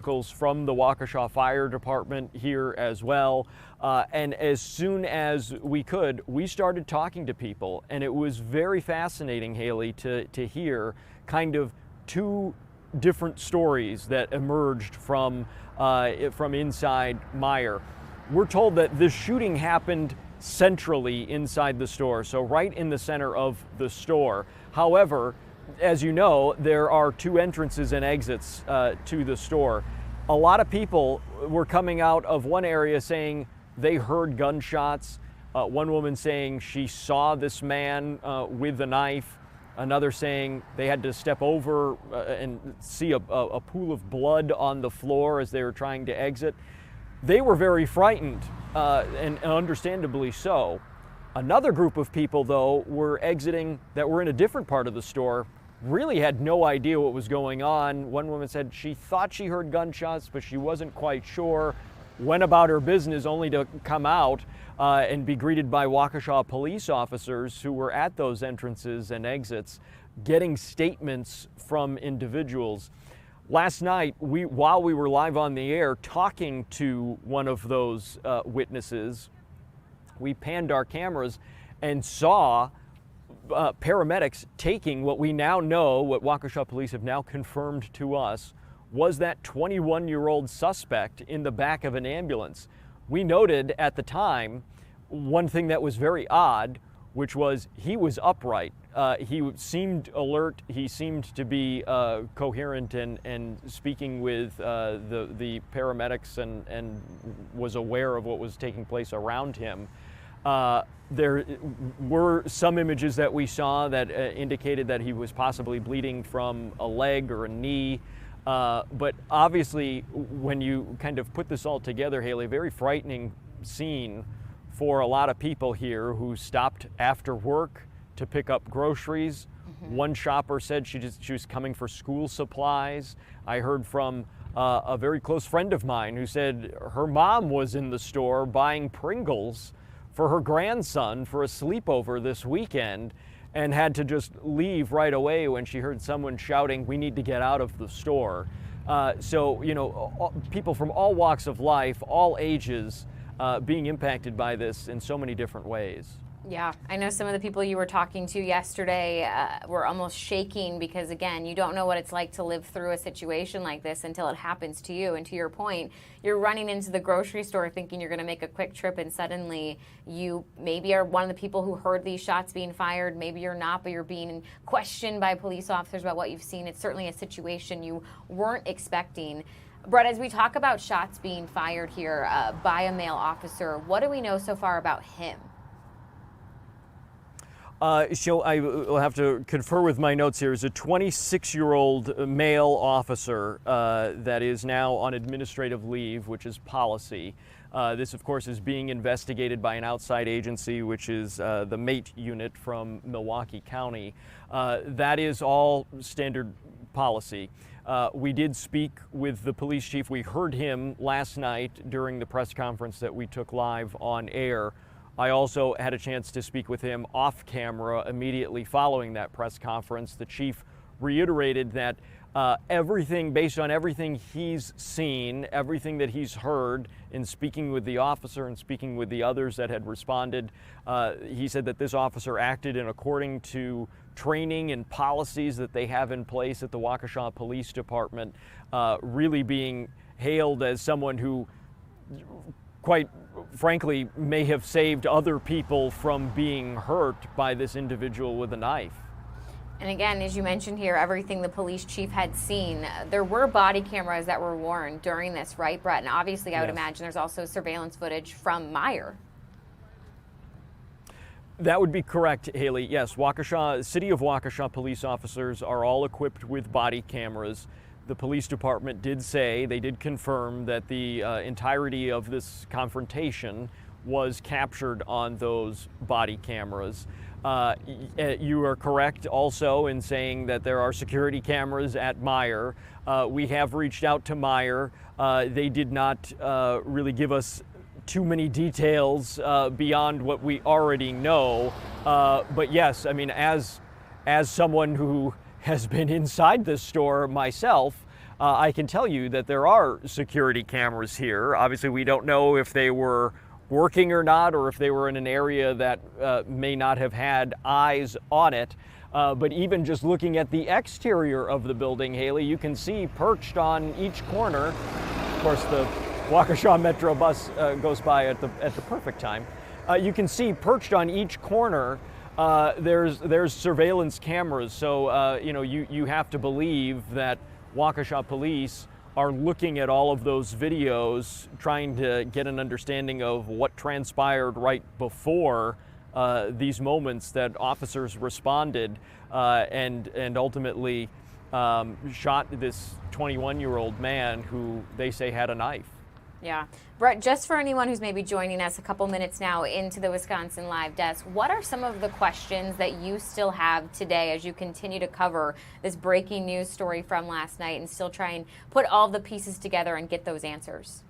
vehicles from the Waukesha Fire Department here as well. And as soon as we could, we started talking to people, and it was very fascinating, Haley, to hear kind of two different stories that emerged from inside Meijer. We're told that this shooting happened centrally inside the store, so right in the center of the store. However, as you know, there are two entrances and exits to the store. A lot of people were coming out of one area saying they heard gunshots. One woman saying she saw this man with a knife. Another saying they had to step over and see a pool of blood on the floor as they were trying to exit. They were very frightened, and understandably so. Another group of people, though, were exiting that were in a different part of the store, really had no idea what was going on. One woman said she thought she heard gunshots, but she wasn't quite sure. Went about her business only to come out and be greeted by Waukesha police officers who were at those entrances and exits, getting statements from individuals. Last night, while we were live on the air talking to one of those witnesses, we panned our cameras and saw paramedics taking what we now know, what Waukesha police have now confirmed to us, was that 21-year-old suspect in the back of an ambulance. We noted at the time one thing that was very odd, which was he was upright. He seemed alert. He seemed to be coherent and speaking with the paramedics and was aware of what was taking place around him. There were some images that we saw that indicated that he was possibly bleeding from a leg or a knee. But obviously, when you kind of put this all together, Haley, a very frightening scene for a lot of people here who stopped after work to pick up groceries. Mm-hmm. One shopper said she was coming for school supplies. I heard from a very close friend of mine who said her mom was in the store buying Pringles for her grandson for a sleepover this weekend and had to just leave right away when she heard someone shouting, "We need to get out of the store." So, you know, people from all walks of life, all ages, being impacted by this in so many different ways. Yeah, I know some of the people you were talking to yesterday were almost shaking because, again, you don't know what it's like to live through a situation like this until it happens to you. And to your point, you're running into the grocery store thinking you're going to make a quick trip, and suddenly you maybe are one of the people who heard these shots being fired. Maybe you're not, but you're being questioned by police officers about what you've seen. It's certainly a situation you weren't expecting. Brett, as we talk about shots being fired here by a male officer, what do we know so far about him? So I will have to confer with my notes here. Is a 26-year-old male officer that is now on administrative leave, which is policy. This, of course, is being investigated by an outside agency, which is the MATE unit from Milwaukee County. That is all standard policy. We did speak with the police chief. We heard him last night during the press conference that we took live on air. I also had a chance to speak with him off camera immediately following that press conference. The chief reiterated that based on everything he's seen, everything that he's heard in speaking with the officer and speaking with the others that had responded, he said that this officer acted in according to training and policies that they have in place at the Waukesha Police Department, really being hailed as someone who, quite frankly, may have saved other people from being hurt by this individual with a knife. And again, as you mentioned here, everything the police chief had seen, there were body cameras that were worn during this, right, Brett? And obviously, I would imagine there's also surveillance footage from Meijer. That would be correct, Haley. Yes, City of Waukesha police officers are all equipped with body cameras. The police department did say, they did confirm that the entirety of this confrontation was captured on those body cameras. You are correct also in saying that there are security cameras at Meijer. We have reached out to Meijer. They did not really give us too many details beyond what we already know. But yes, I mean, as someone who has been inside this store myself, I can tell you that there are security cameras here. Obviously, we don't know if they were working or not, or if they were in an area that may not have had eyes on it. But even just looking at the exterior of the building, Haley, you can see perched on each corner. Of course, the Waukesha Metro bus goes by at the perfect time. You can see perched on each corner. There's surveillance cameras, so you have to believe that Waukesha police are looking at all of those videos, trying to get an understanding of what transpired right before these moments that officers responded and ultimately shot this 21-year-old man who they say had a knife. Yeah. Brett, just for anyone who's maybe joining us a couple minutes now into the Wisconsin Live Desk, what are some of the questions that you still have today as you continue to cover this breaking news story from last night and still try and put all the pieces together and get those answers?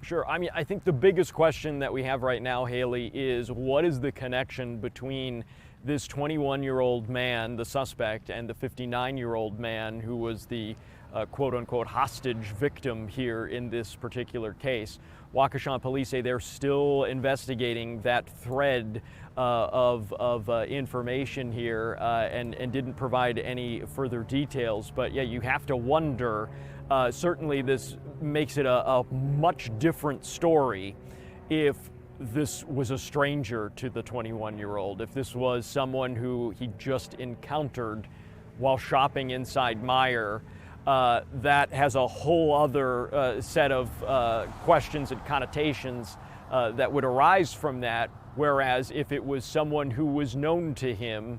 Sure. I mean, I think the biggest question that we have right now, Haley, is what is the connection between this 21-year-old man, the suspect, and the 59-year-old man who was the quote-unquote hostage victim here in this particular case. Waukesha police say they're still investigating that thread of information here and didn't provide any further details. But yeah, you have to wonder, certainly this makes it a much different story if this was a stranger to the 21-year-old, if this was someone who he just encountered while shopping inside Meijer. That has a whole other set of questions and connotations that would arise from that. Whereas if it was someone who was known to him,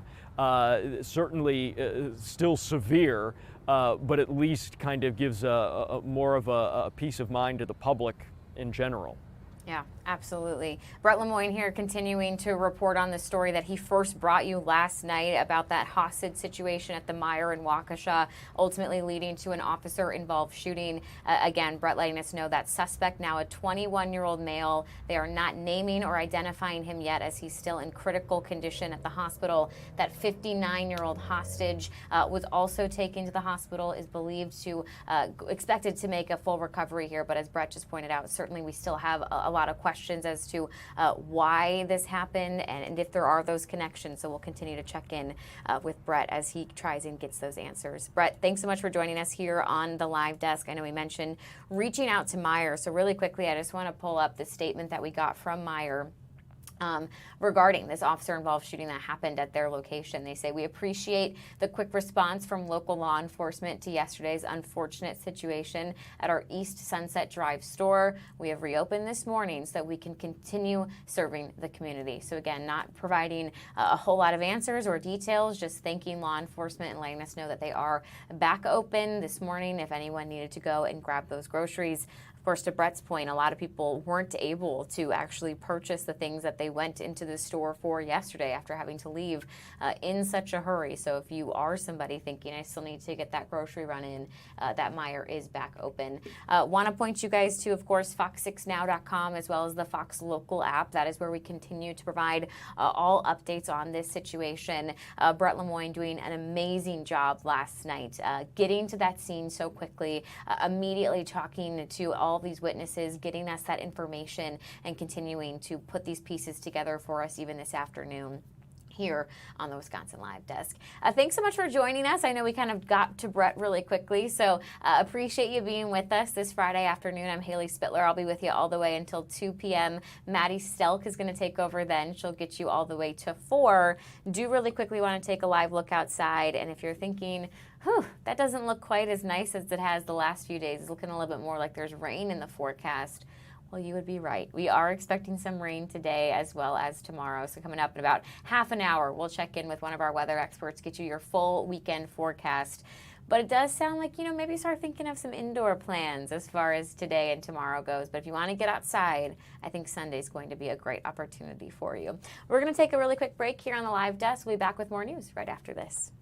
certainly still severe, but at least kind of gives a more of a peace of mind to the public in general. Yeah, absolutely. Brett Lemoyne here, continuing to report on the story that he first brought you last night about that hostage situation at the Meijer in Waukesha, ultimately leading to an officer-involved shooting. Again, Brett letting us know that suspect, now a 21-year-old male. They are not naming or identifying him yet, as he's still in critical condition at the hospital. That 59-year-old hostage was also taken to the hospital, is believed to, expected to make a full recovery here. But as Brett just pointed out, certainly we still have a lot of questions as to why this happened and if there are those connections. So we'll continue to check in with Brett as he tries and gets those answers. Brett, thanks so much for joining us here on the Live Desk. I know we mentioned reaching out to Meijer. So really quickly, I just want to pull up the statement that we got from Meijer regarding this officer-involved shooting that happened at their location. They say, we appreciate the quick response from local law enforcement to yesterday's unfortunate situation at our East Sunset Drive store. We have reopened this morning so that we can continue serving the community. So again, not providing a whole lot of answers or details, just thanking law enforcement and letting us know that they are back open this morning if anyone needed to go and grab those groceries. Of course, to Brett's point, a lot of people weren't able to actually purchase the things that they went into the store for yesterday after having to leave in such a hurry. So if you are somebody thinking, I still need to get that grocery run in, that Meijer is back open. Want to point you guys to, of course, FOX6Now.com as well as the Fox Local app. That is where we continue to provide all updates on this situation. Brett Lemoyne doing an amazing job last night, getting to that scene so quickly, immediately talking to all these witnesses, getting us that information, and continuing to put these pieces together for us even this afternoon here on the Wisconsin Live Desk. Thanks so much for joining us. I know we kind of got to Brett really quickly, so appreciate you being with us this Friday afternoon. I'm Haley Spittler. I'll be with you all the way until 2 p.m. Maddie Stelk is going to take over then. She'll get you all the way to 4. Do really quickly want to take a live look outside, and if you're thinking, that doesn't look quite as nice as it has the last few days, it's looking a little bit more like there's rain in the forecast. Well, you would be right. We are expecting some rain today as well as tomorrow. So coming up in about half an hour, we'll check in with one of our weather experts, get you your full weekend forecast. But it does sound like, maybe start thinking of some indoor plans as far as today and tomorrow goes. But if you want to get outside, I think Sunday is going to be a great opportunity for you. We're going to take a really quick break here on the Live Desk. We'll be back with more news right after this.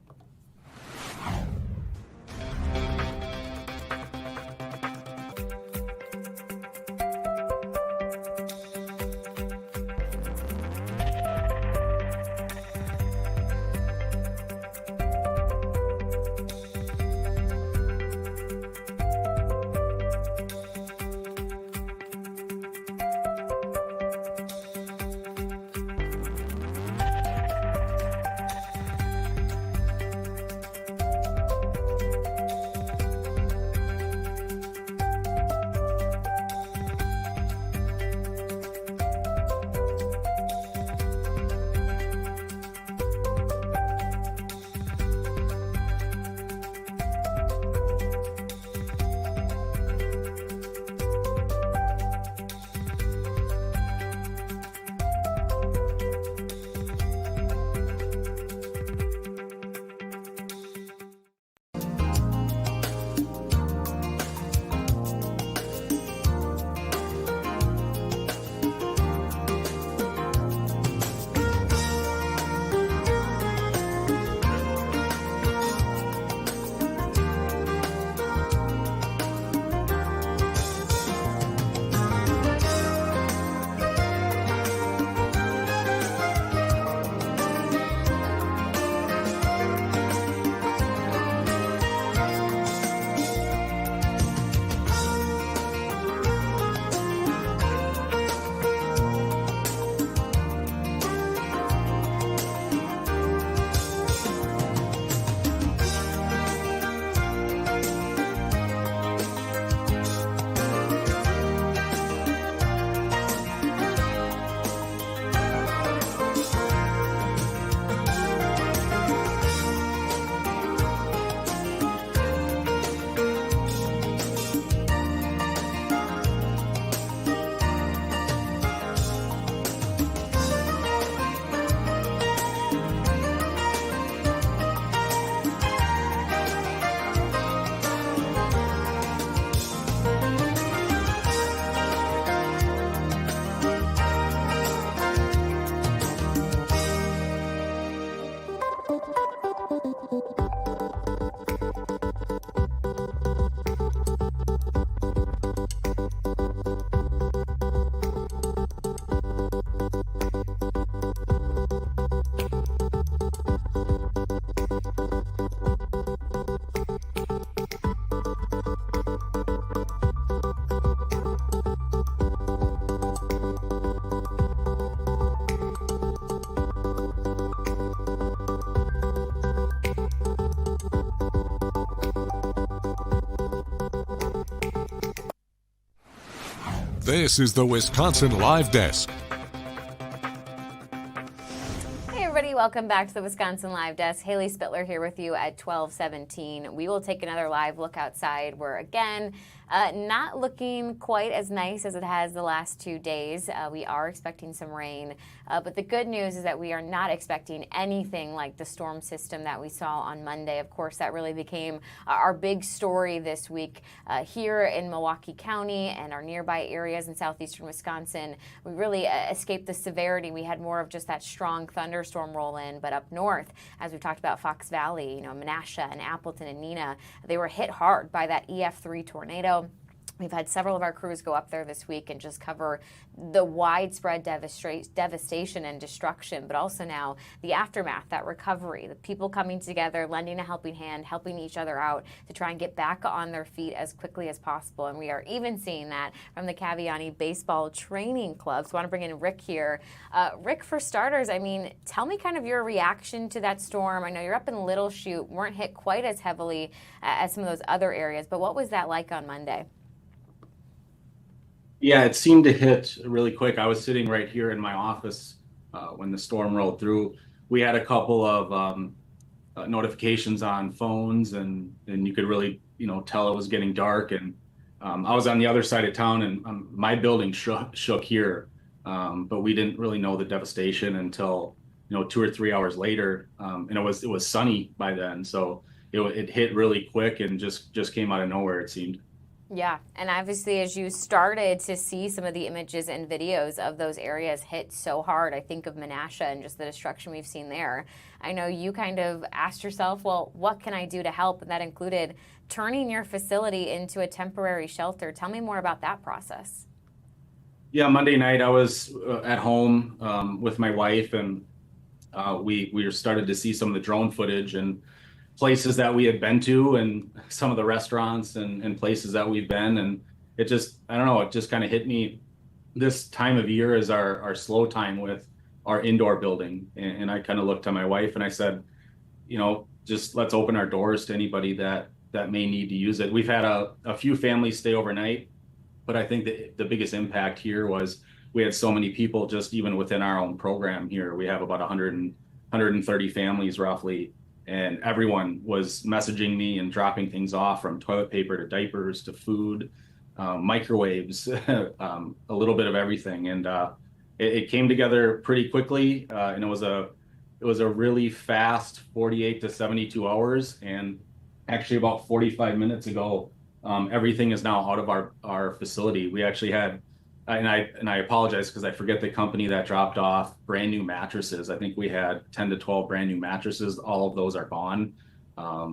This is the Wisconsin Live Desk. Hey everybody, welcome back to the Wisconsin Live Desk. Haley Spittler here with you at 12:17. We will take another live look outside. We're again not looking quite as nice as it has the last 2 days. We are expecting some rain, but the good news is that we are not expecting anything like the storm system that we saw on Monday. Of course, that really became our big story this week here in Milwaukee County and our nearby areas in southeastern Wisconsin. We really escaped the severity. We had more of just that strong thunderstorm roll in, but up north, as we've talked about Fox Valley, Menasha and Appleton and Neenah, they were hit hard by that EF3 tornado. We've had several of our crews go up there this week and just cover the widespread devastation and destruction, but also now the aftermath, that recovery, the people coming together, lending a helping hand, helping each other out to try and get back on their feet as quickly as possible. And we are even seeing that from the Caviani Baseball Training Club. So I want to bring in Rick here. Rick, for starters, I mean, tell me kind of your reaction to that storm. I know you're up in Little Chute, weren't hit quite as heavily as some of those other areas, but what was that like on Monday? Yeah, it seemed to hit really quick. I was sitting right here in my office when the storm rolled through. We had a couple of notifications on phones, and you could really, tell it was getting dark. And I was on the other side of town, and my building shook here, but we didn't really know the devastation until 2 or 3 hours later, and it was sunny by then, so it hit really quick and just came out of nowhere, it seemed. Yeah, and obviously as you started to see some of the images and videos of those areas hit so hard, I think of Menasha and just the destruction we've seen there. I know you kind of asked yourself, well, what can I do to help? And that included turning your facility into a temporary shelter. Tell me more about that process. Yeah, Monday night I was at home with my wife, and we started to see some of the drone footage and places that we had been to, and some of the restaurants and places that we've been. And it just, I don't know, it just kind of hit me. This time of year is our slow time with our indoor building. And I kind of looked to my wife and I said, just let's open our doors to anybody that may need to use it. We've had a few families stay overnight, but I think that the biggest impact here was we had so many people just even within our own program here. We have about 130 families roughly. And everyone was messaging me and dropping things off, from toilet paper to diapers to food, microwaves, a little bit of everything. And it came together pretty quickly. And it was a really fast 48 to 72 hours. And actually about 45 minutes ago, everything is now out of our facility. We actually had, and I apologize because I forget the company that dropped off brand new mattresses. I think we had 10 to 12 brand new mattresses. All of those are gone.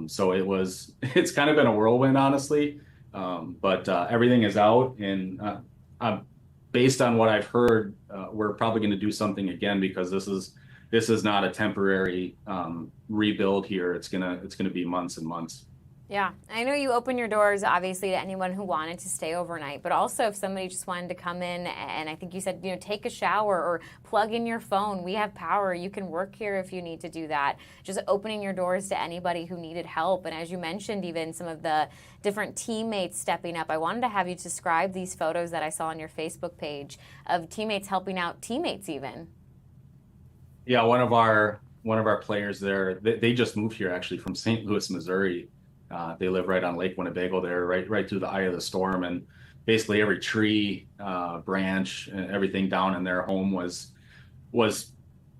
So it's kind of been a whirlwind, honestly. But everything is out, and based on what I've heard, we're probably going to do something again, because this is not a temporary rebuild here. It's gonna be months and months. Yeah, I know you open your doors, obviously, to anyone who wanted to stay overnight, but also if somebody just wanted to come in, and I think you said, take a shower or plug in your phone. We have power. You can work here if you need to do that. Just opening your doors to anybody who needed help. And as you mentioned, even some of the different teammates stepping up. I wanted to have you describe these photos that I saw on your Facebook page of teammates helping out teammates even. Yeah, one of our players there, they just moved here actually from St. Louis, Missouri. They live right on Lake Winnebago there, right through the eye of the storm. And basically every tree, branch, and everything down in their home was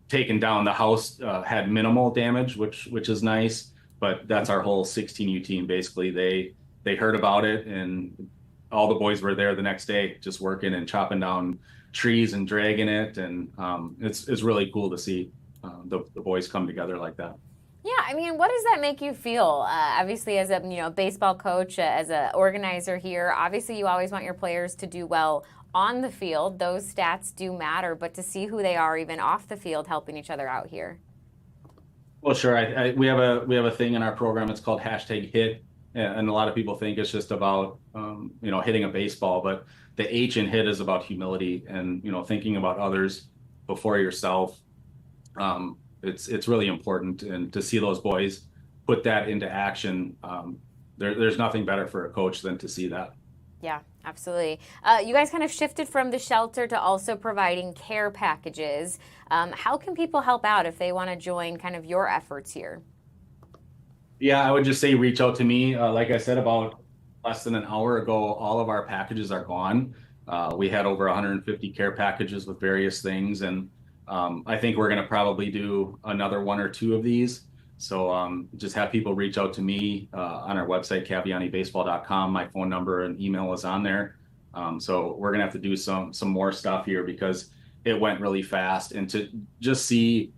taken down. The house had minimal damage, which is nice. But that's our whole 16U team. Basically, they heard about it, and all the boys were there the next day, just working and chopping down trees and dragging it. And it's really cool to see the boys come together like that. Yeah, I mean, what does that make you feel? Obviously, as a baseball coach, as an organizer here, obviously you always want your players to do well on the field. Those stats do matter, but to see who they are even off the field, helping each other out here. Well, sure. We have a thing in our program. It's called #HIT, and a lot of people think it's just about hitting a baseball, but the H in HIT is about humility and thinking about others before yourself. It's really important, and to see those boys put that into action, there's nothing better for a coach than to see that. Yeah, absolutely. You guys kind of shifted from the shelter to also providing care packages. How can people help out if they want to join kind of your efforts here? Yeah, I would just say reach out to me. Like I said, about less than an hour ago, all of our packages are gone. We had over 150 care packages with various things, and I think we're going to probably do another one or two of these. So just have people reach out to me on our website, CavianiBaseball.com. My phone number and email is on there. So we're going to have to do some more stuff here because it went really fast, and to just see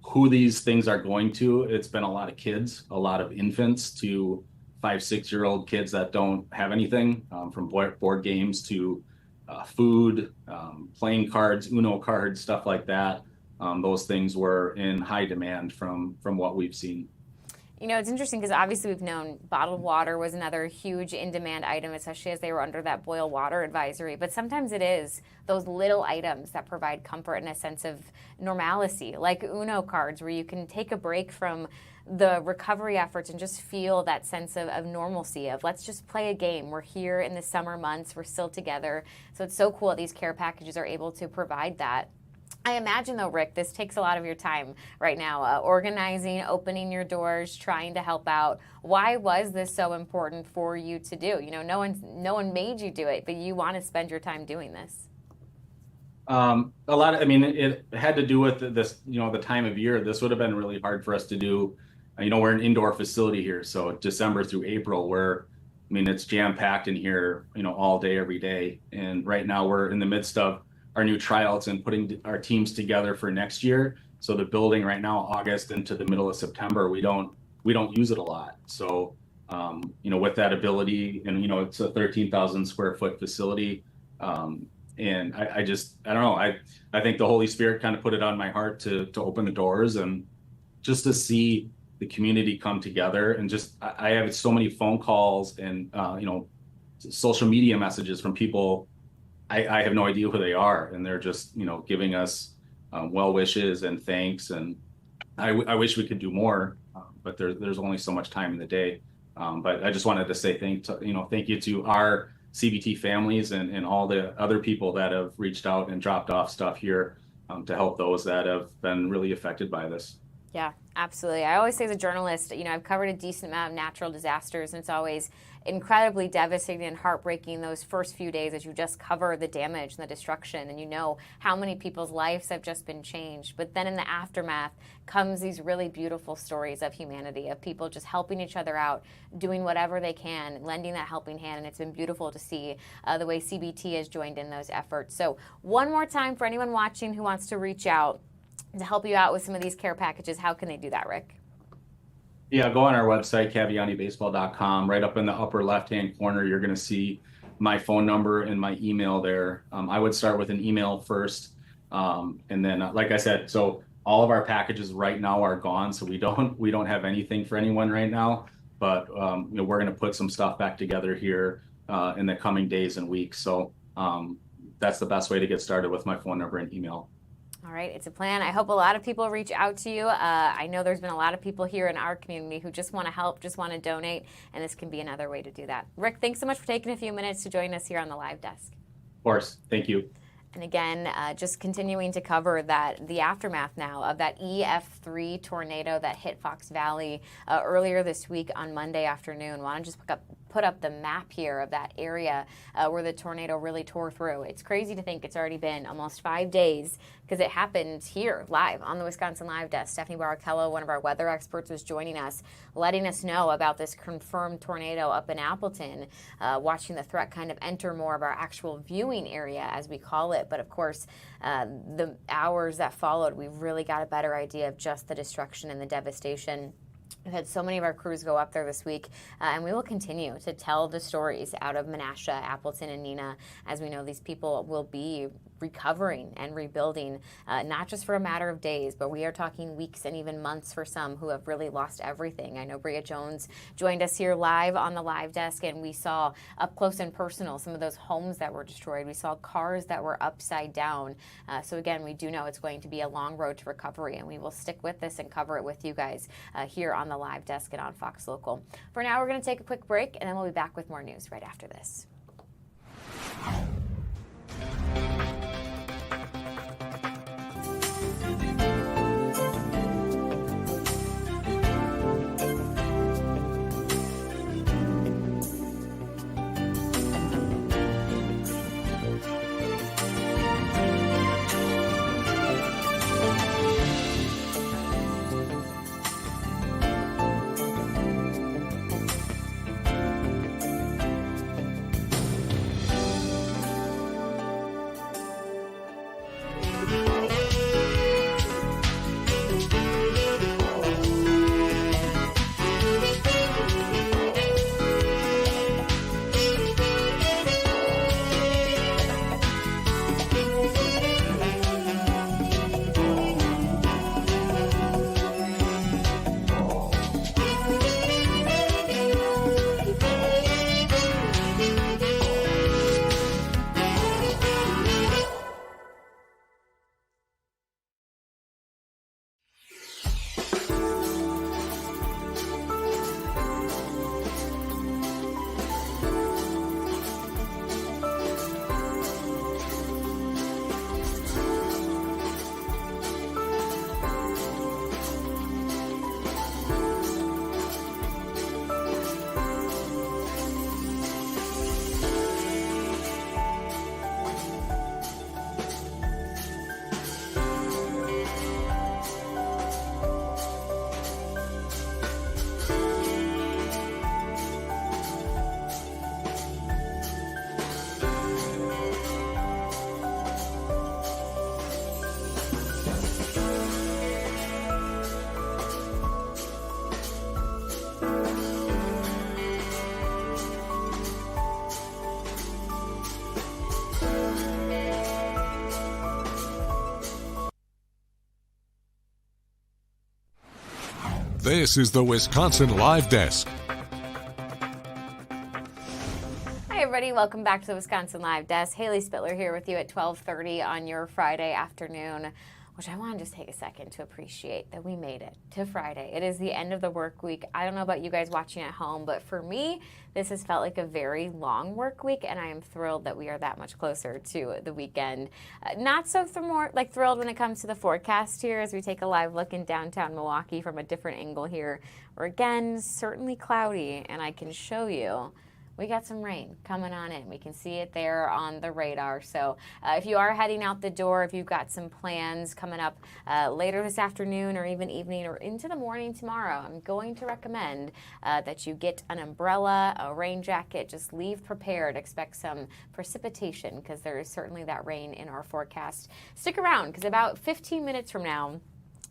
who these things are going to. It's been a lot of kids, a lot of infants to 5, 6-year-old kids that don't have anything, from board games to food, playing cards, Uno cards, stuff like that. Those things were in high demand from what we've seen. You know, it's interesting because obviously we've known bottled water was another huge in-demand item, especially as they were under that boil water advisory. But sometimes it is those little items that provide comfort and a sense of normalcy, like Uno cards, where you can take a break from the recovery efforts and just feel that sense of normalcy of let's just play a game. We're here in the summer months. We're still together. So it's so cool that these care packages are able to provide that. I imagine, though, Rick, this takes a lot of your time right now, organizing, opening your doors, trying to help out. Why was this so important for you to do? You know, no one made you do it, but you want to spend your time doing this. A lot of, I mean, it had to do with this, the time of year. This would have been really hard for us to do. We're an indoor facility here, so December through April, it's jam packed in here, all day, every day. And right now we're in the midst of our new tryouts and putting our teams together for next year. So the building right now, August into the middle of September, we don't use it a lot. So, with that ability, and it's a 13,000 square foot facility. And I don't know. I think the Holy Spirit kind of put it on my heart to open the doors and just to see the community come together. And just I have so many phone calls and social media messages from people. I have no idea who they are, and they're just giving us well wishes and thanks. And I wish we could do more, but there's only so much time in the day. But I just wanted to say thank you to our CBT families and all the other people that have reached out and dropped off stuff here to help those that have been really affected by this. Yeah, absolutely. I always say as a journalist, I've covered a decent amount of natural disasters, and it's always incredibly devastating and heartbreaking those first few days as you just cover the damage and the destruction, and you know how many people's lives have just been changed. But then in the aftermath comes these really beautiful stories of humanity, of people just helping each other out, doing whatever they can, lending that helping hand, and it's been beautiful to see the way CBT has joined in those efforts. So one more time for anyone watching who wants to reach out to help you out with some of these care packages, how can they do that, Rick? Yeah, go on our website, CavianiBaseball.com. Right up in the upper left-hand corner, you're going to see my phone number and my email there. I would start with an email first. And then, like I said, so all of our packages right now are gone. So we don't have anything for anyone right now. But we're going to put some stuff back together here in the coming days and weeks. So that's the best way to get started, with my phone number and email. All right, it's a plan. I hope a lot of people reach out to you. I know there's been a lot of people here in our community who just want to help, just want to donate, and this can be another way to do that. Rick, thanks so much for taking a few minutes to join us here on the live desk. Of course. Thank you. And again, just continuing to cover the aftermath now of that EF3 tornado that hit Fox Valley earlier this week on Monday afternoon. Want to just put up the map here of that area where the tornado really tore through. It's crazy to think it's already been almost 5 days, because it happened here live on the Wisconsin Live Desk. Stephanie Barrichello, one of our weather experts, was joining us, letting us know about this confirmed tornado up in Appleton, watching the threat kind of enter more of our actual viewing area, as we call it. But of course, the hours that followed, we really got a better idea of just the destruction and the devastation. We've had so many of our crews go up there this week, and we will continue to tell the stories out of Menasha, Appleton, and Neenah, as we know these people will be recovering and rebuilding, not just for a matter of days, but we are talking weeks and even months for some who have really lost everything. I know Bria Jones joined us here live on the live desk, and we saw up close and personal some of those homes that were destroyed. We saw cars that were upside down. So again, we do know it's going to be a long road to recovery, and we will stick with this and cover it with you guys here on the live desk and on Fox Local. For now, we're going to take a quick break, and then we'll be back with more news right after this. This is the Wisconsin Live Desk. Hi, everybody. Welcome back to the Wisconsin Live Desk. Haley Spittler here with you at 12:30 on your Friday afternoon, which I want to just take a second to appreciate that we made it to Friday. It is the end of the work week. I don't know about you guys watching at home, but for me, this has felt like a very long work week, and I am thrilled that we are that much closer to the weekend. Not so thrilled when it comes to the forecast here as we take a live look in downtown Milwaukee from a different angle here. We're again certainly cloudy, and I can show you we got some rain coming on in. We can see it there on the radar. So if you are heading out the door, if you've got some plans coming up later this afternoon or even evening or into the morning tomorrow, I'm going to recommend that you get an umbrella, a rain jacket. Just leave prepared. Expect some precipitation because there is certainly that rain in our forecast. Stick around because about 15 minutes from now,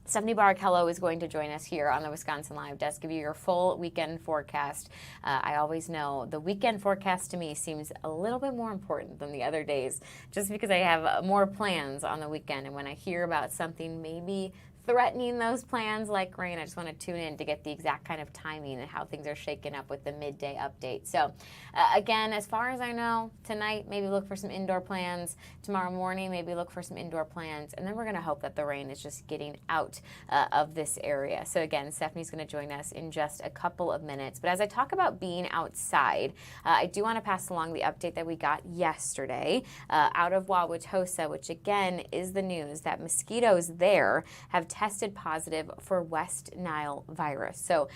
Stephanie Barrichello is going to join us here on the Wisconsin Live Desk, give you your full weekend forecast. I always know the weekend forecast to me seems a little bit more important than the other days, just because I have more plans on the weekend. And when I hear about something maybe threatening those plans like rain, I just want to tune in to get the exact kind of timing and how things are shaking up with the midday update. So again, as far as I know, tonight maybe look for some indoor plans. Tomorrow morning maybe look for some indoor plans. And then we're going to hope that the rain is just getting out of this area. So again, Stephanie's going to join us in just a couple of minutes. But as I talk about being outside, I do want to pass along the update that we got yesterday out of Waukesha, which again is the news that mosquitoes there have tested positive for West Nile virus. So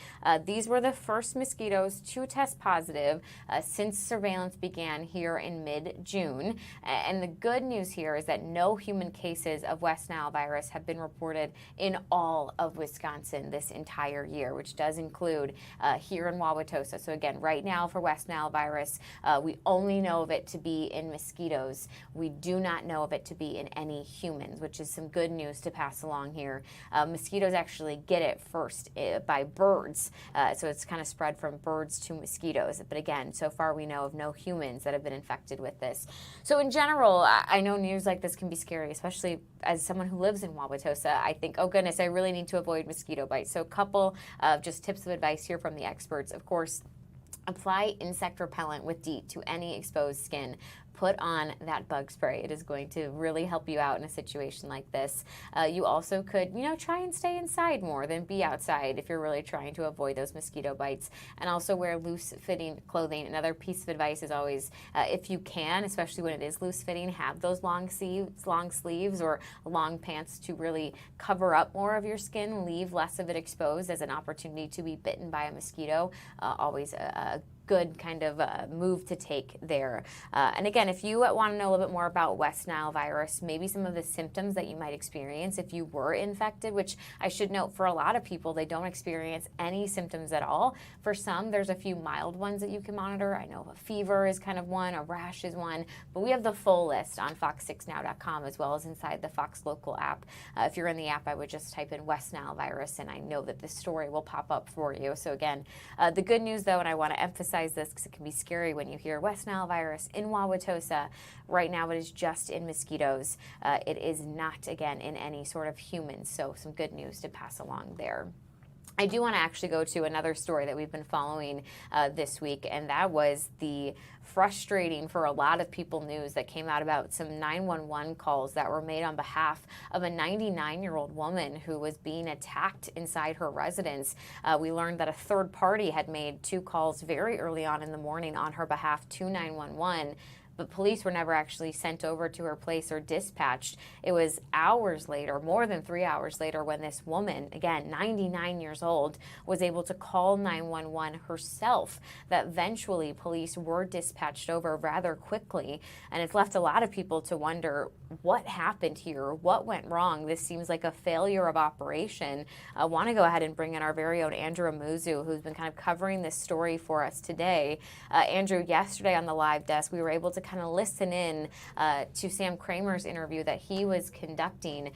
these were the first mosquitoes to test positive since surveillance began here in mid-June. And the good news here is that no human cases of West Nile virus have been reported in all of Wisconsin this entire year, which does include here in Waukesha. So again, right now for West Nile virus, we only know of it to be in mosquitoes. We do not know of it to be in any humans, which is some good news to pass along here Mosquitoes actually get it first by birds, so it's kind of spread from birds to mosquitoes. But again, so far we know of no humans that have been infected with this. So in general, I know news like this can be scary, especially as someone who lives in Wauwatosa. I think, oh goodness, I really need to avoid mosquito bites. So a couple of just tips of advice here from the experts. Of course, apply insect repellent with DEET to any exposed skin. Put on that bug spray. It is going to really help you out in a situation like this. You also could, try and stay inside more than be outside if you're really trying to avoid those mosquito bites. And also wear loose-fitting clothing. Another piece of advice is always, if you can, especially when it is loose-fitting, have those long sleeves or long pants to really cover up more of your skin, leave less of it exposed as an opportunity to be bitten by a mosquito. Always a good kind of move to take there. And again, if you want to know a little bit more about West Nile virus, maybe some of the symptoms that you might experience if you were infected, which I should note for a lot of people, they don't experience any symptoms at all. For some, there's a few mild ones that you can monitor. I know a fever is kind of one, a rash is one, but we have the full list on fox6now.com as well as inside the Fox Local app. If you're in the app, I would just type in West Nile virus, and I know that this story will pop up for you. So again, the good news though, and I want to emphasize this because it can be scary when you hear West Nile virus in Wauwatosa. Right now it is just in mosquitoes. It is not, again, in any sort of humans. So some good news to pass along there. I do want to actually go to another story that we've been following this week, and that was the frustrating for a lot of people news that came out about some 911 calls that were made on behalf of a 99-year-old woman who was being attacked inside her residence. We learned that a third party had made 2 calls very early on in the morning on her behalf to 911. But police were never actually sent over to her place or dispatched. It was hours later, more than 3 hours later, when this woman, again, 99 years old, was able to call 911 herself, that eventually police were dispatched over rather quickly. And it's left a lot of people to wonder what happened here, what went wrong. This seems like a failure of operation. I want to go ahead and bring in our very own Andrew Amuzu, who's been kind of covering this story for us today. Andrew, yesterday on the live desk, we were able to kind of listen in to Sam Kramer's interview that he was conducting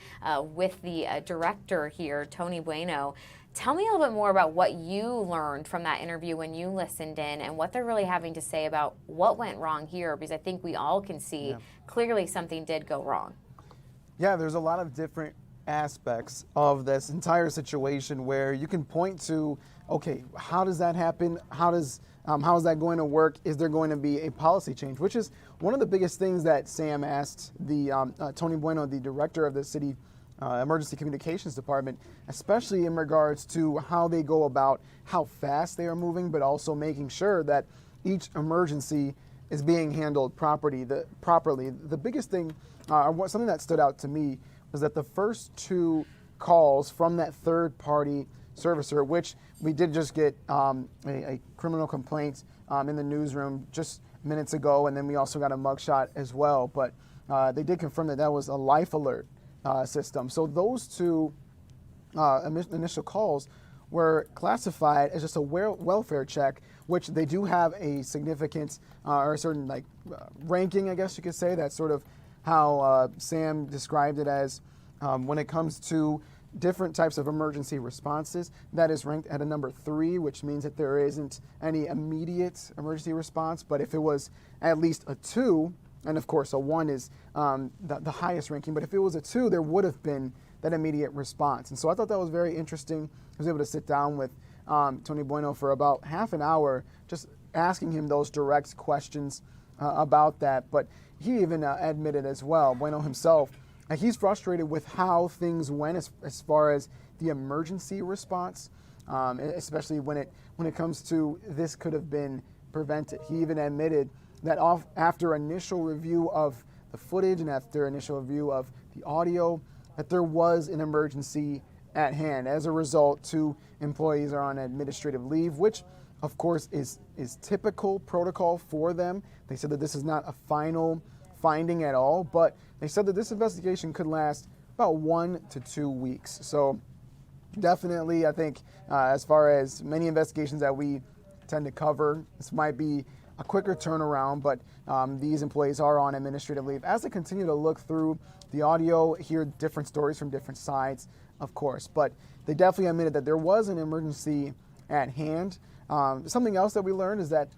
with the director here, Tony Bueno. Tell me a little bit more about what you learned from that interview when you listened in and what they're really having to say about what went wrong here, because I think we all can see clearly something did go wrong. Yeah, there's a lot of different aspects of this entire situation where you can point to, okay, how does that happen? How is that going to work? Is there going to be a policy change? Which is one of the biggest things that Sam asked the Tony Bueno, the director of the city emergency communications department, especially in regards to how they go about how fast they are moving, but also making sure that each emergency is being handled properly. The biggest thing, something that stood out to me, was that the first 2 calls from that third-party servicer, which we did just get a criminal complaint in the newsroom just minutes ago, and then we also got a mugshot as well. But they did confirm that that was a life alert system. So those 2 initial calls were classified as just a welfare check, which they do have a significant or a certain ranking, I guess you could say. That's sort of how Sam described it as when it comes to different types of emergency responses. That is ranked at a number 3, which means that there isn't any immediate emergency response. But if it was at least a 2, and of course a 1 is the highest ranking, but if it was a 2, there would have been that immediate response. And so I thought that was very interesting. I was able to sit down with Tony Bueno for about half an hour, just asking him those direct questions about that. But he even admitted as well, Bueno himself, he's frustrated with how things went as far as the emergency response, especially when it comes to this could have been prevented. He even admitted that after initial review of the footage and after initial review of the audio, that there was an emergency at hand. As a result, 2 employees are on administrative leave, which of course is typical protocol for them. They said that this is not a final finding at all, but they said that this investigation could last about 1 to 2 weeks. So definitely, I think as far as many investigations that we tend to cover, this might be a quicker turnaround, but these employees are on administrative leave. As they continue to look through the audio, hear different stories from different sides of course, but they definitely admitted that there was an emergency at hand. Something else that we learned is that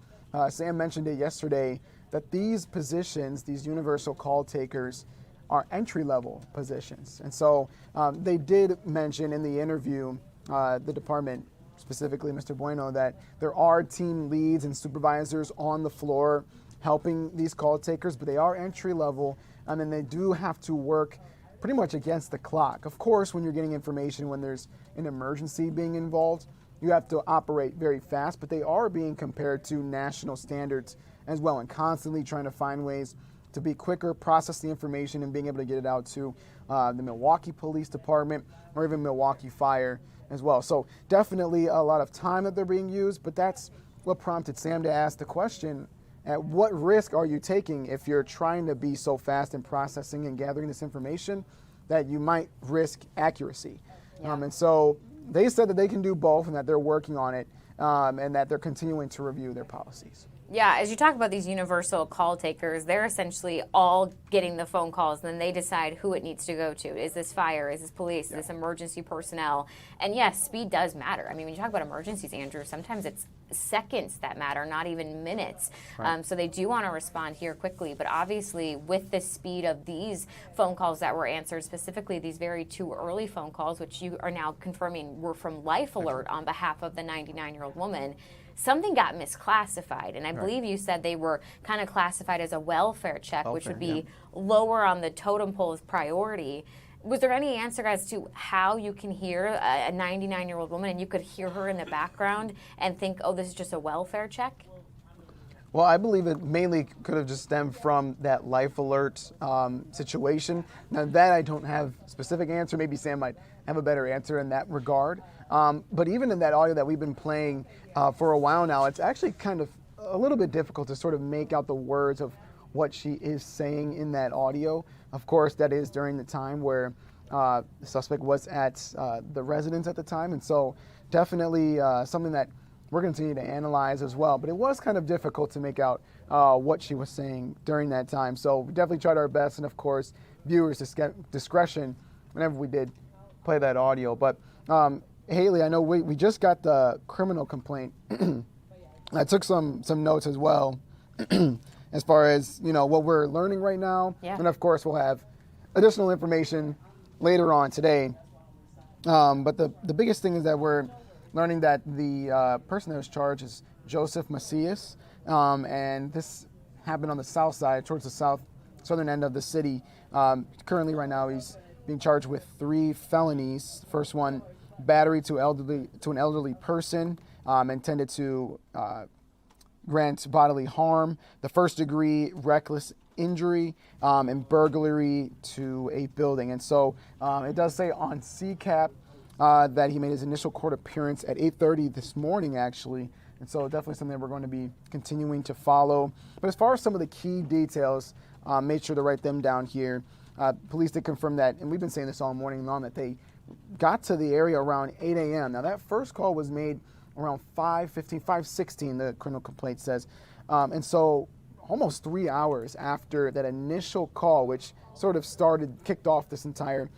Sam mentioned it yesterday, that these positions, these universal call takers, are entry-level positions. And so they did mention in the interview, the department, specifically Mr. Bueno, that there are team leads and supervisors on the floor helping these call takers, but they are entry-level, and they do have to work pretty much against the clock. Of course, when you're getting information, when there's an emergency being involved, you have to operate very fast, but they are being compared to national standards as well, and constantly trying to find ways to be quicker, process the information, and being able to get it out to the Milwaukee Police Department or even Milwaukee Fire as well. So definitely a lot of time that they're being used, but that's what prompted Sam to ask the question, at what risk are you taking if you're trying to be so fast in processing and gathering this information that you might risk accuracy? Yeah. And so they said that they can do both and that they're working on it, and that they're continuing to review their policies. Yeah, as you talk about these universal call takers, they're essentially all getting the phone calls, and then they decide who it needs to go to. Is this fire? Is this police? Is this emergency personnel? And yes, speed does matter. I mean, when you talk about emergencies, Andrew, sometimes it's seconds that matter, not even minutes. Right. So they do want to respond here quickly. But obviously, with the speed of these phone calls that were answered, specifically these very too early phone calls, which you are now confirming were from Life Alert on behalf of the 99-year-old woman, something got misclassified, and I believe you said they were kind of classified as a welfare check, which would be lower on the totem pole of priority. Was there any answer as to how you can hear a 99-year-old woman and you could hear her in the background and think, oh, this is just a welfare check? Well, I believe it mainly could have just stemmed from that Life Alert situation. Now that I don't have a specific answer. Maybe Sam might have a better answer in that regard. But even in that audio that we've been playing for a while now, it's actually kind of a little bit difficult to sort of make out the words of what she is saying in that audio. Of course, that is during the time where the suspect was at the residence at the time. And so definitely something that we're going to continue to analyze as well. But it was kind of difficult to make out what she was saying during that time. So we definitely tried our best. And of course, viewers' discretion whenever we did play that audio. But Haley, I know we just got the criminal complaint. I took some notes as well as far as, what we're learning right now. Yeah. And of course, we'll have additional information later on today. But the biggest thing is that we're learning that the person that was charged is Joseph Macias. And this happened on the south side, towards the southern end of the city. Currently, right now, he's being charged with 3 felonies. First one, battery to an elderly person, intended to grant bodily harm, the first degree reckless injury, and burglary to a building. And so it does say on CCAP that he made his initial court appearance at 8:30 this morning, actually. And so definitely something that we're going to be continuing to follow. But as far as some of the key details, made sure to write them down here. Police did confirm that, and we've been saying this all morning long, that they got to the area around 8 a.m. Now, that first call was made around 5:15, 5:16, the criminal complaint says. And so almost 3 hours after that initial call, which sort of kicked off this entire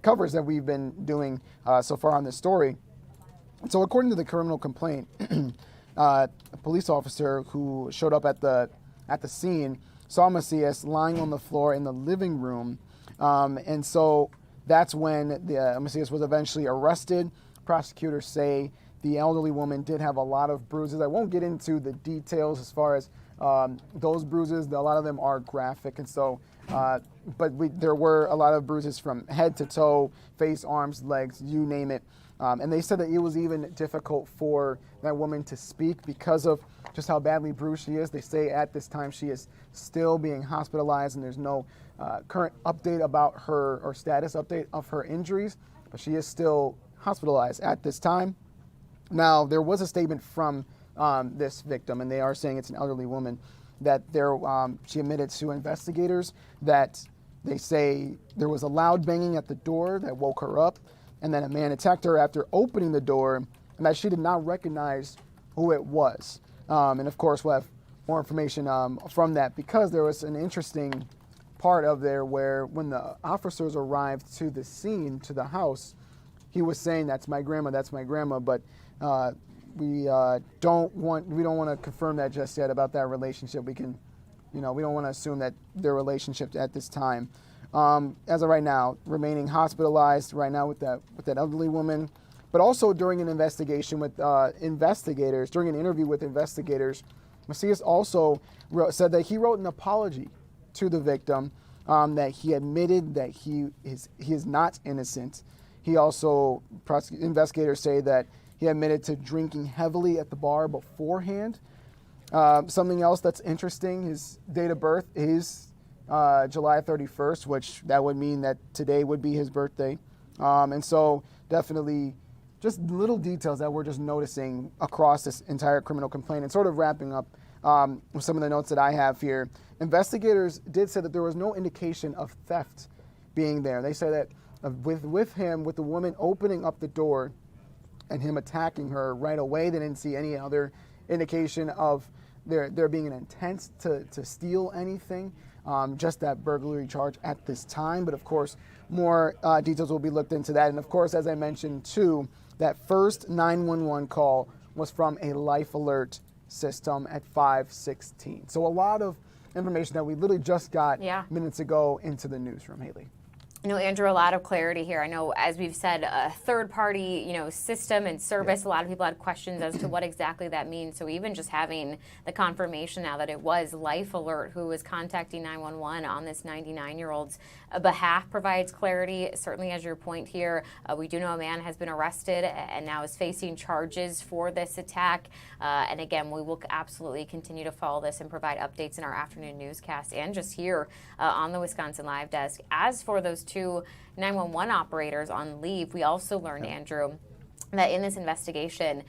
coverage that we've been doing so far on this story. So according to the criminal complaint, a police officer who showed up at the scene saw Macias lying on the floor in the living room. And so that's when Macias was eventually arrested. Prosecutors say the elderly woman did have a lot of bruises. I won't get into the details as far as those bruises. A lot of them are graphic. And so, there were a lot of bruises from head to toe, face, arms, legs, you name it. And they said that it was even difficult for that woman to speak because of just how badly bruised she is. They say at this time she is still being hospitalized, and there's no current update about her, or status update of her injuries, but she is still hospitalized at this time. Now, there was a statement from this victim, and they are saying it's an elderly woman, that she admitted to investigators that they say there was a loud banging at the door that woke her up, and then a man attacked her after opening the door, and that she did not recognize who it was. And of course, we'll have more information from that, because there was an interesting part of there where when the officers arrived to the scene, to the house, he was saying that's my grandma, but we don't want to confirm that just yet about that relationship. We can, we don't want to assume that their relationship at this time. As of right now, remaining hospitalized right now with that elderly woman, but also during an investigation with investigators, during an interview with investigators, Macias also said that he wrote an apology to the victim, that he admitted that he is not innocent. He also, investigators say that he admitted to drinking heavily at the bar beforehand. Something else that's interesting, his date of birth is July 31st, which that would mean that today would be his birthday. And so definitely just little details that we're just noticing across this entire criminal complaint. And sort of wrapping up with some of the notes that I have here, investigators did say that there was no indication of theft being there. They said that with the woman opening up the door and him attacking her right away, they didn't see any other indication of there being an intent to steal anything, just that burglary charge at this time. But of course, more details will be looked into that. And of course, as I mentioned too, that first 911 call was from a life alert system at 5:16. So a lot of information that we literally just got minutes ago into the newsroom, Haley. Andrew, a lot of clarity here. I know, as we've said, a third-party, system and service. A lot of people had questions as to what exactly that means. So even just having the confirmation now that it was Life Alert who was contacting 911 on this 99-year-old's behalf provides clarity. Certainly, as your point here, we do know a man has been arrested and now is facing charges for this attack. And again, we will absolutely continue to follow this and provide updates in our afternoon newscast and just here on the Wisconsin Live Desk. As for those two 911 operators on leave, we also learned, Andrew, that in this investigation,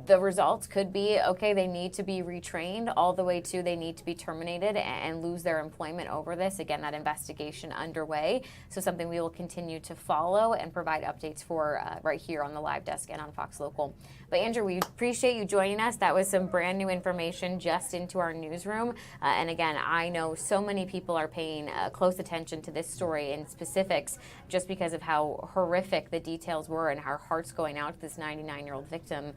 the results could be, okay, they need to be retrained, all the way to they need to be terminated and lose their employment over this. Again, that investigation underway. So something we will continue to follow and provide updates for right here on the Live Desk and on Fox Local. But Andrew, we appreciate you joining us. That was some brand new information just into our newsroom. And again, I know so many people are paying close attention to this story in specifics just because of how horrific the details were and our hearts going out to this 99-year-old victim.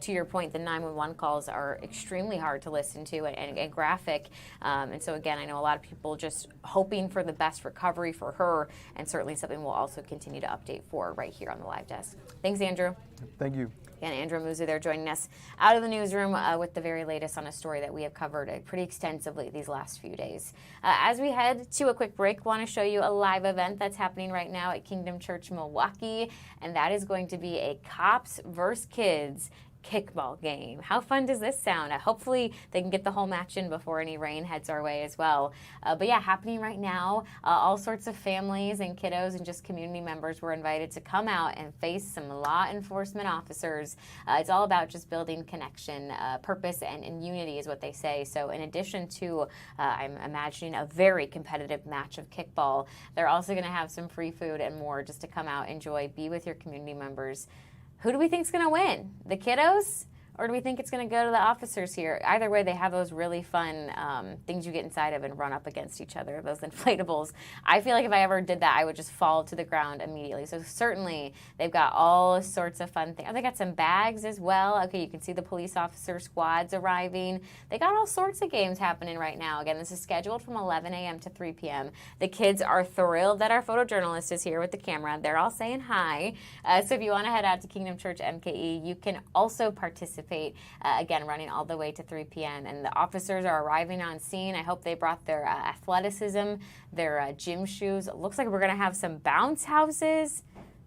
To your point, the 911 calls are extremely hard to listen to and graphic. And so again, I know a lot of people just hoping for the best recovery for her, and certainly something we'll also continue to update for right here on the Live Desk. Thanks, Andrew. Thank you. And Andrew Muzu there joining us out of the newsroom with the very latest on a story that we have covered pretty extensively these last few days. As we head to a quick break, want to show you a live event that's happening right now at Kingdom Church Milwaukee, and that is going to be a Cops versus Kids kickball game. How fun does this sound? Hopefully they can get the whole match in before any rain heads our way as well. But yeah, happening right now. All sorts of families and kiddos and just community members were invited to come out and face some law enforcement officers. It's all about just building connection, purpose, and unity is what they say. So in addition to, I'm imagining, a very competitive match of kickball, they're also going to have some free food and more just to come out, enjoy, be with your community members. Who do we think is going to win? The kiddos? Or do we think it's going to go to the officers here? Either way, they have those really fun things you get inside of and run up against each other, those inflatables. I feel like if I ever did that, I would just fall to the ground immediately. So certainly, they've got all sorts of fun things. Oh, they got some bags as well. Okay, you can see the police officer squads arriving. They got all sorts of games happening right now. Again, this is scheduled from 11 a.m. to 3 p.m. The kids are thrilled that our photojournalist is here with the camera. They're all saying hi. So if you want to head out to Kingdom Church MKE, you can also participate. Again, running all the way to 3 p.m. And the officers are arriving on scene. I hope they brought their athleticism, their gym shoes. It looks like we're going to have some bounce houses.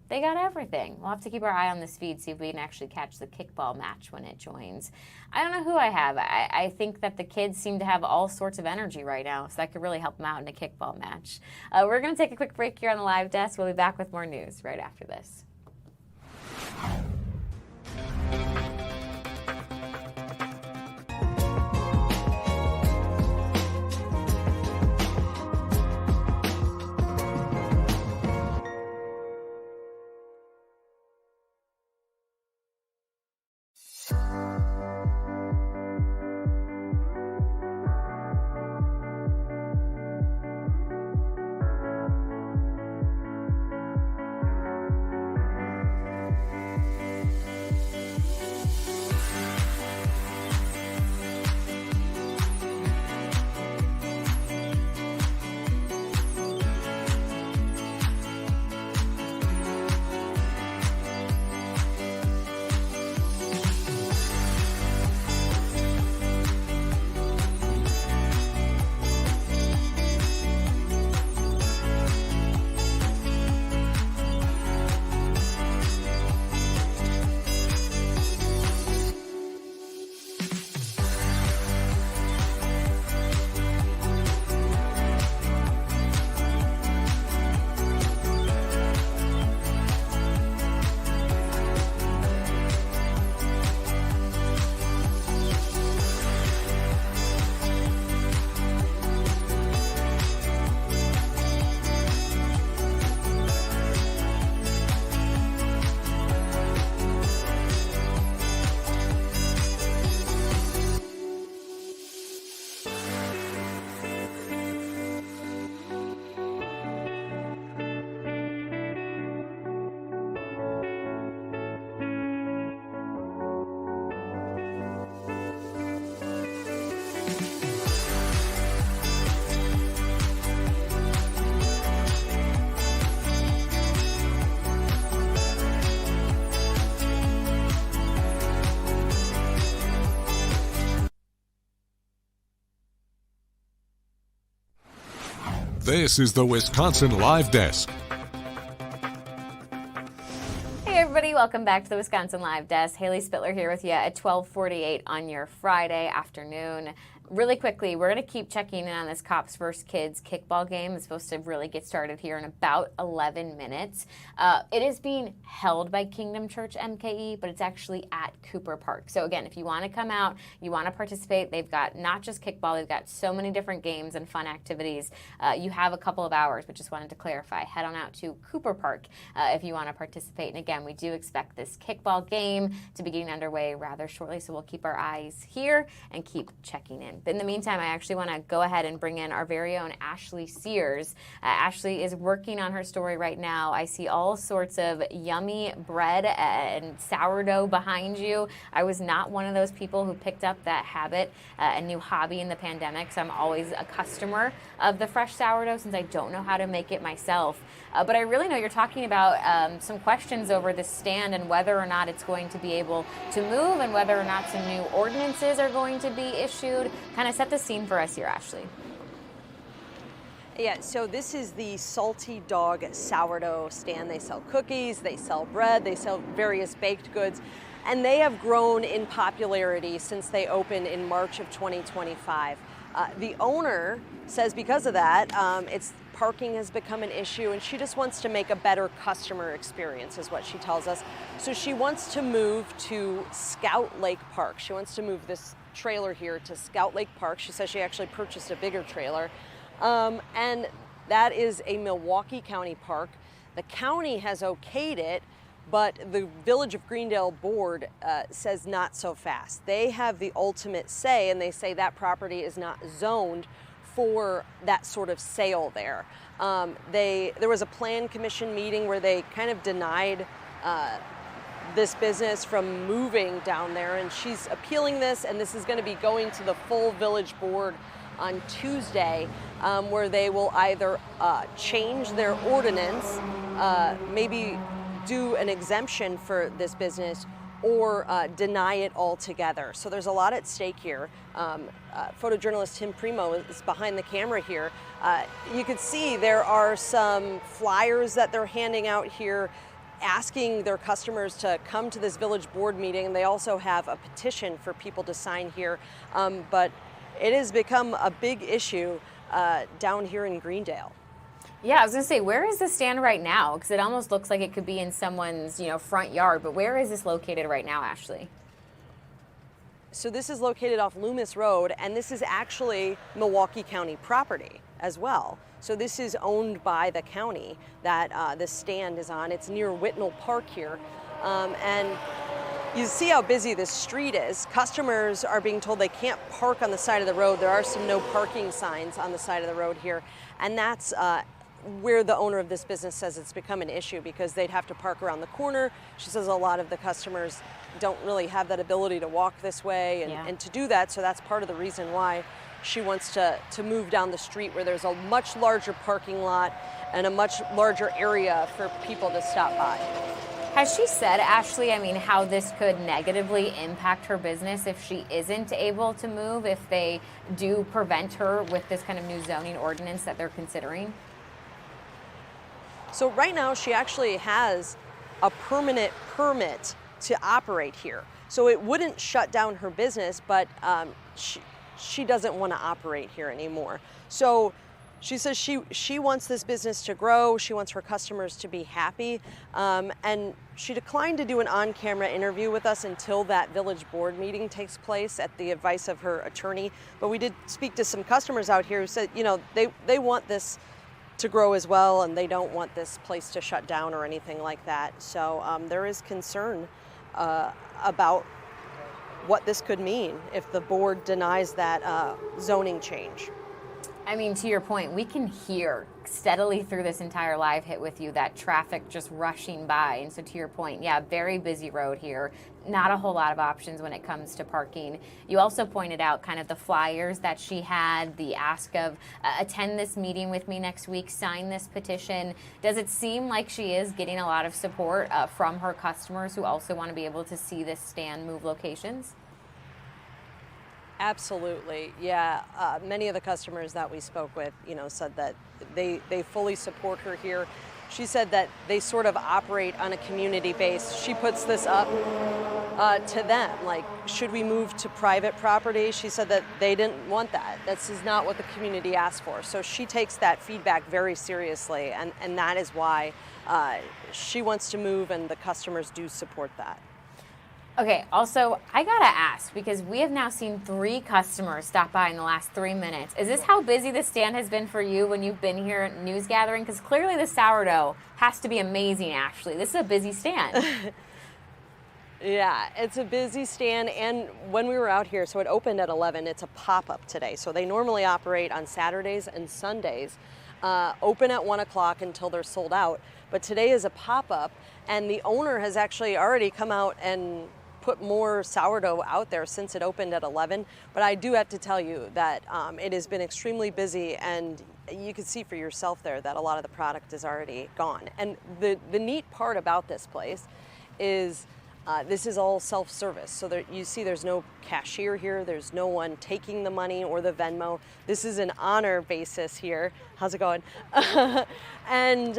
They got everything. We'll have to keep our eye on this feed, see if we can actually catch the kickball match when it joins. I don't know who I have. I think that the kids seem to have all sorts of energy right now, so that could really help them out in a kickball match. We're going to take a quick break here on the Live Desk. We'll be back with more news right after this. This is the Wisconsin Live Desk. Hey everybody, welcome back to the Wisconsin Live Desk. Haley Spittler here with you at 12:48 on your Friday afternoon. Really quickly, we're going to keep checking in on this Cops vs. Kids kickball game. It's supposed to really get started here in about 11 minutes. It is being held by Kingdom Church MKE, but it's actually at Cooper Park. So again, if you want to come out, you want to participate, they've got not just kickball, they've got so many different games and fun activities. You have a couple of hours, but just wanted to clarify. Head on out to Cooper Park if you want to participate. And again, we do expect this kickball game to be getting underway rather shortly, so we'll keep our eyes here and keep checking in. But in the meantime, I actually want to go ahead and bring in our very own Ashley Sears. Ashley is working on her story right now. I see all sorts of yummy bread and sourdough behind you. I was not one of those people who picked up that habit, a new hobby in the pandemic, so I'm always a customer of the fresh sourdough since I don't know how to make it myself. But I really know you're talking about some questions over this stand and whether or not it's going to be able to move and whether or not some new ordinances are going to be issued. Kind of set the scene for us here, Ashley. Yeah, so this is the Salty Dog sourdough stand. They sell cookies, they sell bread, they sell various baked goods, and they have grown in popularity since they opened in March of 2025. The owner says because of that, parking has become an issue, and she just wants to make a better customer experience, is what she tells us. So she wants to move to Scout Lake Park. She wants to move this trailer here to Scout Lake Park. She says she actually purchased a bigger trailer, and that is a Milwaukee County park. The county has okayed it, but the Village of Greendale board says not so fast. They have the ultimate say, and they say that property is not zoned for that sort of sale there. There was a plan commission meeting where they kind of denied this business from moving down there, and she's appealing this, and this is going to be going to the full village board on Tuesday, where they will either change their ordinance, maybe do an exemption for this business, or deny it altogether. So there's a lot at stake here. Photojournalist Tim Primo is behind the camera here. You can see there are some flyers that they're handing out here asking their customers to come to this village board meeting. They also have a petition for people to sign here, but it has become a big issue down here in Greendale. Yeah, I was going to say, where is this stand right now? Because it almost looks like it could be in someone's, front yard. But where is this located right now, Ashley? So this is located off Loomis Road, and this is actually Milwaukee County property as well. So this is owned by the county that this stand is on. It's near Whitnall Park here, and you see how busy this street is. Customers are being told they can't park on the side of the road. There are some no parking signs on the side of the road here, and that's where the owner of this business says it's become an issue because they'd have to park around the corner. She says a lot of the customers don't really have that ability to walk this way and to do that, so that's part of the reason why she wants to move down the street where there's a much larger parking lot and a much larger area for people to stop by. Has she said, Ashley, how this could negatively impact her business if she isn't able to move, if they do prevent her with this kind of new zoning ordinance that they're considering? So right now she actually has a permanent permit to operate here. So it wouldn't shut down her business, but she doesn't want to operate here anymore. So she says she wants this business to grow. She wants her customers to be happy. And she declined to do an on-camera interview with us until that village board meeting takes place at the advice of her attorney. But we did speak to some customers out here who said, they want this to grow as well, and they don't want this place to shut down or anything like that. So there is concern about what this could mean if the board denies that zoning change. To your point, we can hear steadily through this entire live hit with you that traffic just rushing by. And so to your point, very busy road here. Not a whole lot of options when it comes to parking. You also pointed out kind of the flyers that she had, the ask of attend this meeting with me next week, sign this petition. Does it seem like she is getting a lot of support from her customers who also want to be able to see this stand move locations? Absolutely, yeah. Many of the customers that we spoke with, said that they fully support her here. She said that they sort of operate on a community base. She puts this up to them, like, should we move to private property? She said that they didn't want that. This is not what the community asked for. So she takes that feedback very seriously, and that is why she wants to move, and the customers do support that. Okay, also, I gotta ask, because we have now seen 3 customers stop by in the last 3 minutes. Is this how busy the stand has been for you when you've been here at news gathering? Because clearly the sourdough has to be amazing, actually. This is a busy stand. Yeah, it's a busy stand, and when we were out here, so it opened at 11, it's a pop-up today. So they normally operate on Saturdays and Sundays, open at 1 o'clock until they're sold out. But today is a pop-up, and the owner has actually already come out and put more sourdough out there since it opened at 11. But I do have to tell you that it has been extremely busy, and you can see for yourself there that a lot of the product is already gone. And the neat part about this place is this is all self-service. So there, you see there's no cashier here. There's no one taking the money or the Venmo. This is an honor basis here. How's it going? And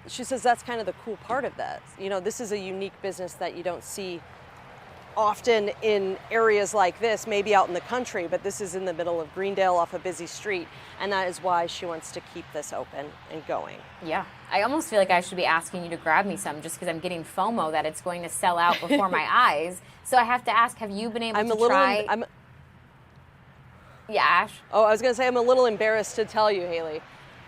she says that's kind of the cool part of that. This is a unique business that you don't see often in areas like this, maybe out in the country, but this is in the middle of Greendale off a busy street, and that is why she wants to keep this open and going. Yeah, I almost feel like I should be asking you to grab me some just because I'm getting FOMO that it's going to sell out before my eyes. So I have to ask, have you been able to try? Yeah, Ash? Oh, I was going to say I'm a little embarrassed to tell you, Haley.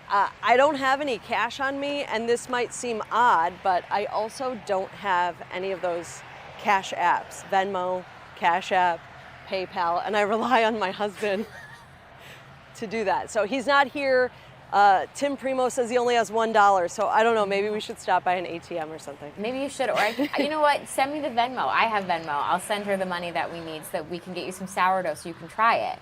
I don't have any cash on me, and this might seem odd, but I also don't have any of those cash apps, Venmo, Cash App, PayPal, and I rely on my husband to do that. So he's not here. Tim Primo says he only has $1, so I don't know, maybe we should stop by an ATM or something. Maybe you should, or you know what, send me the Venmo. I have Venmo. I'll send her the money that we need so that we can get you some sourdough so you can try it.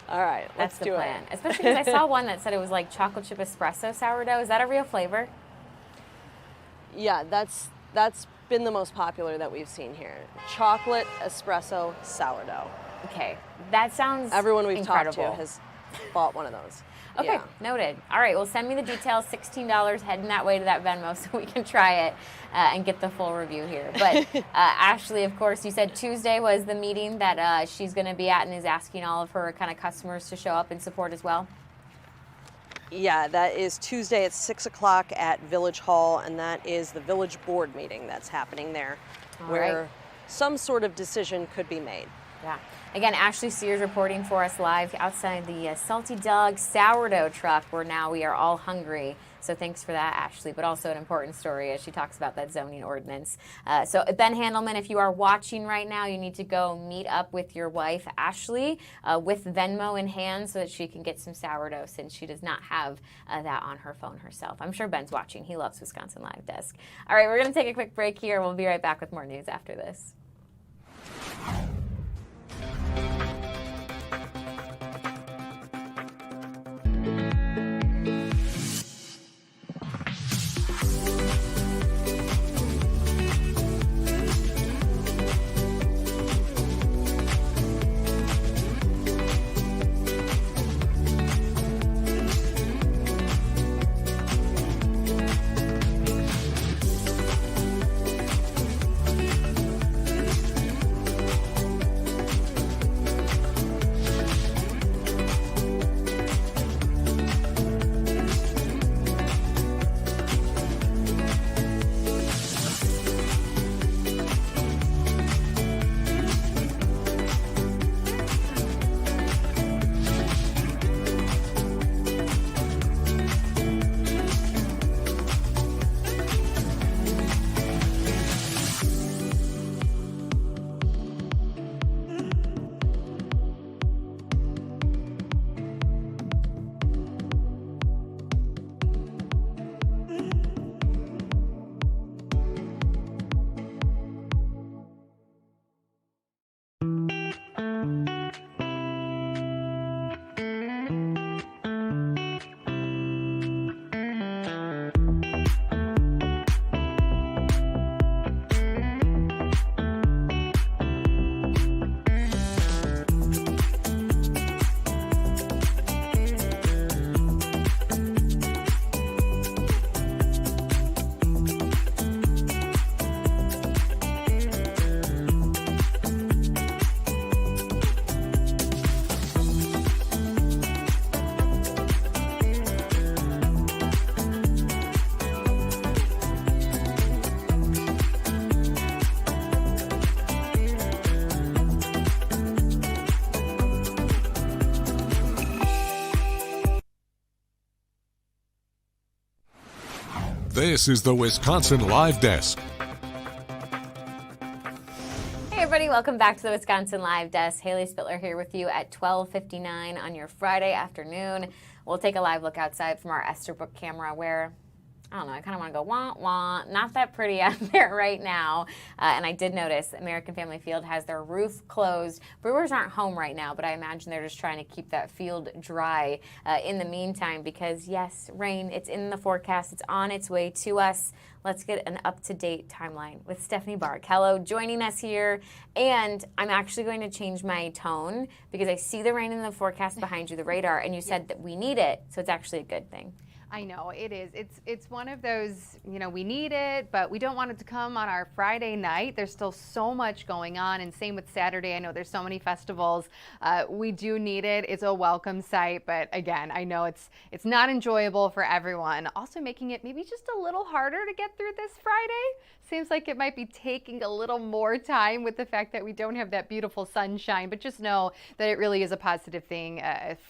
All right, let's do it. That's the plan. Especially because I saw one that said it was like chocolate chip espresso sourdough. Is that a real flavor? Yeah, that's been the most popular that we've seen here. Chocolate espresso sourdough. Okay, that sounds Everyone we've incredible. talked to has bought one of those. Okay, Yeah. Noted. All right, well, send me the details, $16, heading that way to that Venmo so we can try it and get the full review here. But Ashley, of course, you said Tuesday was the meeting that she's going to be at and is asking all of her kind of customers to show up and support as well. Yeah, that is Tuesday at 6 o'clock at Village Hall, and that is the Village Board meeting that's happening there, where some sort of decision could be made. Yeah. Again, Ashley Sears reporting for us live outside the Salty Dog sourdough truck, where now we are all hungry. So thanks for that, Ashley, but also an important story as she talks about that zoning ordinance. So Ben Handelman, if you are watching right now, you need to go meet up with your wife, Ashley, with Venmo in hand so that she can get some sourdough since she does not have that on her phone herself. I'm sure Ben's watching. He loves Wisconsin Live Desk. All right, we're going to take a quick break here. We'll be right back with more news after this. This is the Wisconsin Live Desk. Hey everybody, welcome back to the Wisconsin Live Desk. Haley Spittler here with you at 12:59 on your Friday afternoon. We'll take a live look outside from our Esterbrook camera where, I don't know, I kind of want to go wah, wah. Not that pretty out there right now. And I did notice American Family Field has their roof closed. Brewers aren't home right now, but I imagine they're just trying to keep that field dry in the meantime because, yes, rain, it's in the forecast. It's on its way to us. Let's get an up-to-date timeline with Stephanie Barkello joining us here. And I'm actually going to change my tone because I see the rain in the forecast behind you, the radar, and you said that we need it, so it's actually a good thing. I know, it is. It's one of those, you know, we need it, but we don't want it to come on our Friday night. There's still so much going on, and same with Saturday. I know there's so many festivals. We do need it. It's a welcome sight, but again, I know it's not enjoyable for everyone. Also making it maybe just a little harder to get through this Friday. Seems like it might be taking a little more time with the fact that we don't have that beautiful sunshine, but just know that it really is a positive thing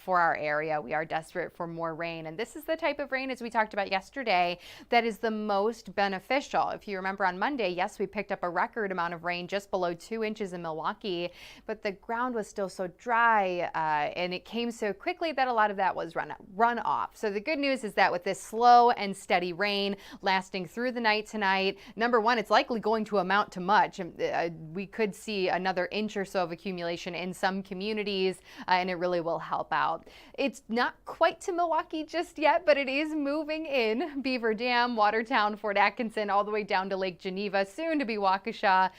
for our area. We are desperate for more rain, and this is the type of rain, as we talked about yesterday, that is the most beneficial. If you remember on Monday, yes, we picked up a record amount of rain, just below 2 inches in Milwaukee, but the ground was still so dry and it came so quickly that a lot of that was run off. So the good news is that with this slow and steady rain lasting through the night tonight, number one, it's likely going to amount to much. We could see another inch or so of accumulation in some communities, and it really will help out. It's not quite to Milwaukee just yet, but it is moving in. Beaver Dam, Watertown, Fort Atkinson, all the way down to Lake Geneva, soon to be Waukesha,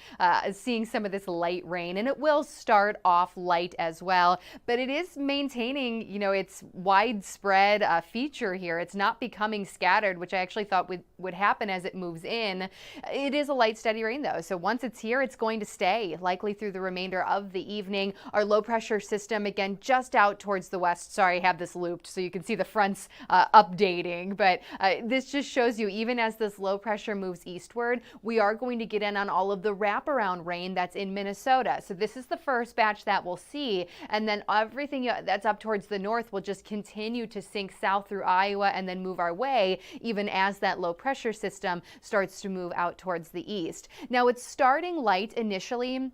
seeing some of this light rain, and it will start off light as well, but it is maintaining, you know, its widespread feature here. It's not becoming scattered, which I actually thought would happen as it moves in. It is a light, steady rain, though, so once it's here, it's going to stay, likely through the remainder of the evening. Our low pressure system, again, just out towards the west. Sorry, I have this looped so you can see the fronts updating, but this just shows you, even as this low pressure moves eastward, we are going to get in on all of the wraparound rain that's in Minnesota. So this is the first batch that we'll see, and then everything that's up towards the north will just continue to sink south through Iowa and then move our way, even as that low pressure system starts to move out towards the east. Now, it's starting light initially,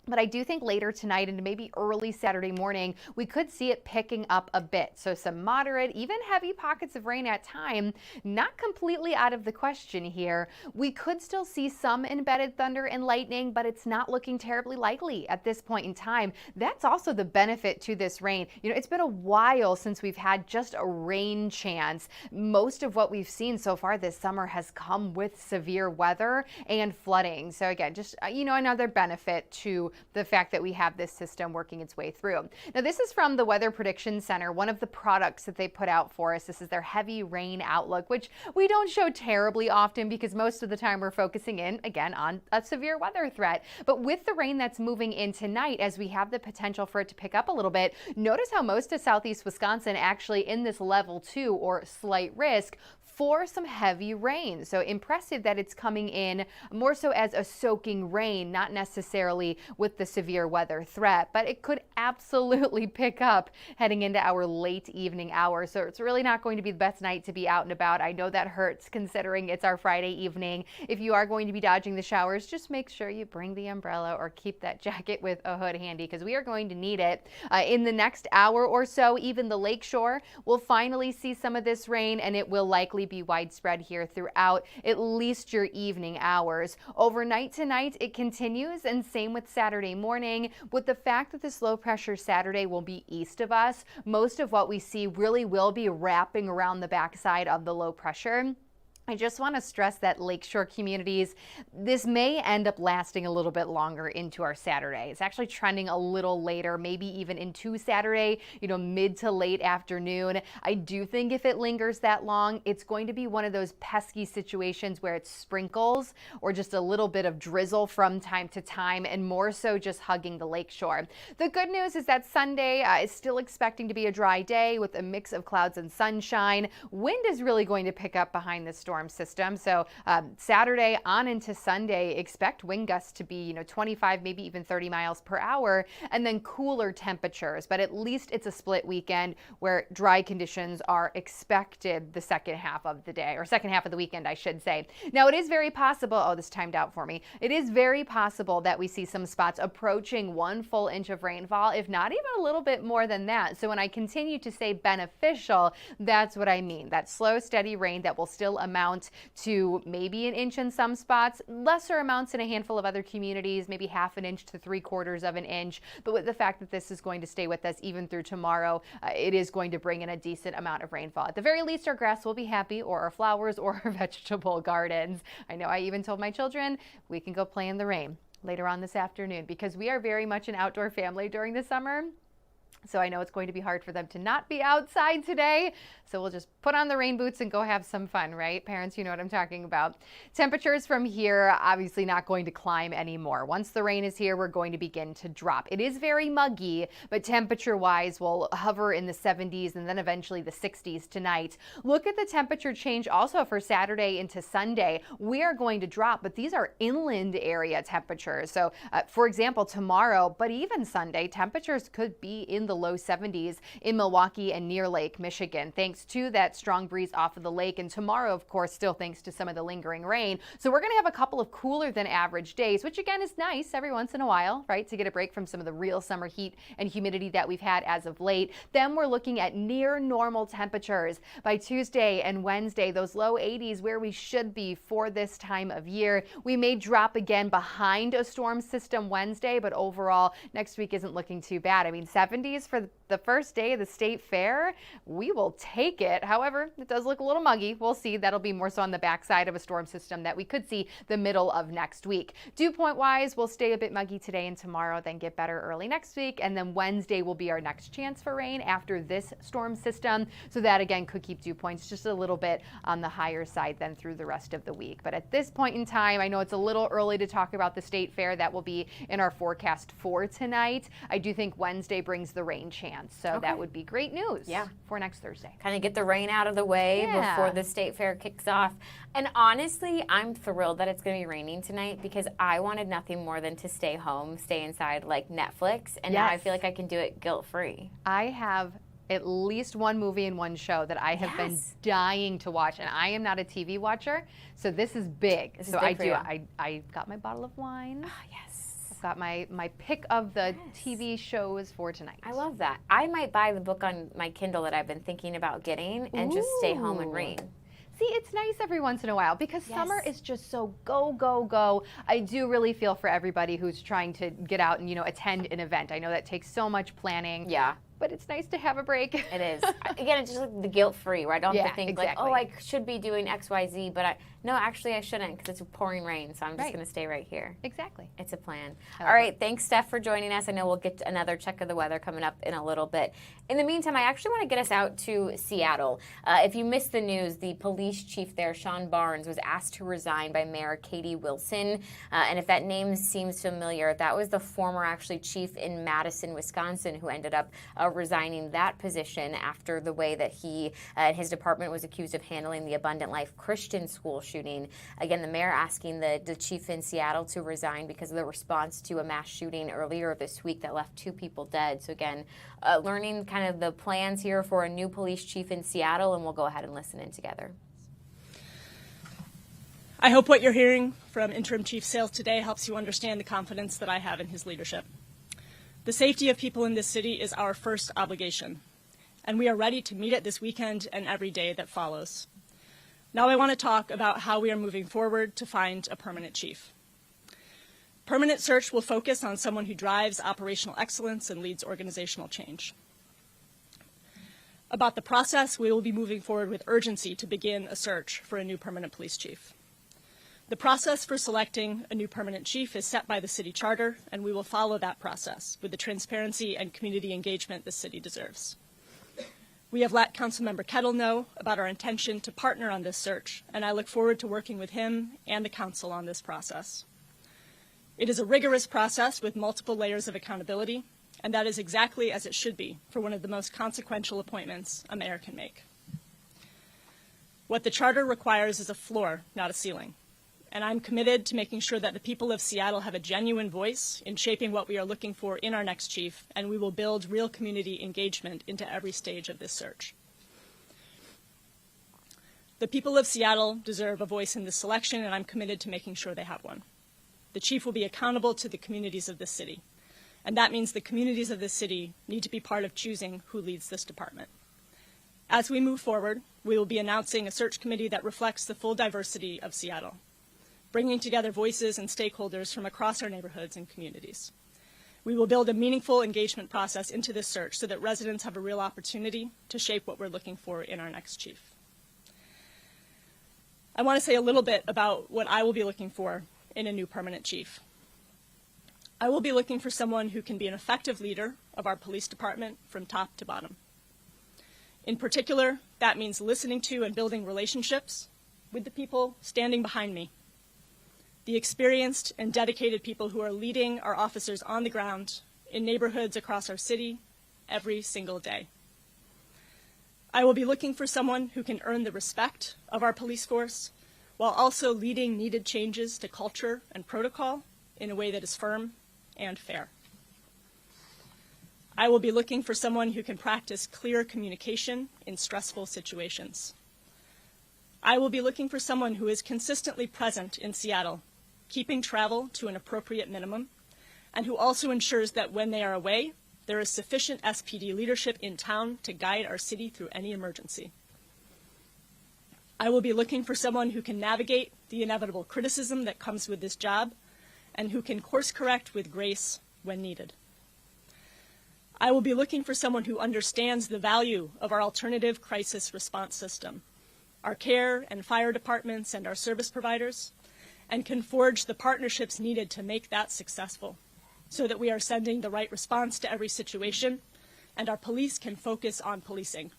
but I do think later tonight and maybe early Saturday morning, we could see it picking up a bit. So some moderate, even heavy pockets of rain at time, not completely out of the question here. We could still see some embedded thunder and lightning, but it's not looking terribly likely at this point in time. That's also the benefit to this rain. You know, it's been a while since we've had just a rain chance. Most of what we've seen so far this summer has come with severe weather and flooding. So again, just, you know, another benefit to the fact that we have this system working its way through. Now, this is from the Weather Prediction Center, one of the products that they put out for us. This is their heavy rain outlook, which we don't show terribly often because most of the time we're focusing in, again, on a severe weather threat. But with the rain that's moving in tonight, as we have the potential for it to pick up a little bit, notice how most of southeast Wisconsin actually in this level 2 or slight risk for some heavy rain. So impressive that it's coming in more so as a soaking rain, not necessarily with the severe weather threat, but it could absolutely pick up heading into our late evening hours. So it's really not going to be the best night to be out and about. I know that hurts considering it's our Friday evening. If you are going to be dodging the showers, just make sure you bring the umbrella or keep that jacket with a hood handy because we are going to need it. In the next hour or so, even the lakeshore will finally see some of this rain, and it will likely be widespread here throughout at least your evening hours. Overnight tonight, it continues, and same with Saturday morning. With the fact that this low pressure Saturday will be east of us, most of what we see really will be wrapping around the backside of the low pressure. I just want to stress that lakeshore communities, this may end up lasting a little bit longer into our Saturday. It's actually trending a little later, maybe even into Saturday, you know, mid to late afternoon. I do think if it lingers that long, it's going to be one of those pesky situations where it sprinkles or just a little bit of drizzle from time to time, and more so just hugging the lakeshore. The good news is that Sunday is still expecting to be a dry day with a mix of clouds and sunshine. Wind is really going to pick up behind the storm storm system. So Saturday on into Sunday, expect wind gusts to be 25, maybe even 30 miles per hour, and then cooler temperatures. But at least it's a split weekend where dry conditions are expected the second half of the day, or second half of the weekend, I should say. Now, it is very possible, this timed out for me. It is very possible that we see some spots approaching 1 full inch of rainfall, if not even a little bit more than that. So when I continue to say beneficial, that's what I mean. That slow, steady rain that will still amount to maybe an inch in some spots, lesser amounts in a handful of other communities, maybe half an inch to 3/4 of an inch. But with the fact that this is going to stay with us even through tomorrow, it is going to bring in a decent amount of rainfall. At the very least, our grass will be happy, or our flowers, or our vegetable gardens. I know I even told my children we can go play in the rain later on this afternoon, because we are very much an outdoor family during the summer. So I know it's going to be hard for them to not be outside today. So we'll just put on the rain boots and go have some fun, right? Parents, you know what I'm talking about. Temperatures from here, obviously not going to climb anymore. Once the rain is here, we're going to begin to drop. It is very muggy, but temperature-wise, we'll hover in the 70s and then eventually the 60s tonight. Look at the temperature change also for Saturday into Sunday. We are going to drop, but these are inland area temperatures. So, for example, tomorrow, but even Sunday, temperatures could be in the low 70s in Milwaukee and near Lake Michigan, thanks to that strong breeze off of the lake. And tomorrow, of course, still thanks to some of the lingering rain. So we're going to have a couple of cooler than average days, which again is nice every once in a while, right? To get a break from some of the real summer heat and humidity that we've had as of late. Then we're looking at near normal temperatures by Tuesday and Wednesday, those low 80s where we should be for this time of year. We may drop again behind a storm system Wednesday, but overall next week isn't looking too bad. I mean, 70s for the first day of the state fair, we will take it. However, it does look a little muggy. We'll see. That'll be more so on the backside of a storm system that we could see the middle of next week. Dew point wise, we'll stay a bit muggy today and tomorrow, then get better early next week. And then Wednesday will be our next chance for rain after this storm system. So that again could keep dew points just a little bit on the higher side than through the rest of the week. But at this point in time, I know it's a little early to talk about the state fair. That will be in our forecast for tonight. I do think Wednesday brings the rain chance. So that would be great news for next Thursday. Kind of get the rain out of the way before the state fair kicks off. And honestly, I'm thrilled that it's going to be raining tonight, because I wanted nothing more than to stay home, stay inside like Netflix. And now I feel like I can do it guilt-free. I have at least one movie and one show that I have been dying to watch, and I am not a TV watcher, so this is big. This is big. I got my bottle of wine. Oh, yes. Got my pick of the TV shows for tonight. I love that. I might buy the book on my Kindle that I've been thinking about getting and just stay home and read. See, it's nice every once in a while, because summer is just so go, go, go. I do really feel for everybody who's trying to get out and, attend an event. I know that takes so much planning. Yeah. But it's nice to have a break. It is. Again, it's just like the guilt-free, where I don't have to think like, oh, I should be doing X, Y, Z, but no, actually I shouldn't, because it's pouring rain, so I'm just going to stay right here. Exactly. It's a plan. All right, thanks, Steph, for joining us. I know we'll get to another check of the weather coming up in a little bit. In the meantime, I actually want to get us out to Seattle. If you missed the news, the police chief there, Sean Barnes, was asked to resign by Mayor Katie Wilson. And if that name seems familiar, that was the former, actually, chief in Madison, Wisconsin, who ended up resigning that position after the way that he and his department was accused of handling the Abundant Life Christian school shooting. Again, the mayor asking the chief in Seattle to resign because of the response to a mass shooting earlier this week that left 2 people dead. So again, learning kind of the plans here for a new police chief in Seattle, and we'll go ahead and listen in together. I hope what you're hearing from Interim Chief Sales today helps you understand the confidence that I have in his leadership. The safety of people in this city is our first obligation, and we are ready to meet it this weekend and every day that follows. Now I want to talk about how we are moving forward to find a permanent chief. Permanent search will focus on someone who drives operational excellence and leads organizational change. About the process, we will be moving forward with urgency to begin a search for a new permanent police chief. The process for selecting a new permanent chief is set by the city charter, and we will follow that process with the transparency and community engagement the city deserves. We have let Councilmember Kettle know about our intention to partner on this search, and I look forward to working with him and the council on this process. It is a rigorous process with multiple layers of accountability, and that is exactly as it should be for one of the most consequential appointments a mayor can make. What the charter requires is a floor, not a ceiling. And I'm committed to making sure that the people of Seattle have a genuine voice in shaping what we are looking for in our next chief, and we will build real community engagement into every stage of this search. The people of Seattle deserve a voice in this selection, and I'm committed to making sure they have one. The chief will be accountable to the communities of this city, and that means the communities of this city need to be part of choosing who leads this department. As we move forward, we will be announcing a search committee that reflects the full diversity of Seattle, bringing together voices and stakeholders from across our neighborhoods and communities. We will build a meaningful engagement process into this search so that residents have a real opportunity to shape what we're looking for in our next chief. I want to say a little bit about what I will be looking for in a new permanent chief. I will be looking for someone who can be an effective leader of our police department from top to bottom. In particular, that means listening to and building relationships with the people standing behind me, the experienced and dedicated people who are leading our officers on the ground in neighborhoods across our city every single day. I will be looking for someone who can earn the respect of our police force while also leading needed changes to culture and protocol in a way that is firm and fair. I will be looking for someone who can practice clear communication in stressful situations. I will be looking for someone who is consistently present in Seattle, keeping travel to an appropriate minimum, and who also ensures that when they are away, there is sufficient SPD leadership in town to guide our city through any emergency. I will be looking for someone who can navigate the inevitable criticism that comes with this job and who can course correct with grace when needed. I will be looking for someone who understands the value of our alternative crisis response system, our care and fire departments and our service providers, and can forge the partnerships needed to make that successful, so that we are sending the right response to every situation, and our police can focus on policing.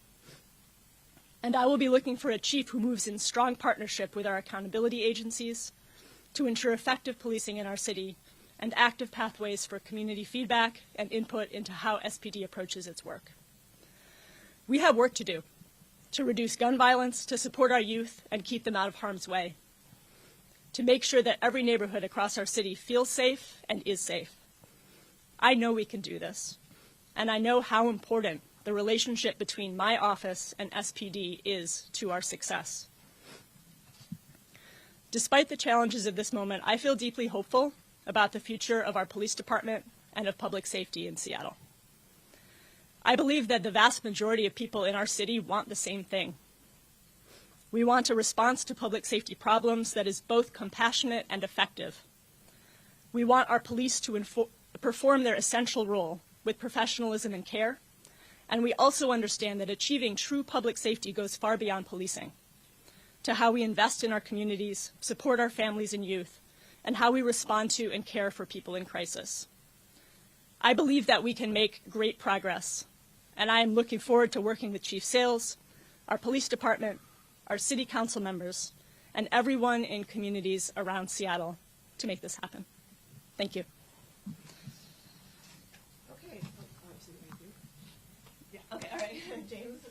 And I will be looking for a chief who moves in strong partnership with our accountability agencies to ensure effective policing in our city and active pathways for community feedback and input into how SPD approaches its work. We have work to do to reduce gun violence, to support our youth and keep them out of harm's way, to make sure that every neighborhood across our city feels safe and is safe. I know we can do this, and I know how important the relationship between my office and SPD is to our success. Despite the challenges of this moment, I feel deeply hopeful about the future of our police department and of public safety in Seattle. I believe that the vast majority of people in our city want the same thing. We want a response to public safety problems that is both compassionate and effective. We want our police to perform their essential role with professionalism and care, and we also understand that achieving true public safety goes far beyond policing, to how we invest in our communities, support our families and youth, and how we respond to and care for people in crisis. I believe that we can make great progress, and I am looking forward to working with Chief Sales, our police department, our city council members, and everyone in communities around Seattle to make this happen. Thank you. Okay, all right. James,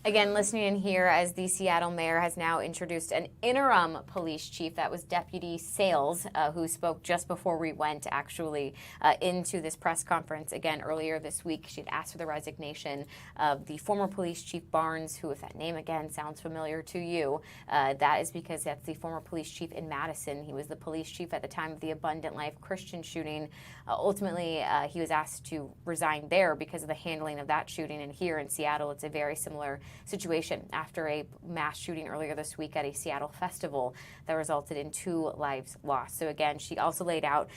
Again, listening in here as the Seattle mayor has now introduced an interim police chief. That was Deputy Sales, who spoke just before we went actually into this press conference. Again, earlier this week, she'd asked for the resignation of the former police chief Barnes, who, if that name again sounds familiar to you, that is because that's the former police chief in Madison. He was the police chief at the time of the Abundant Life Christian shooting. Ultimately, he was asked to resign there because of the handling of that shooting. And here in Seattle, it's a very similar situation after a mass shooting earlier this week at a Seattle festival that resulted in 2 lives lost. So again, she also laid out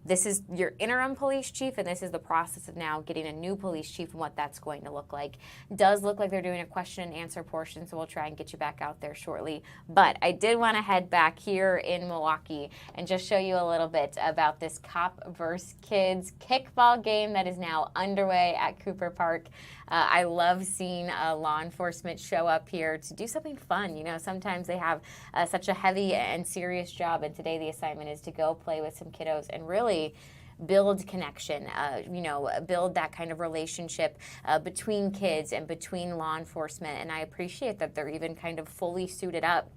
this is your interim police chief, and this is the process of now getting a new police chief and what that's going to look like. It does look like they're doing a question and answer portion, so we'll try and get you back out there shortly. But I did want to head back here in Milwaukee and just show you a little bit about this Cop vs. Kids kickball game that is now underway at Cooper Park. I love seeing law enforcement show up here to do something fun. You know, sometimes they have such a heavy and serious job, and today the assignment is to go play with some kiddos and really build connection, build that kind of relationship between kids and between law enforcement. And I appreciate that they're even kind of fully suited up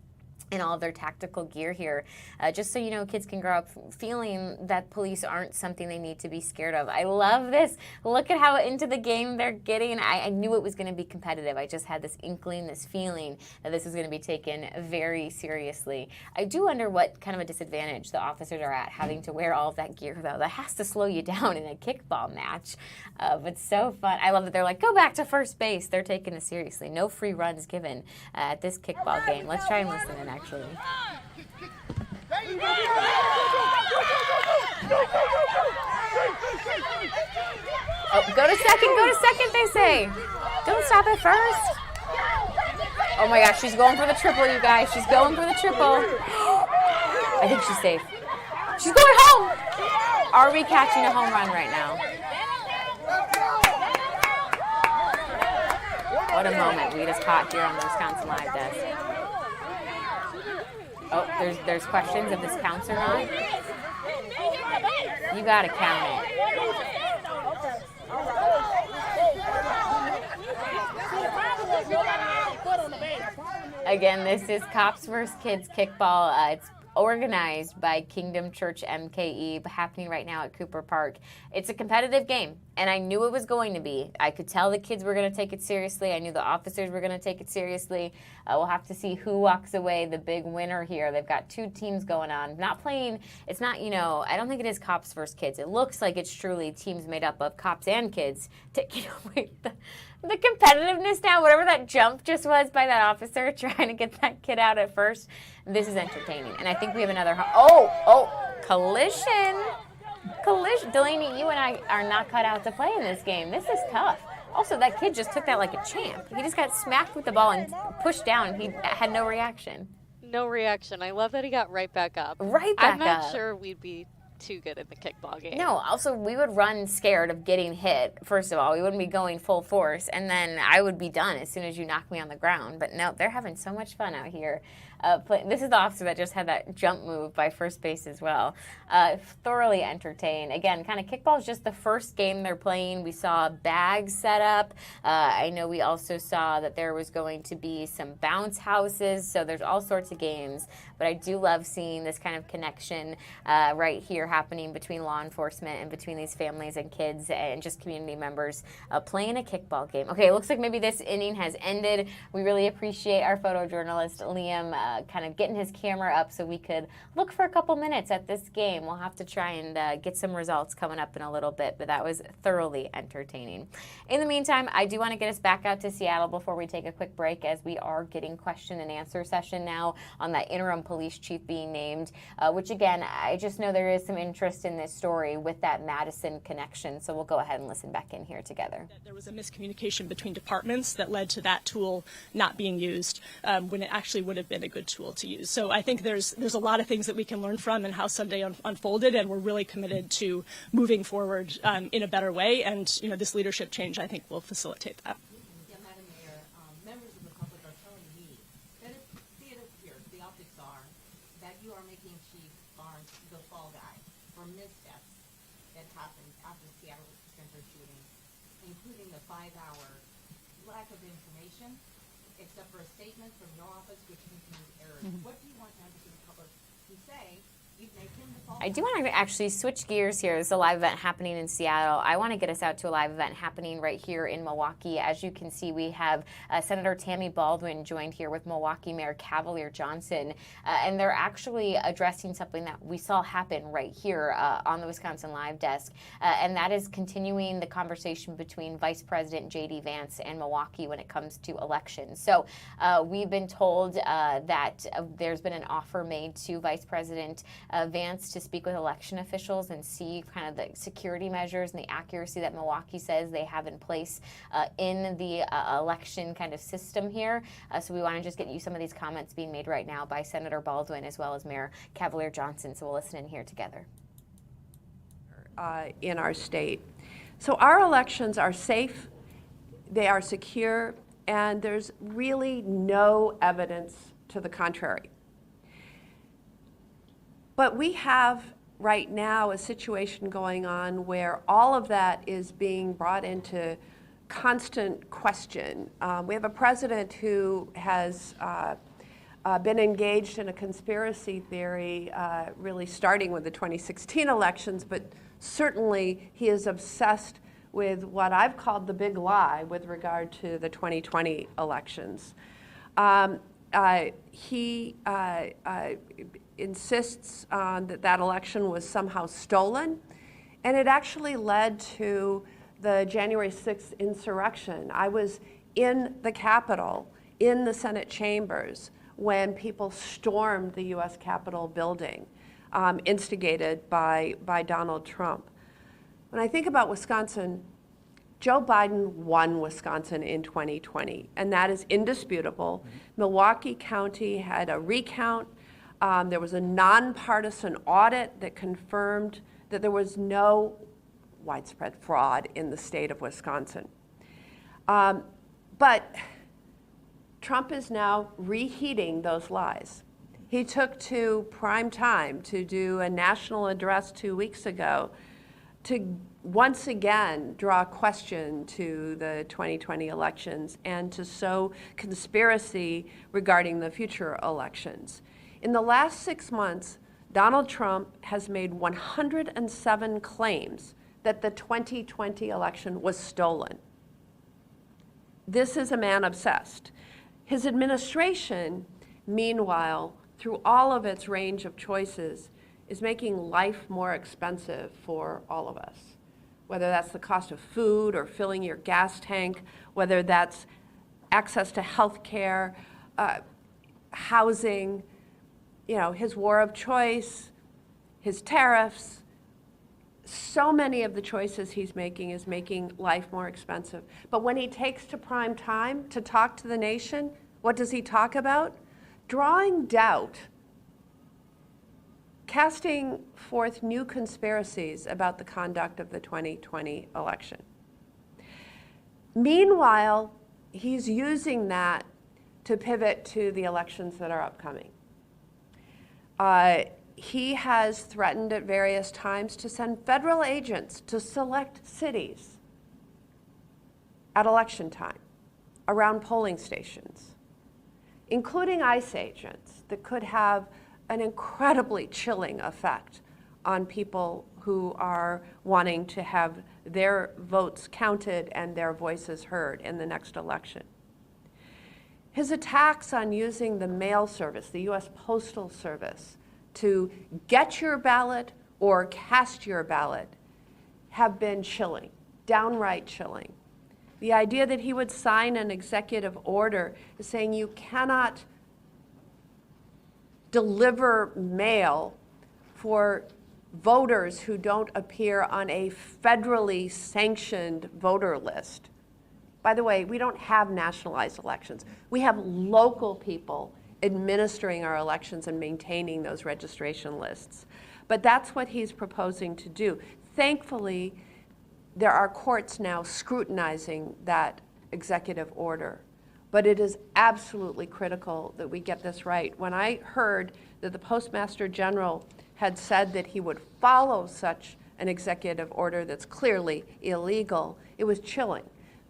in all of their tactical gear here, just so kids can grow up feeling that police aren't something they need to be scared of. I love this. Look at how into the game they're getting. I knew it was going to be competitive. I just had this inkling, this feeling that this was going to be taken very seriously. I do wonder what kind of a disadvantage the officers are at having to wear all of that gear, though. That has to slow you down in a kickball match. But so fun. I love that they're like, go back to first base. They're taking this seriously. No free runs given at this kickball game. Let's try and listen in, actually. Oh, go to second, they say. Don't stop at first. Oh my gosh, she's going for the triple, you guys. She's going for the triple. I think she's safe. She's going home. Are we catching a home run right now? What a moment we just caught here on the Wisconsin Live Desk. Oh, there's questions if this counts or not. You gotta count it. Again, this is Cops vs. Kids kickball. It's organized by Kingdom Church MKE, happening right now at Cooper Park. It's a competitive game, and I knew it was going to be. I could tell the kids were going to take it seriously. I knew the officers were going to take it seriously. We'll have to see who walks away the big winner here. They've got two teams going on. Not playing, it's not, I don't think it is Cops versus Kids. It looks like it's truly teams made up of cops and kids taking away the competitiveness now, whatever that jump just was by that officer trying to get that kid out at first. This is entertaining. And I think we have another, collision. Delaney, you and I are not cut out to play in this game. This is tough. Also, that kid just took that like a champ. He just got smacked with the ball and pushed down. He had no reaction. No reaction. I love that he got right back up. I'm not sure we'd be too good in the kickball game. No, also we would run scared of getting hit. First of all, we wouldn't be going full force, and then I would be done as soon as you knock me on the ground. But no, they're having so much fun out here. This is the officer that just had that jump move by first base as well. Thoroughly entertained. Again, kind of kickball is just the first game they're playing. We saw bags set up. I know we also saw that there was going to be some bounce houses. So there's all sorts of games. But I do love seeing this kind of connection right here happening between law enforcement and between these families and kids and just community members playing a kickball game. Okay, it looks like maybe this inning has ended. We really appreciate our photojournalist, Liam, kind of getting his camera up so we could look for a couple minutes at this game. We'll have to try and get some results coming up in a little bit, but that was thoroughly entertaining. In the meantime, I do want to get us back out to Seattle before we take a quick break, as we are getting question and answer session now on that interim police chief being named, which again, I just know there is some interest in this story with that Madison connection, so we'll go ahead and listen back in here together. There was a miscommunication between departments that led to that tool not being used when it actually would have been a good tool to use. So I think there's a lot of things that we can learn from and how Sunday unfolded, and we're really committed to moving forward in a better way, and this leadership change, I think, will facilitate that. Yeah, Madam Mayor, members of the public are telling me that it appears, the optics are, that you are making Chief Barnes the fall guy for missteps that happened after Seattle Center shooting, including the 5-hour lack of information, except for a statement from your office which contains errors. What do you want members of the public to say? You'd make him the fall guy. I do want to actually switch gears here. There's a live event happening in Seattle. I want to get us out to a live event happening right here in Milwaukee. As you can see, we have Senator Tammy Baldwin joined here with Milwaukee Mayor Cavalier Johnson, and they're actually addressing something that we saw happen right here on the Wisconsin Live Desk, and that is continuing the conversation between Vice President J.D. Vance and Milwaukee when it comes to elections. So we've been told that there's been an offer made to Vice President Vance to speak with election officials and see kind of the security measures and the accuracy that Milwaukee says they have in place in the election kind of system here. So we want to just get you some of these comments being made right now by Senator Baldwin as well as Mayor Cavalier Johnson. So we'll listen in here together. In our state. So our elections are safe, they are secure, and there's really no evidence to the contrary. But we have right now a situation going on where all of that is being brought into constant question. We have a president who has been engaged in a conspiracy theory, really starting with the 2016 elections, but certainly he is obsessed with what I've called the big lie with regard to the 2020 elections. He insists that that election was somehow stolen, and it actually led to the January 6th insurrection. I was in the Capitol, in the Senate chambers, when people stormed the U.S. Capitol building, instigated by Donald Trump. When I think about Wisconsin, Joe Biden won Wisconsin in 2020, and that is indisputable. Mm-hmm. Milwaukee County had a recount. There was a nonpartisan audit that confirmed that there was no widespread fraud in the state of Wisconsin. But Trump is now reheating those lies. He took to prime time to do a national address 2 weeks ago to once again draw question to the 2020 elections and to sow conspiracy regarding the future elections. In the last 6 months, Donald Trump has made 107 claims that the 2020 election was stolen. This is a man obsessed. His administration, meanwhile, through all of its range of choices, is making life more expensive for all of us. Whether that's the cost of food or filling your gas tank, whether that's access to health care, housing, his war of choice, his tariffs. So many of the choices he's making is making life more expensive. But when he takes to prime time to talk to the nation, what does he talk about? Drawing doubt, casting forth new conspiracies about the conduct of the 2020 election. Meanwhile, he's using that to pivot to the elections that are upcoming. He has threatened at various times to send federal agents to select cities at election time around polling stations, including ICE agents that could have an incredibly chilling effect on people who are wanting to have their votes counted and their voices heard in the next election. His attacks on using the mail service, the U.S. Postal Service, to get your ballot or cast your ballot have been chilling, downright chilling. The idea that he would sign an executive order saying you cannot deliver mail for voters who don't appear on a federally sanctioned voter list. By the way, we don't have nationalized elections. We have local people administering our elections and maintaining those registration lists. But that's what he's proposing to do. Thankfully, there are courts now scrutinizing that executive order. But it is absolutely critical that we get this right. When I heard that the Postmaster General had said that he would follow such an executive order that's clearly illegal, it was chilling.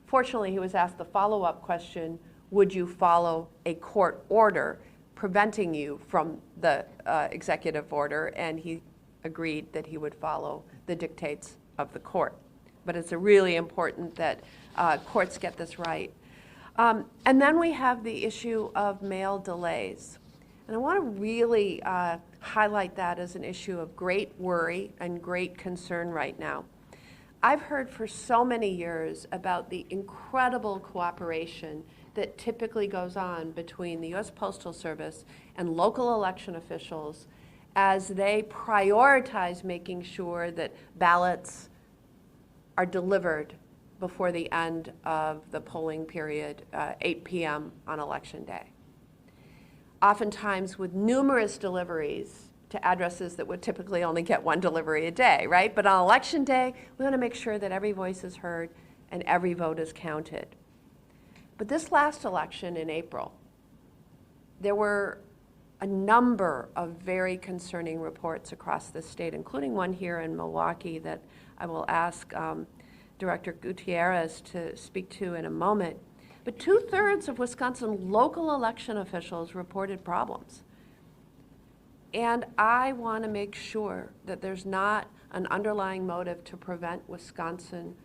Fortunately, he was asked the follow-up question, would you follow a court order preventing you from the executive order? And he agreed that he would follow the dictates of the court. But it's really important that courts get this right. And then we have the issue of mail delays. And I want to really highlight that as an issue of great worry and great concern right now. I've heard for so many years about the incredible cooperation that typically goes on between the U.S. Postal Service and local election officials as they prioritize making sure that ballots are delivered before the end of the polling period, 8 p.m. on Election Day. Oftentimes with numerous deliveries to addresses that would typically only get one delivery a day, right? But on Election Day, we want to make sure that every voice is heard and every vote is counted. But this last election in April, there were a number of very concerning reports across the state, including one here in Milwaukee that I will ask Director Gutierrez to speak to in a moment. But 2/3 of Wisconsin local election officials reported problems. And I want to make sure that there's not an underlying motive to prevent Wisconsin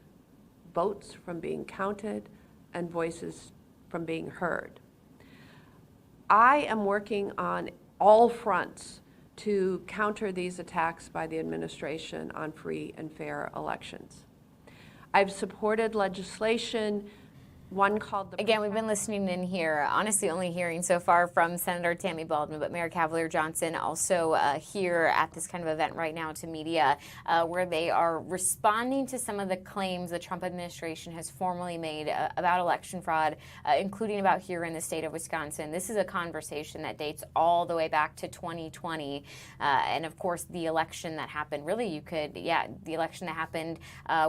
votes from being counted and voices from being heard. I am working on all fronts to counter these attacks by the administration on free and fair elections. I've supported legislation, one called the... Again, we've been listening in here, honestly only hearing so far from Senator Tammy Baldwin, but Mayor Cavalier-Johnson also here at this kind of event right now to media, where they are responding to some of the claims the Trump administration has formally made about election fraud, including about here in the state of Wisconsin. This is a conversation that dates all the way back to 2020. And of course, the election that happened, the election that happened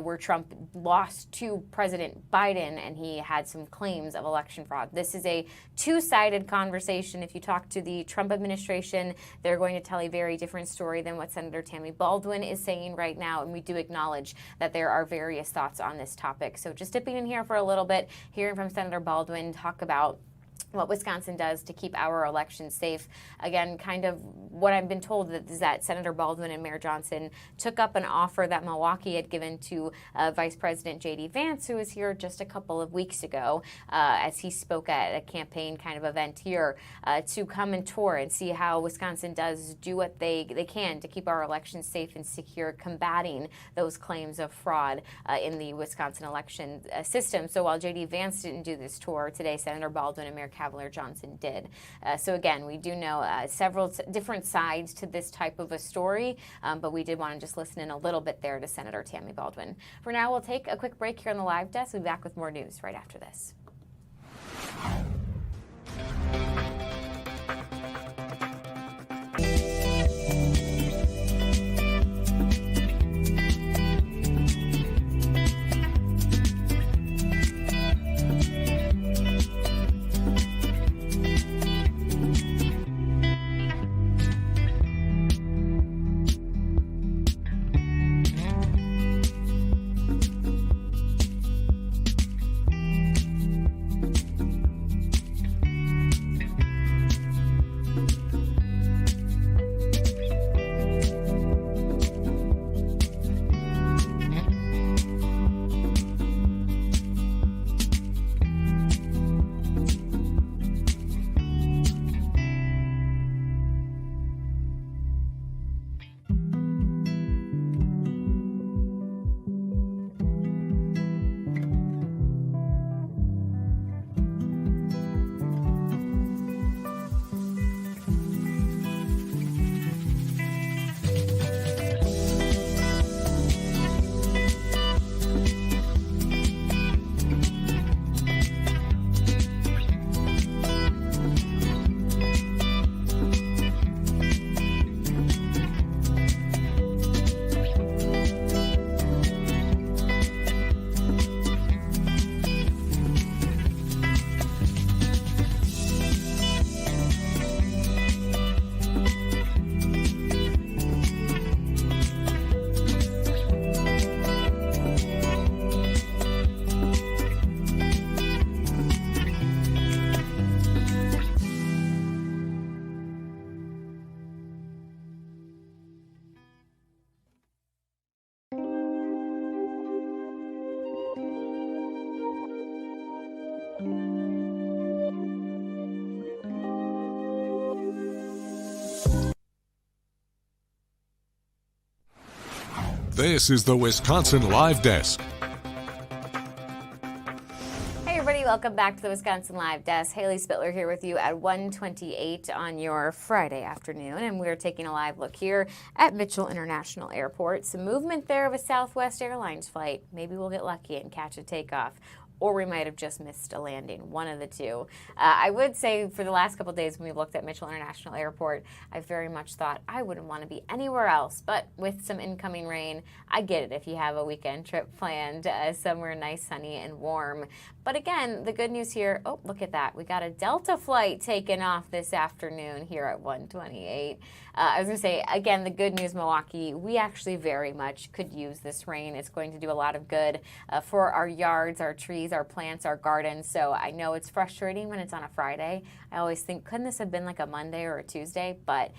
where Trump lost to President Biden and he had some claims of election fraud. This is a two-sided conversation. If you talk to the Trump administration, they're going to tell a very different story than what Senator Tammy Baldwin is saying right now, and we do acknowledge that there are various thoughts on this topic. So just dipping in here for a little bit, hearing from Senator Baldwin talk about what Wisconsin does to keep our elections safe. Again, kind of what I've been told is that Senator Baldwin and Mayor Johnson took up an offer that Milwaukee had given to Vice President J.D. Vance, who was here just a couple of weeks ago, as he spoke at a campaign kind of event here, to come and tour and see how Wisconsin does do what they can to keep our elections safe and secure, combating those claims of fraud in the Wisconsin election system. So while J.D. Vance didn't do this tour today, Senator Baldwin and Mayor Cavalier-Johnson did. So again, we do know several different sides to this type of a story, but we did want to just listen in a little bit there to Senator Tammy Baldwin. For now, we'll take a quick break here on the live desk. We'll be back with more news right after this. This is the Wisconsin Live Desk. Hey everybody, welcome back to the Wisconsin Live Desk. Haley Spittler here with you at 1:28 on your Friday afternoon, and we're taking a live look here at Mitchell International Airport. Some movement there of a Southwest Airlines flight. Maybe we'll get lucky and catch a takeoff. or we might have just missed a landing, one of the two. I would say for the last couple of days when we looked at Mitchell International Airport, I very much thought I wouldn't want to be anywhere else, but with some incoming rain, I get it if you have a weekend trip planned somewhere nice, sunny, and warm. But again, the good news here, oh, look at that. We got a Delta flight taking off this afternoon here at 1:28. I was going to say, again, the good news, Milwaukee, we actually very much could use this rain. It's going to do a lot of good for our yards, our trees, our plants, our gardens. So I know it's frustrating when it's on a Friday. I always think, couldn't this have been like a Monday or a Tuesday? But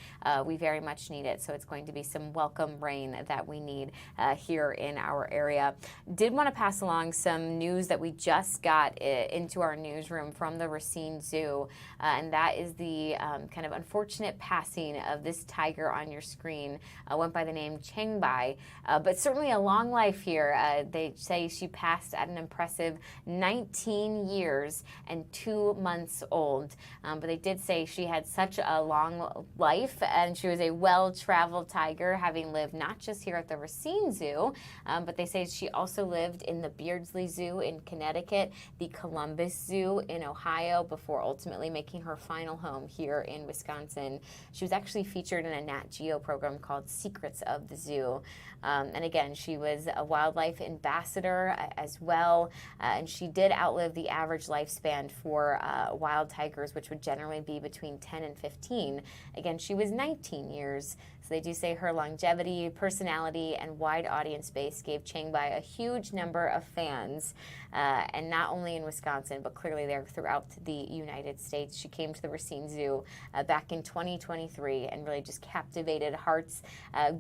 we very much need it. So it's going to be some welcome rain that we need here in our area. Did want to pass along some news that we just got into our newsroom from the Racine Zoo. And that is the kind of unfortunate passing of this tiger on your screen. Went by the name Changbai, but certainly a long life here. They say she passed at an impressive 19 years and 2 months old. But they did say she had such a long life, and she was a well-traveled tiger, having lived not just here at the Racine Zoo, but they say she also lived in the Beardsley Zoo in Connecticut, the Columbus Zoo in Ohio, before ultimately making her final home here in Wisconsin. She was actually featured in a Nat Geo program called Secrets of the Zoo. And again, she was a wildlife ambassador as well, and she did outlive the average lifespan for wild tigers, which would generally be between 10 and 15. Again, she was 19 years. So they do say her longevity, personality, and wide audience base gave Changbai a huge number of fans, and not only in Wisconsin, but clearly there throughout the United States. She came to the Racine Zoo back in 2023 and really just captivated hearts,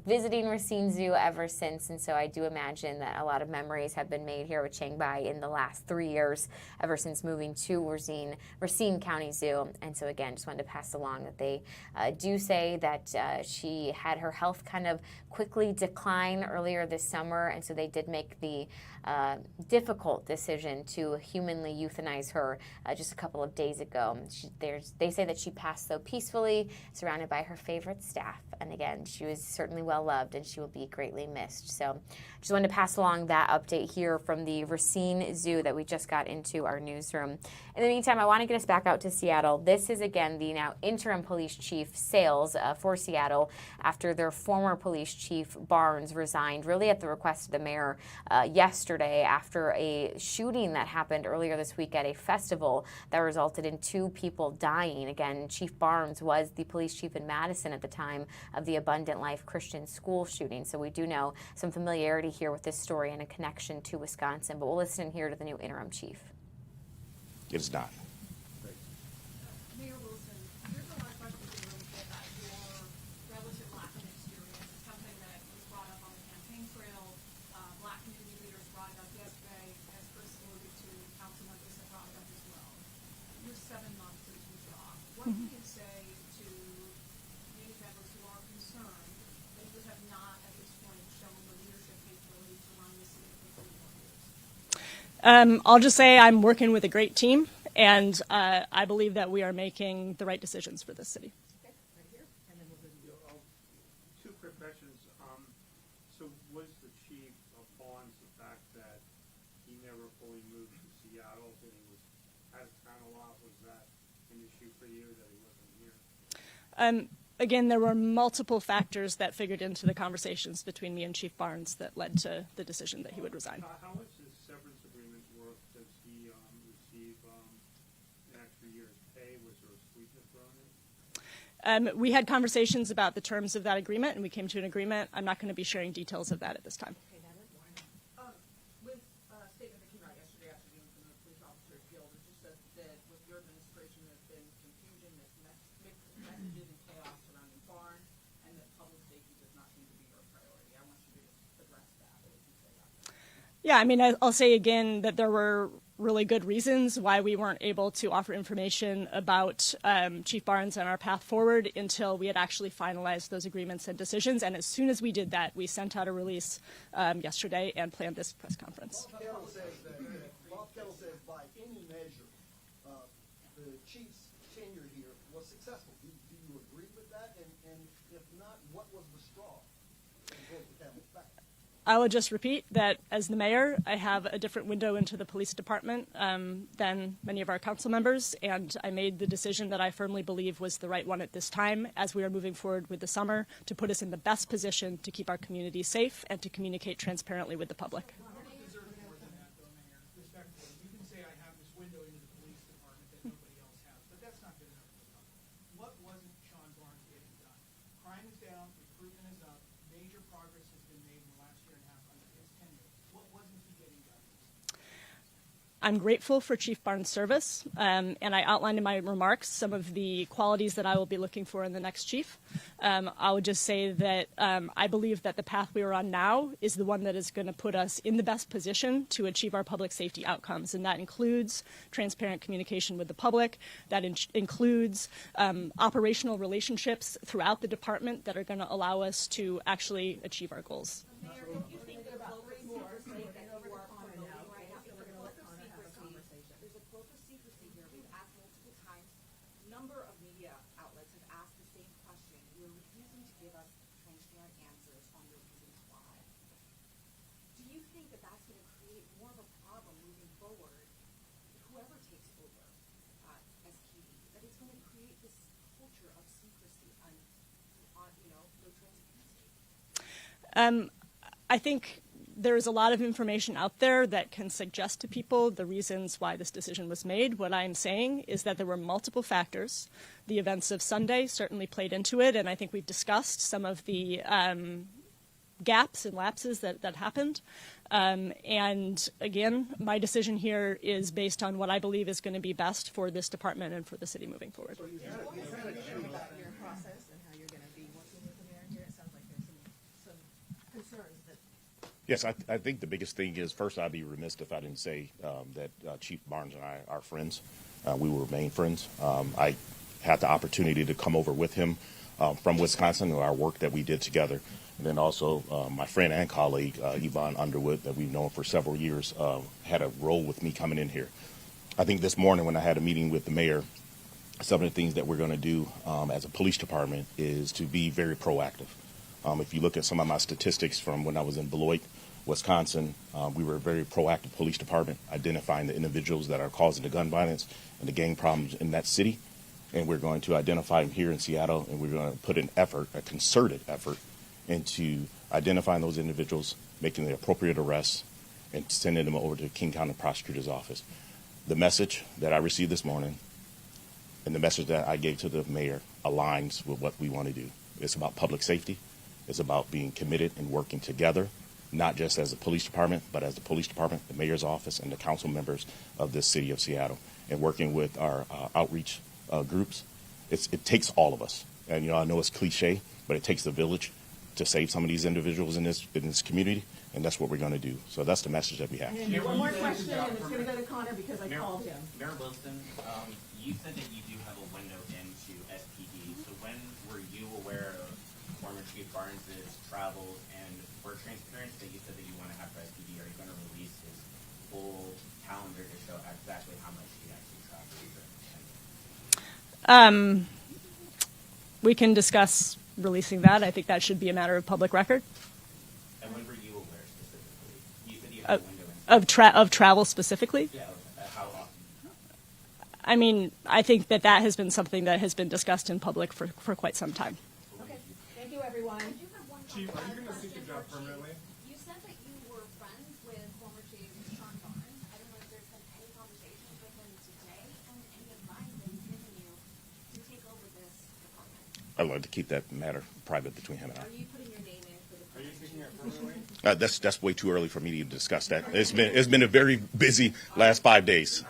visiting Racine Zoo ever since. And so I do imagine that a lot of memories have been made here with Changbai in the last 3 years, ever since moving to Racine County Zoo. And so again, just wanted to pass along that they do say that she had her health kind of quickly decline earlier this summer, and so they did make the difficult decision to humanly euthanize her just a couple of days ago. They say that she passed so peacefully, surrounded by her favorite staff. And again, she was certainly well loved, and she will be greatly missed. So just wanted to pass along that update here from the Racine Zoo that we just got into our newsroom. In the meantime, I want to get us back out to Seattle. This is again the now interim police chief, Sales, for Seattle, after their former police chief, Barnes, resigned really at the request of the mayor yesterday after a shooting that happened earlier this week at a festival that resulted in 2 people dying. Again, Chief Barnes was the police chief in Madison at the time of the Abundant Life Christian School shooting. So we do know some familiarity here with this story and a connection to Wisconsin. But we'll listen here to the new interim chief. It is not. Mayor Wilson, there's a lot of questions in the room about your relative lack of experience. It's something that was brought up on the campaign trail. Black community leaders brought it up yesterday, as Chris alluded to, Councilman Issa brought it up as well. You're 7 months into the job. What can you say to community members who are concerned that you have not, at this point, shown the leadership capability to run this city for 3 more years? I'll just say I'm working with a great team, and I believe that we are making the right decisions for this city. Okay, right here, and then we'll do 2 quick questions. So was the chief upon the fact that he never fully moved to Seattle, that he was out of town a lot? Was that an issue for you that he wasn't here? Again, there were multiple factors that figured into the conversations between me and Chief Barnes that led to the decision that he would resign. How much does severance agreement work? Does he receive an extra year's pay? Was there a sweetener thrown in? We had conversations about the terms of that agreement, and we came to an agreement. I'm not going to be sharing details of that at this time. With a statement that came out yesterday afternoon from the Police Officers Guild, it just said that with your administration there's been confusion, mixed messages and chaos surrounding Barnes, and that public safety does not seem to be your priority. I want you to just address that. What would you say about that? Yeah, I mean, I'll say again that there were really good reasons why we weren't able to offer information about Chief Barnes and our path forward until we had actually finalized those agreements and decisions. And as soon as we did that, we sent out a release yesterday and planned this press conference. Bob Kettle says by any measure, the chief's tenure here was successful. Do you agree with that? And if not, what was the straw that broke the camel's back? I will just repeat that as the mayor, I have a different window into the police department than many of our council members, and I made the decision that I firmly believe was the right one at this time as we are moving forward with the summer to put us in the best position to keep our community safe and to communicate transparently with the public. I'm grateful for Chief Barnes' service, and I outlined in my remarks some of the qualities that I will be looking for in the next chief. I would just say that I believe that the path we are on now is the one that is going to put us in the best position to achieve our public safety outcomes, and that includes transparent communication with the public. That includes operational relationships throughout the department that are going to allow us to actually achieve our goals. I think there is a lot of information out there that can suggest to people the reasons why this decision was made. What I'm saying is that there were multiple factors. The events of Sunday certainly played into it, and I think we've discussed some of the gaps and lapses that happened. And again, my decision here is based on what I believe is going to be best for this department and for the city moving forward. So you had a your process and how you're going to be working with the mayor here. It sounds like there's some concerns that. Yes, I think the biggest thing is, first, I'd be remiss if I didn't say that Chief Barnes and I are friends. We will remain friends. I had the opportunity to come over with him from Wisconsin, our work that we did together. And then also my friend and colleague, Yvonne Underwood, that we've known for several years, had a role with me coming in here. I think this morning when I had a meeting with the mayor, some of the things that we're going to do as a police department is to be very proactive. If you look at some of my statistics from when I was in Beloit, Wisconsin, we were a very proactive police department, identifying the individuals that are causing the gun violence and the gang problems in that city. And we're going to identify them here in Seattle, and we're going to put an effort, a concerted effort, into identifying those individuals, making the appropriate arrests, and sending them over to King County Prosecutor's Office. The message that I received this morning and the message that I gave to the mayor aligns with what we want to do. It's about public safety. It's about being committed and working together, not just as a police department, but as the police department, the mayor's office, and the council members of this city of Seattle, and working with our outreach groups. It takes all of us. And, I know it's cliche, but it takes the village to save some of these individuals in this community, and that's what we're going to do. So that's the message that we have. And one more question, and it's going to go to Connor because I called him. Mayor Wilson, you said that you do have a window into SPD. So when were you aware of former Chief Barnes' travels, and for transparency, you said that you want to have for SPD, are you going to release his full calendar to show exactly how much he actually traveled? We can discuss releasing that. I think that should be a matter of public record. And when were you aware specifically? You said you had a window of travel specifically? Yeah, how often? I mean, I think that has been something that has been discussed in public for quite some time. Okay. Thank you, everyone. Chief, are you going to seek a job permanently? You said that you were friends with former Chief Sean Barnes. I don't know if there's been any conversations with him today and any advice that he's given you to take over this department. I'd like to keep that matter private between him and I. Are you putting your name in for the Are you seeking it permanently? That's way too early for me to discuss that. It's been a very busy last 5 days.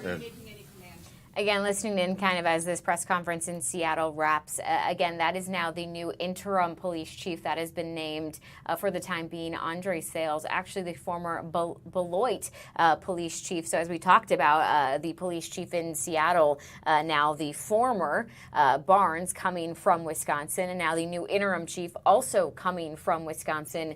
Again, listening in kind of as this press conference in Seattle wraps, again, that is now the new interim police chief that has been named for the time being, Andre Sales, actually the former Beloit police chief. So as we talked about, the police chief in Seattle, now the former Barnes coming from Wisconsin, and now the new interim chief also coming from Wisconsin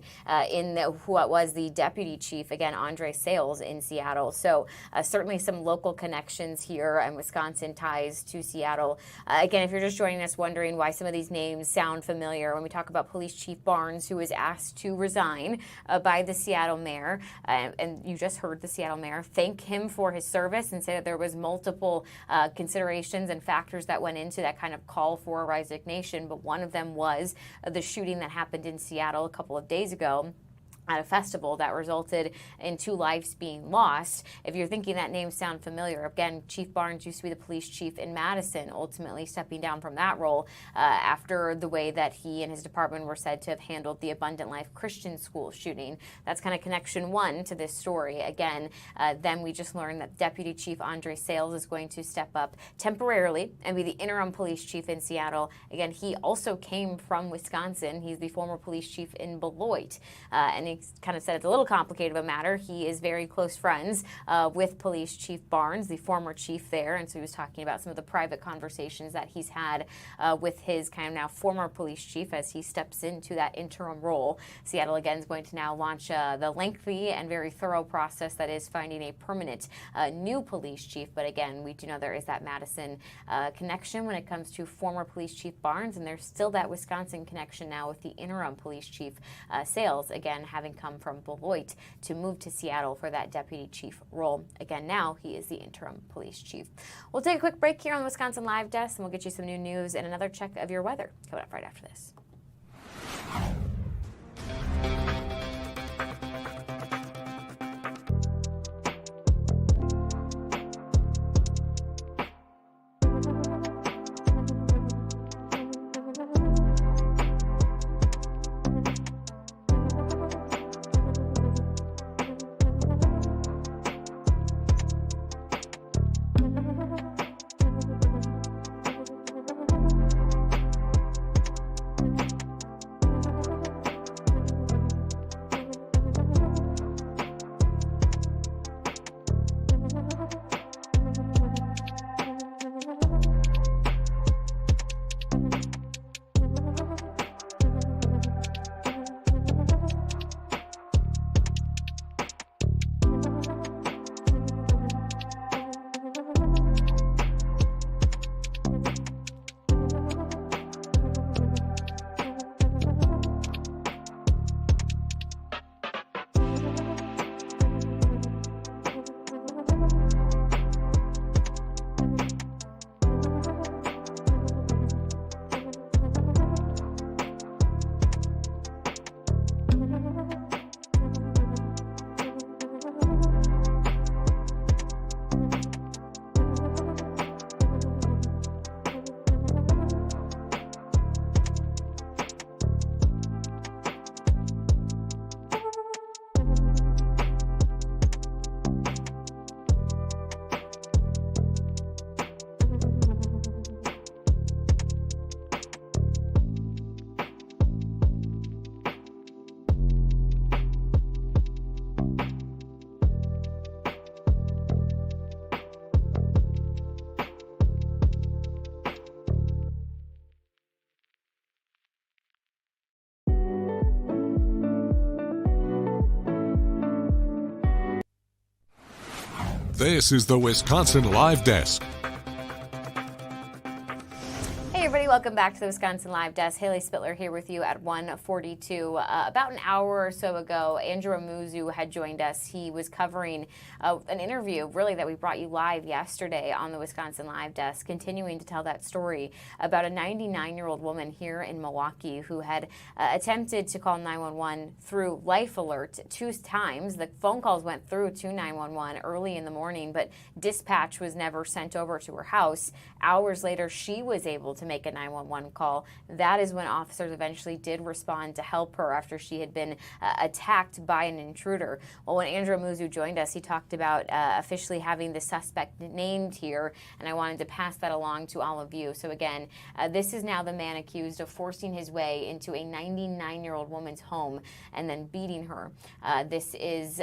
in what was the deputy chief, again, Andre Sales in Seattle. So certainly some local connections here, and Wisconsin ties to Seattle. Again, if you're just joining us wondering why some of these names sound familiar, when we talk about Police Chief Barnes, who was asked to resign by the Seattle mayor, and you just heard the Seattle mayor thank him for his service and say that there was multiple considerations and factors that went into that kind of call for a resignation, but one of them was the shooting that happened in Seattle a couple of days ago at a festival that resulted in 2 lives being lost. If you're thinking that name sound familiar, again, Chief Barnes used to be the police chief in Madison, ultimately stepping down from that role after the way that he and his department were said to have handled the Abundant Life Christian School shooting. That's kind of connection one to this story. Again, then we just learned that Deputy Chief Andre Sales is going to step up temporarily and be the interim police chief in Seattle. Again, he also came from Wisconsin. He's the former police chief in Beloit, and he kind of said it's a little complicated of a matter. He is very close friends with Police Chief Barnes, the former chief there, and so he was talking about some of the private conversations that he's had with his kind of now former police chief as he steps into that interim role. Seattle, again, is going to now launch the lengthy and very thorough process that is finding a permanent new police chief, but again, we do know there is that Madison connection when it comes to former Police Chief Barnes, and there's still that Wisconsin connection now with the interim police chief Sales, again, having come from Beloit to move to Seattle for that deputy chief role. Again, now he is the interim police chief. We'll take a quick break here on the Wisconsin Live Desk, and we'll get you some new news and another check of your weather coming up right after this. This is the Wisconsin Live Desk. Hey everybody, welcome back to the Wisconsin Live Desk. Haley Spittler here with you at 1:42. About an hour or so ago, Andrew Amuzu had joined us. He was covering an interview, really, that we brought you live yesterday on the Wisconsin Live Desk, continuing to tell that story about a 99-year-old woman here in Milwaukee who had attempted to call 911 through Life Alert 2 times. The phone calls went through to 911 early in the morning, but dispatch was never sent over to her house. Hours later, she was able to make a 911 call. That is when officers eventually did respond to help her after she had been attacked by an intruder. Well, when Andrew Amuzu joined us, he talked about officially having the suspect named here, and I wanted to pass that along to all of you. So again, this is now the man accused of forcing his way into a 99-year-old woman's home and then beating her. This is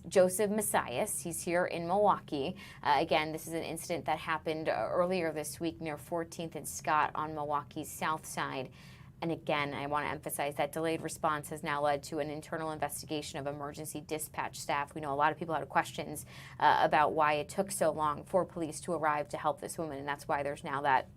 Joseph Messias. He's here in Milwaukee. Again, this is an incident that happened earlier this week near 14th and Scott on Milwaukee's south side. And again, I want to emphasize that delayed response has now led to an internal investigation of emergency dispatch staff. We know a lot of people had questions about why it took so long for police to arrive to help this woman, and that's why there's now that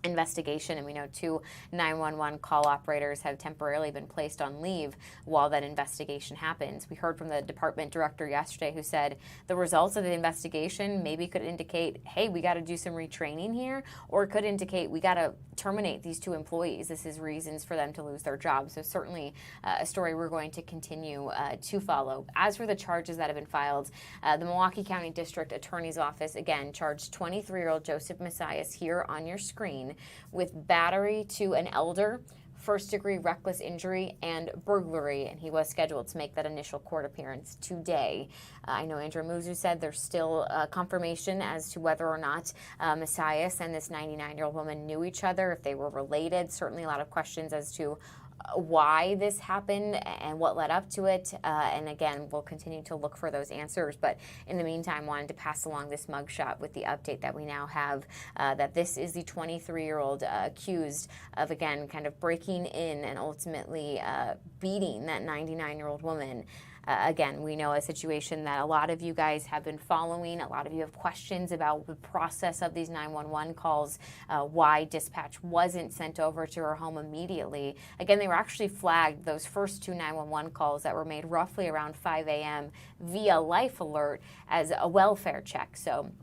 investigation. And we know 2 911 call operators have temporarily been placed on leave while that investigation happens. We heard from the department director yesterday who said the results of the investigation maybe could indicate, hey, we got to do some retraining here, or it could indicate we got to terminate these 2 employees. This is reasons for them to lose their jobs. So certainly a story we're going to continue to follow. As for the charges that have been filed, the Milwaukee County District Attorney's Office again charged 23-year-old Joseph Messias here on your screen with battery to an elder, first-degree reckless injury, and burglary, and he was scheduled to make that initial court appearance today. I know Andrew Muzu said there's still confirmation as to whether or not Messias and this 99-year-old woman knew each other, if they were related. Certainly a lot of questions as to why this happened and what led up to it. And again, we'll continue to look for those answers. But in the meantime, wanted to pass along this mugshot with the update that we now have that this is the 23-year-old accused of, again, kind of breaking in and ultimately beating that 99-year-old woman. Again, we know a situation that a lot of you guys have been following. A lot of you have questions about the process of these 911 calls, why dispatch wasn't sent over to her home immediately. Again, they were actually flagged, those first 2 911 calls that were made roughly around 5 a.m. via Life Alert, as a welfare check. So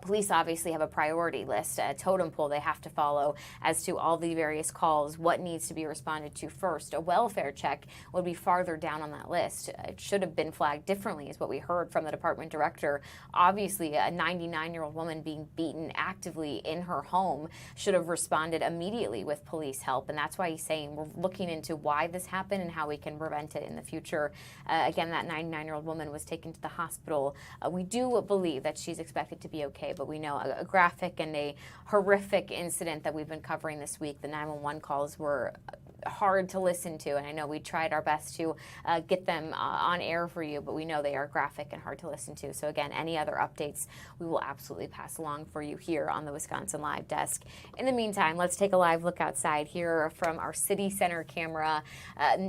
police obviously have a priority list, a totem pole they have to follow as to all the various calls, what needs to be responded to first. A welfare check would be farther down on that list. It should have been flagged differently, is what we heard from the department director. Obviously, a 99-year-old woman being beaten actively in her home should have responded immediately with police help, and that's why he's saying we're looking into why this happened and how we can prevent it in the future. Again, that 99-year-old woman was taken to the hospital. We do believe that she's expected to be okay, but we know a graphic and a horrific incident that we've been covering this week. The 911 calls were hard to listen to, and I know we tried our best to get them on air for you, but we know they are graphic and hard to listen to. So again, any other updates we will absolutely pass along for you here on the Wisconsin Live Desk. In the meantime, let's take a live look outside here from our city center camera.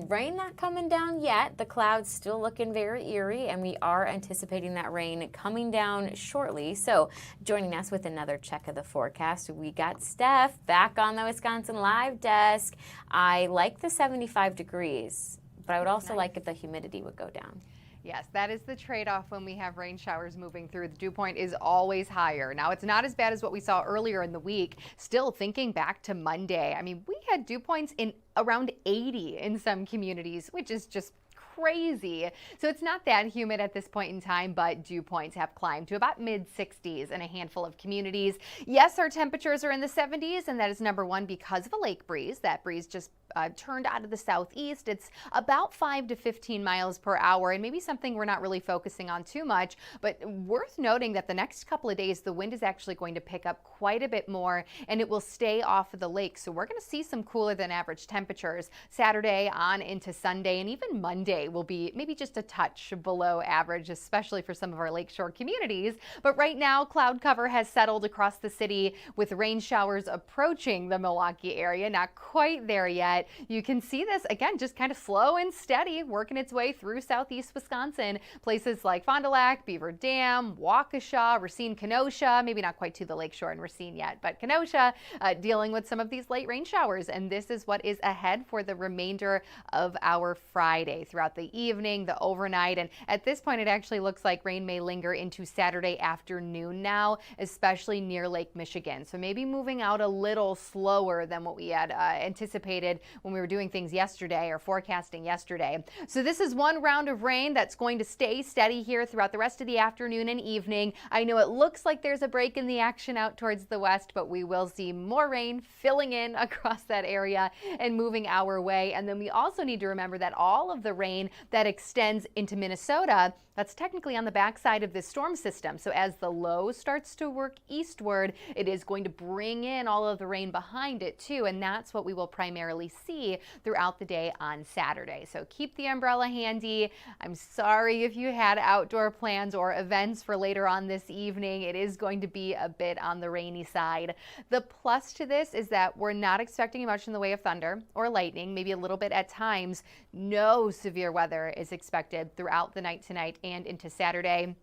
Rain not coming down yet. The clouds still looking very eerie, and we are anticipating that rain coming down shortly. So joining us with another check of the forecast, we got Steph back on the Wisconsin Live Desk. I like the 75 degrees, but I would also like if the humidity would go down. Yes, that is the trade-off when we have rain showers moving through. The dew point is always higher. Now, it's not as bad as what we saw earlier in the week. Still thinking back to Monday, I mean, we had dew points in around 80 in some communities, which is just crazy. So it's not that humid at this point in time, but dew points have climbed to about mid-60s in a handful of communities. Yes, our temperatures are in the 70s, and that is number one because of a lake breeze. That breeze just turned out of the southeast. It's about 5 to 15 miles per hour, and maybe something we're not really focusing on too much, but worth noting that the next couple of days, the wind is actually going to pick up quite a bit more, and it will stay off of the lake. So we're going to see some cooler than average temperatures Saturday on into Sunday, and even Monday will be maybe just a touch below average, especially for some of our lakeshore communities. But right now, cloud cover has settled across the city with rain showers approaching the Milwaukee area. Not quite there yet. You can see this, again, just kind of slow and steady, working its way through southeast Wisconsin. Places like Fond du Lac, Beaver Dam, Waukesha, Racine, Kenosha, maybe not quite to the lakeshore in Racine yet, but Kenosha dealing with some of these late rain showers. And this is what is ahead for the remainder of our Friday throughout the evening, the overnight. And at this point, it actually looks like rain may linger into Saturday afternoon now, especially near Lake Michigan. So maybe moving out a little slower than what we had anticipated when we were doing things yesterday or forecasting yesterday. So this is one round of rain that's going to stay steady here throughout the rest of the afternoon and evening. I know it looks like there's a break in the action out towards the west, but we will see more rain filling in across that area and moving our way. And then we also need to remember that all of the rain that extends into Minnesota, that's technically on the backside of this storm system. So as the low starts to work eastward, it is going to bring in all of the rain behind it too, and that's what we will primarily see throughout the day on Saturday. So keep the umbrella handy. I'm sorry if you had outdoor plans or events for later on this evening. It is going to be a bit on the rainy side. The plus to this is that we're not expecting much in the way of thunder or lightning, maybe a little bit at times. No severe weather is expected throughout the night tonight and into Saturday.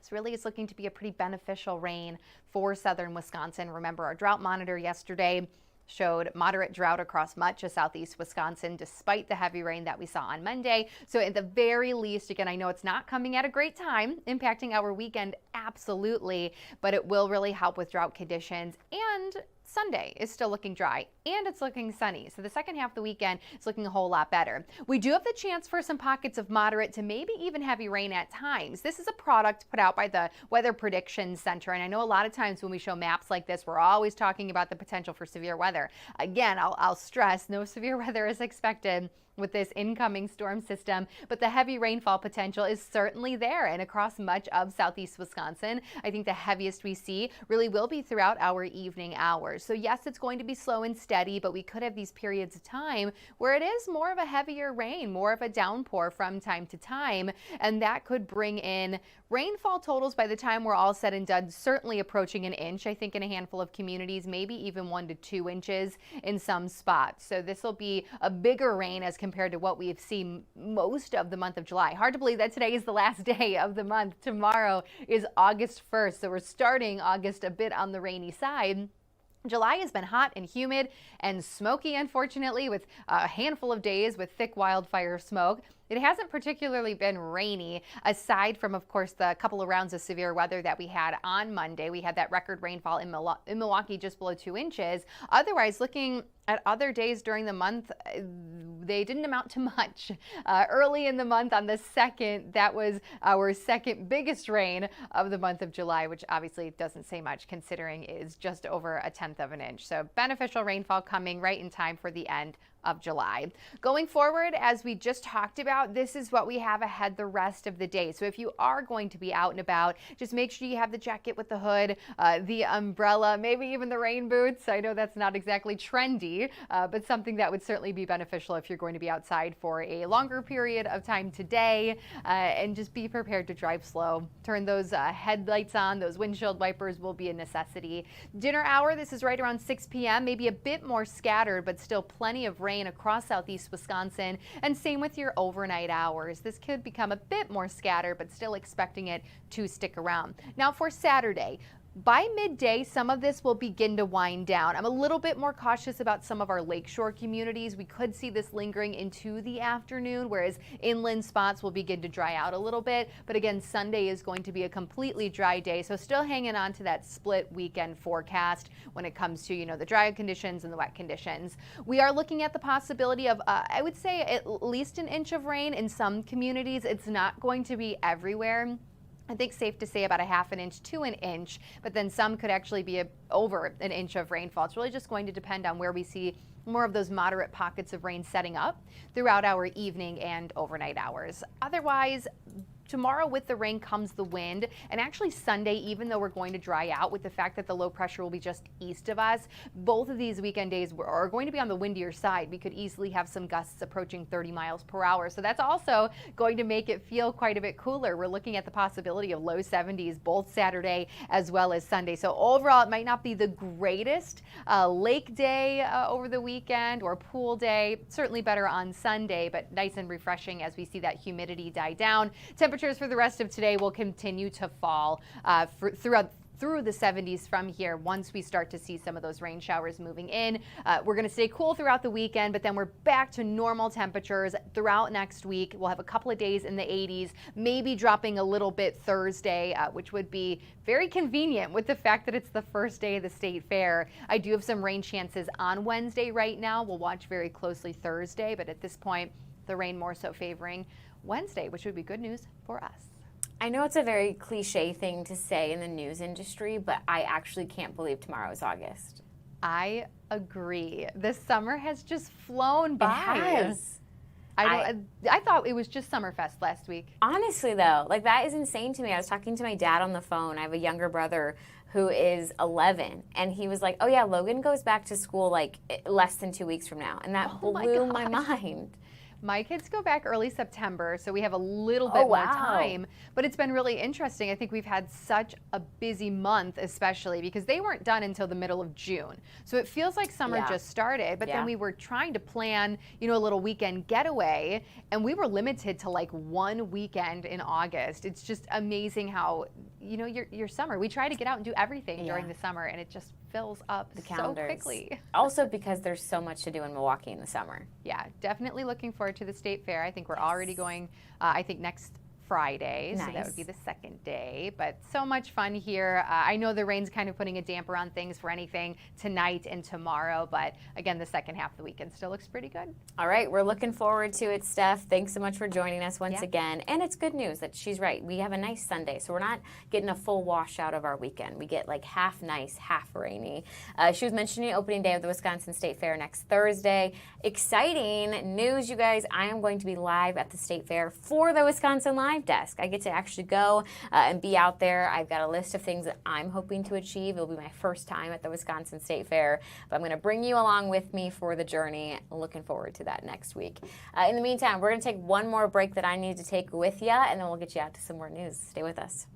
So really it's looking to be a pretty beneficial rain for southern Wisconsin. Remember, our drought monitor yesterday showed moderate drought across much of southeast Wisconsin despite the heavy rain that we saw on Monday. So at the very least, again, I know it's not coming at a great time, impacting our weekend absolutely, but it will really help with drought conditions. And Sunday is still looking dry and it's looking sunny. So the second half of the weekend is looking a whole lot better. We do have the chance for some pockets of moderate to maybe even heavy rain at times. This is a product put out by the Weather Prediction Center. And I know a lot of times when we show maps like this, we're always talking about the potential for severe weather. Again, I'll stress no severe weather is expected with this incoming storm system, but the heavy rainfall potential is certainly there and across much of southeast Wisconsin. I think the heaviest we see really will be throughout our evening hours. So yes, it's going to be slow and steady, but we could have these periods of time where it is more of a heavier rain, more of a downpour from time to time, and that could bring in rainfall totals by the time we're all said and done, certainly approaching an inch, I think in a handful of communities, maybe even 1 to 2 inches in some spots. So this will be a bigger rain as compared to what we've seen most of the month of July. Hard to believe that today is the last day of the month. Tomorrow is August 1st, so we're starting August a bit on the rainy side. July has been hot and humid and smoky, unfortunately, with a handful of days with thick wildfire smoke. It hasn't particularly been rainy, aside from, of course, the couple of rounds of severe weather that we had on Monday. We had that record rainfall in Milwaukee, just below 2 inches. Otherwise, looking at other days during the month, they didn't amount to much. Early in the month on the 2nd, that was our second biggest rain of the month of July, which obviously doesn't say much considering it is just over 1/10 of an inch. So beneficial rainfall coming right in time for the end of July. Going forward, as we just talked about, this is what we have ahead the rest of the day. So if you are going to be out and about, just make sure you have the jacket with the hood, the umbrella, maybe even the rain boots. I know that's not exactly trendy, but something that would certainly be beneficial if you're going to be outside for a longer period of time today, and just be prepared to drive slow. Turn those headlights on, those windshield wipers will be a necessity. Dinner hour, this is right around 6 p.m., maybe a bit more scattered, but still plenty of rain across southeast Wisconsin, and same with your overnight hours. This could become a bit more scattered, but still expecting it to stick around. Now for Saturday, by midday, some of this will begin to wind down. I'm a little bit more cautious about some of our lakeshore communities. We could see this lingering into the afternoon, whereas inland spots will begin to dry out a little bit. But again, Sunday is going to be a completely dry day, so still hanging on to that split weekend forecast when it comes to, the dry conditions and the wet conditions. We are looking at the possibility of, I would say, at least an inch of rain in some communities. It's not going to be everywhere. I think safe to say about a ½ inch to an inch, but then some could actually be over an inch of rainfall. It's really just going to depend on where we see more of those moderate pockets of rain setting up throughout our evening and overnight hours. Otherwise, tomorrow with the rain comes the wind, and actually Sunday, even though we're going to dry out with the fact that the low pressure will be just east of us, both of these weekend days are going to be on the windier side. We could easily have some gusts approaching 30 miles per hour. So that's also going to make it feel quite a bit cooler. We're looking at the possibility of low 70s both Saturday as well as Sunday. So overall, it might not be the greatest lake day over the weekend or pool day. Certainly better on Sunday, but nice and refreshing as we see that humidity die down. Temperatures for the rest of today will continue to fall through the 70s from here once we start to see some of those rain showers moving in. We're going to stay cool throughout the weekend, but then we're back to normal temperatures throughout next week. We'll have a couple of days in the 80s, maybe dropping a little bit Thursday, which would be very convenient with the fact that it's the first day of the state fair. I do have some rain chances on Wednesday right now. We'll watch very closely Thursday, but at this point, the rain more so favoring Wednesday, which would be good news for us. I know it's a very cliche thing to say in the news industry, but I actually can't believe tomorrow is August. I agree. The summer has just flown by. It has. I thought it was just Summerfest last week. Honestly, though, that is insane to me. I was talking to my dad on the phone. I have a younger brother who is 11, and he was like, oh yeah, Logan goes back to school like less than 2 weeks from now, and that blew my mind. My kids go back early September, so we have a little bit more time, but it's been really interesting. I think we've had such a busy month, especially because they weren't done until the middle of June. So it feels like summer just started, but then we were trying to plan, you know, a little weekend getaway, and we were limited to like one weekend in August. It's just amazing how, you know, your summer, we try to get out and do everything during the summer, and it just fills up so quickly. Also because there's so much to do in Milwaukee in the summer. Yeah, definitely looking forward to the State Fair. I think we're already going, I think next Friday, so that would be the second day, but so much fun here. I know the rain's kind of putting a damper on things for anything tonight and tomorrow, but again, the second half of the weekend still looks pretty good. All right, we're looking forward to it, Steph. Thanks so much for joining us once again. And it's good news that she's right. We have a nice Sunday, so we're not getting a full washout of our weekend. We get like half nice, half rainy. She was mentioning opening day of the Wisconsin State Fair next Thursday. Exciting news, you guys. I am going to be live at the State Fair for the Wisconsin Live Desk. I get to actually go and be out there. I've got a list of things that I'm hoping to achieve. It'll be my first time at the Wisconsin State Fair, but I'm going to bring you along with me for the journey. Looking forward to that next week. In the meantime, we're going to take one more break that I need to take with you, and then we'll get you out to some more news. Stay with us.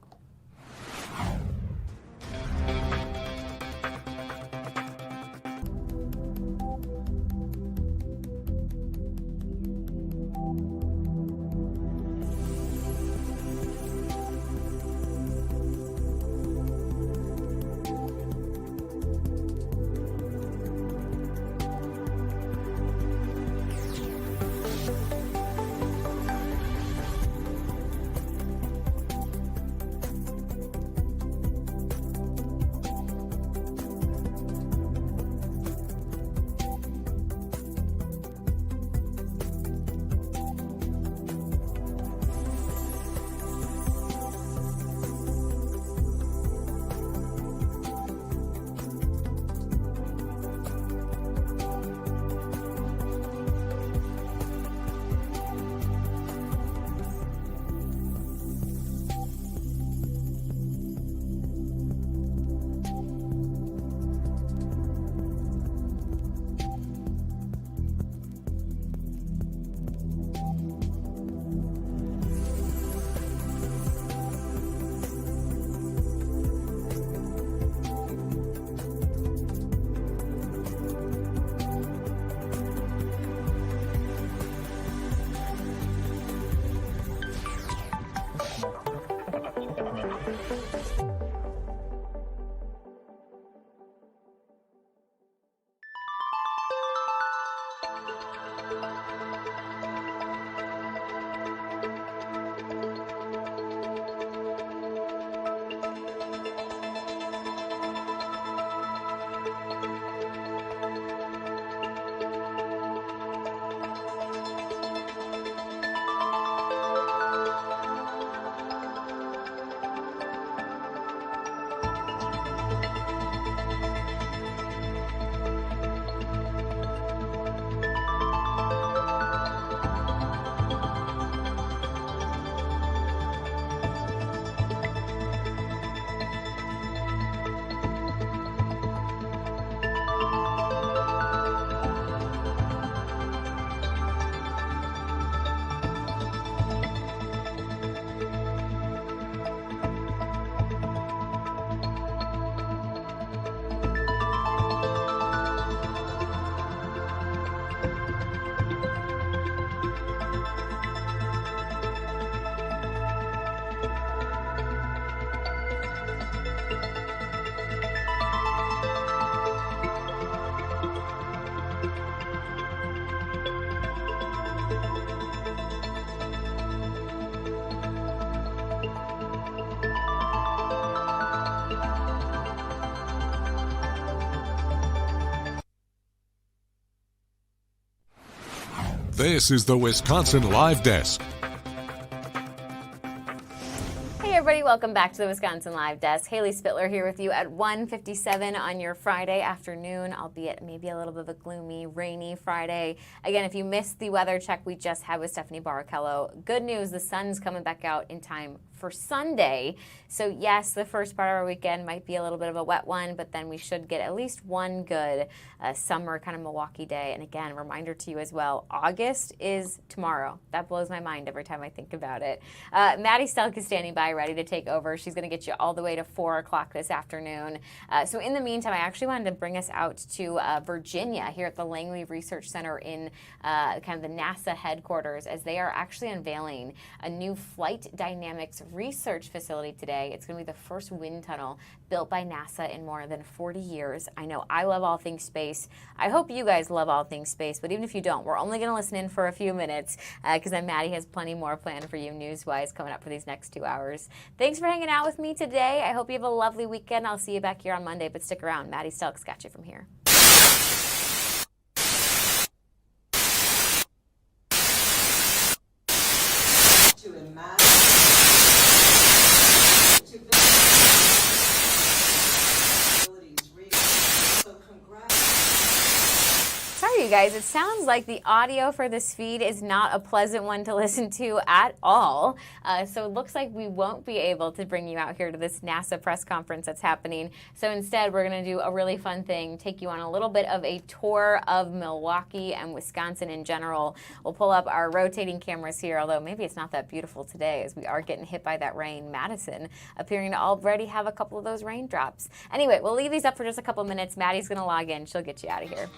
This is the Wisconsin Live Desk. Hey everybody, welcome back to the Wisconsin Live Desk. Haley Spittler here with you at 1:57 on your Friday afternoon, albeit maybe a little bit of a gloomy, rainy Friday. Again, if you missed the weather check we just had with Stephanie Barrichello, good news, the sun's coming back out in time for Sunday. So yes, the first part of our weekend might be a little bit of a wet one, but then we should get at least one good summer kind of Milwaukee day. And again, reminder to you as well, August is tomorrow. That blows my mind every time I think about it. Maddie Stelk is standing by, ready to take over. She's going to get you all the way to 4 o'clock this afternoon. So in the meantime, I actually wanted to bring us out to Virginia here at the Langley Research Center in kind of the NASA headquarters, as they are actually unveiling a new flight dynamics research facility today. It's going to be the first wind tunnel built by NASA in more than 40 years. I know I love all things space. I hope you guys love all things space, but even if you don't, we're only going to listen in for a few minutes because then Maddie has plenty more planned for you news-wise coming up for these next 2 hours. Thanks for hanging out with me today. I hope you have a lovely weekend. I'll see you back here on Monday, but stick around. Maddie Stelk's got you from here. You guys, it sounds like the audio for this feed is not a pleasant one to listen to at all. So it looks like we won't be able to bring you out here to this NASA press conference that's happening. So instead, we're going to do a really fun thing, take you on a little bit of a tour of Milwaukee and Wisconsin in general. We'll pull up our rotating cameras here, although maybe it's not that beautiful today as we are getting hit by that rain. Madison appearing to already have a couple of those raindrops. Anyway, we'll leave these up for just a couple minutes. Maddie's going to log in. She'll get you out of here.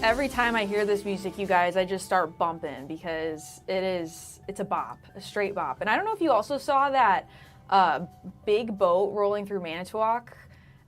Every time I hear this music, you guys, I just start bumping because it's a bop, a straight bop. And I don't know if you also saw that big boat rolling through Manitowoc.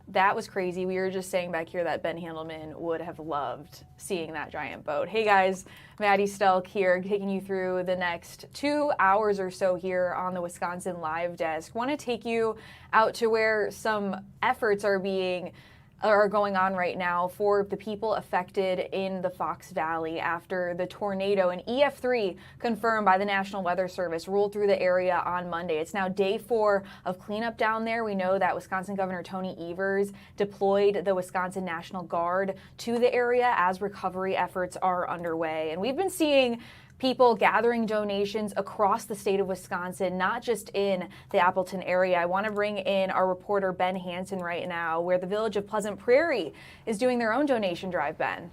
That was crazy. We were just saying back here that Ben Handelman would have loved seeing that giant boat. Hey guys, Maddie Stelk here, taking you through the next 2 hours or so here on the Wisconsin Live Desk. Want to take you out to where some efforts are going on right now for the people affected in the Fox Valley after the tornado. An EF3 confirmed by the National Weather Service rolled through the area on Monday. It's now day 4 of cleanup down there. We know that Wisconsin Governor Tony Evers deployed the Wisconsin National Guard to the area as recovery efforts are underway. And we've been seeing people gathering donations across the state of Wisconsin, not just in the Appleton area. I want to bring in our reporter Ben Hansen right now, where the village of Pleasant Prairie is doing their own donation drive, Ben.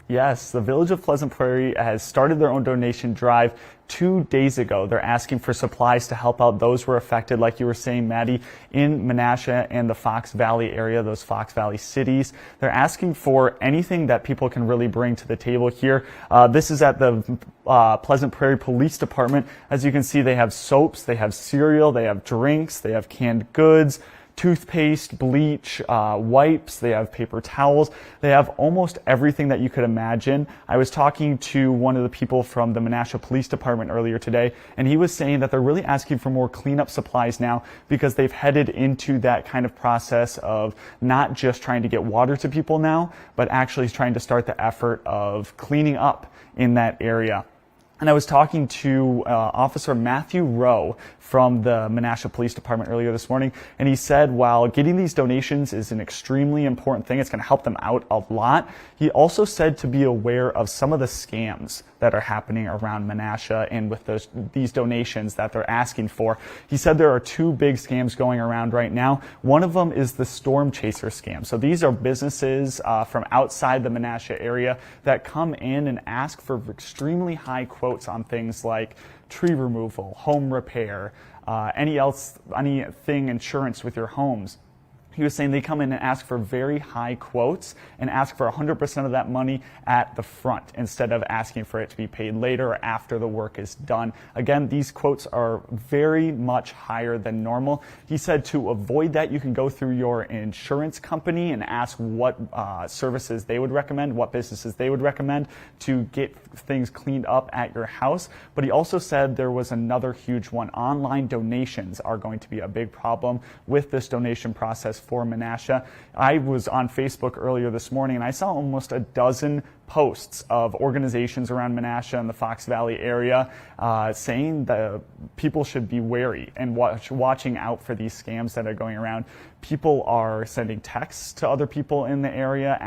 Yes, the village of Pleasant Prairie has started their own donation drive 2 days ago. They're asking for supplies to help out those who were affected, like you were saying, Maddie, in Menasha and the Fox Valley area, those Fox Valley cities. They're asking for anything that people can really bring to the table here. This is at the Pleasant Prairie Police Department. As you can see, they have soaps, they have cereal, they have drinks, they have canned goods, toothpaste, bleach, wipes, they have paper towels, they have almost everything that you could imagine. I was talking to one of the people from the Menasha Police Department earlier today, and he was saying that they're really asking for more cleanup supplies now because they've headed into that kind of process of not just trying to get water to people now, but actually trying to start the effort of cleaning up in that area. And I was talking to Officer Matthew Rowe from the Menasha Police Department earlier this morning, and he said while getting these donations is an extremely important thing, it's going to help them out a lot, he also said to be aware of some of the scams that are happening around Menasha and with these donations that they're asking for. He said there are 2 big scams going around right now. One of them is the storm chaser scam. So these are businesses from outside the Menasha area that come in and ask for extremely high quotes on things like tree removal, home repair, anything insurance with your homes. He was saying they come in and ask for very high quotes and ask for 100% of that money at the front instead of asking for it to be paid later or after the work is done. Again, these quotes are very much higher than normal. He said to avoid that, you can go through your insurance company and ask what services they would recommend, what businesses they would recommend to get things cleaned up at your house. But he also said there was another huge one. Online donations are going to be a big problem with this donation process for Menasha. I was on Facebook earlier this morning and I saw almost a dozen posts of organizations around Menasha and the Fox Valley area saying that people should be wary and watching out for these scams that are going around. People are sending texts to other people in the area,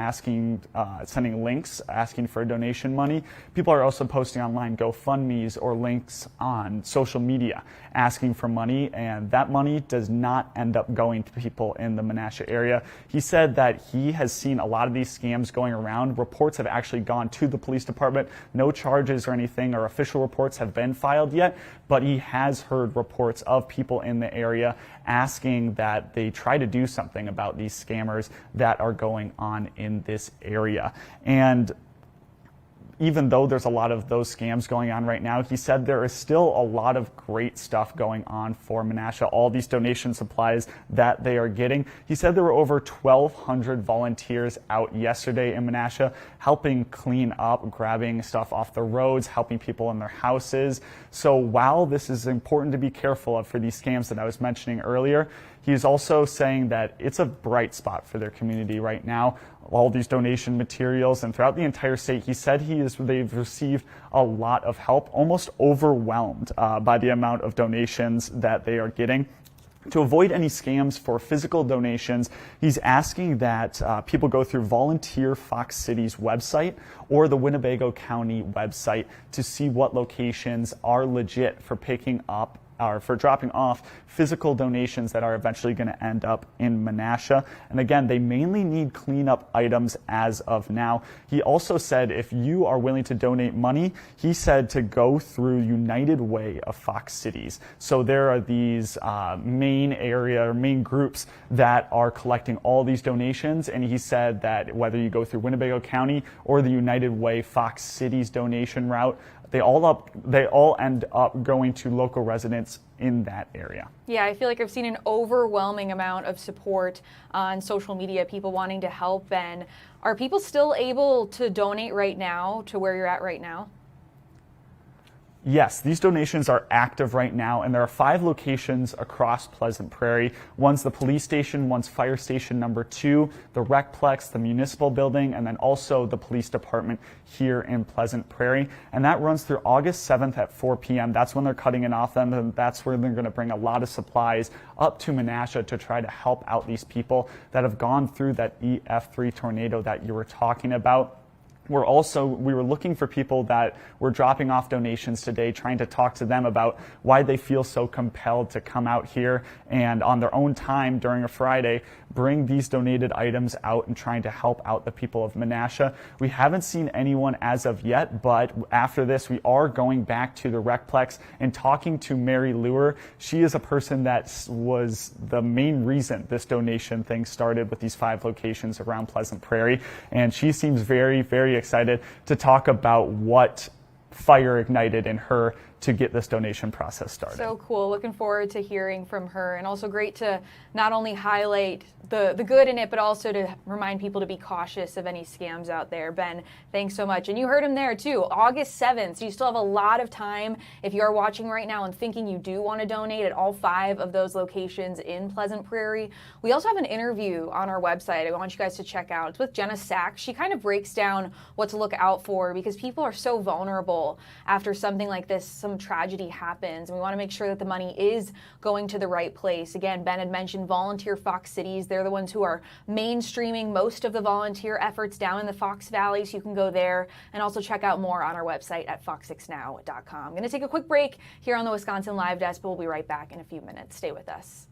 sending links, asking for donation money. People are also posting online GoFundMes or links on social media asking for money, and that money does not end up going to people in the Menasha area. He said that he has seen a lot of these scams going around. Reports have actually gone to the police department. No charges or anything or official reports have been filed yet, but he has heard reports of people in the area asking that they try to do something about these scammers that are going on in this area. And even though there's a lot of those scams going on right now, he said there is still a lot of great stuff going on for Menasha, all these donation supplies that they are getting. He said there were over 1,200 volunteers out yesterday in Menasha helping clean up, grabbing stuff off the roads, helping people in their houses. So while this is important to be careful of for these scams that I was mentioning earlier, he's also saying that it's a bright spot for their community right now. All these donation materials and throughout the entire state, he said they've received a lot of help, almost overwhelmed by the amount of donations that they are getting. To avoid any scams for physical donations, he's asking that people go through Volunteer Fox City's website or the Winnebago County website to see what locations are legit for picking up dropping off physical donations that are eventually going to end up in Menasha. And again, they mainly need cleanup items as of now. He also said if you are willing to donate money, he said to go through United Way of Fox Cities. So there are these main groups that are collecting all these donations, and he said that whether you go through Winnebago County or the United Way Fox Cities donation route, they all end up going to local residents in that area. Yeah, I feel like I've seen an overwhelming amount of support on social media, people wanting to help. And are people still able to donate right now to where you're at right now? Yes, these donations are active right now, and there are 5 locations across Pleasant Prairie. One's the police station, one's fire station number 2, the Recplex, the municipal building, and then also the police department here in Pleasant Prairie. And that runs through August 7th at 4 p.m. That's when they're cutting it off, and that's where they're going to bring a lot of supplies up to Menasha to try to help out these people that have gone through that EF3 tornado that you were talking about. We were looking for people that were dropping off donations today, trying to talk to them about why they feel so compelled to come out here and on their own time during a Friday, bring these donated items out and trying to help out the people of Menasha. We haven't seen anyone as of yet, but after this, we are going back to the Recplex and talking to Mary Lure. She is a person that was the main reason this donation thing started with these 5 locations around Pleasant Prairie. And she seems very, very excited to talk about what fire ignited in her to get this donation process started. So cool. Looking forward to hearing from her, and also great to not only highlight the good in it, but also to remind people to be cautious of any scams out there. Ben, thanks so much. And you heard him there too, August 7th. So you still have a lot of time if you are watching right now and thinking you do want to donate at all 5 of those locations in Pleasant Prairie. We also have an interview on our website I want you guys to check out. It's with Jenna Sachs. She kind of breaks down what to look out for because people are so vulnerable after something like this, some tragedy happens, and we want to make sure that the money is going to the right place. Again, Ben had mentioned Volunteer Fox Cities. They're the ones who are mainstreaming most of the volunteer efforts down in the Fox Valley, so you can go there and also check out more on our website at fox6now.com. I'm going to take a quick break here on the Wisconsin Live Desk, but we'll be right back in a few minutes. Stay with us.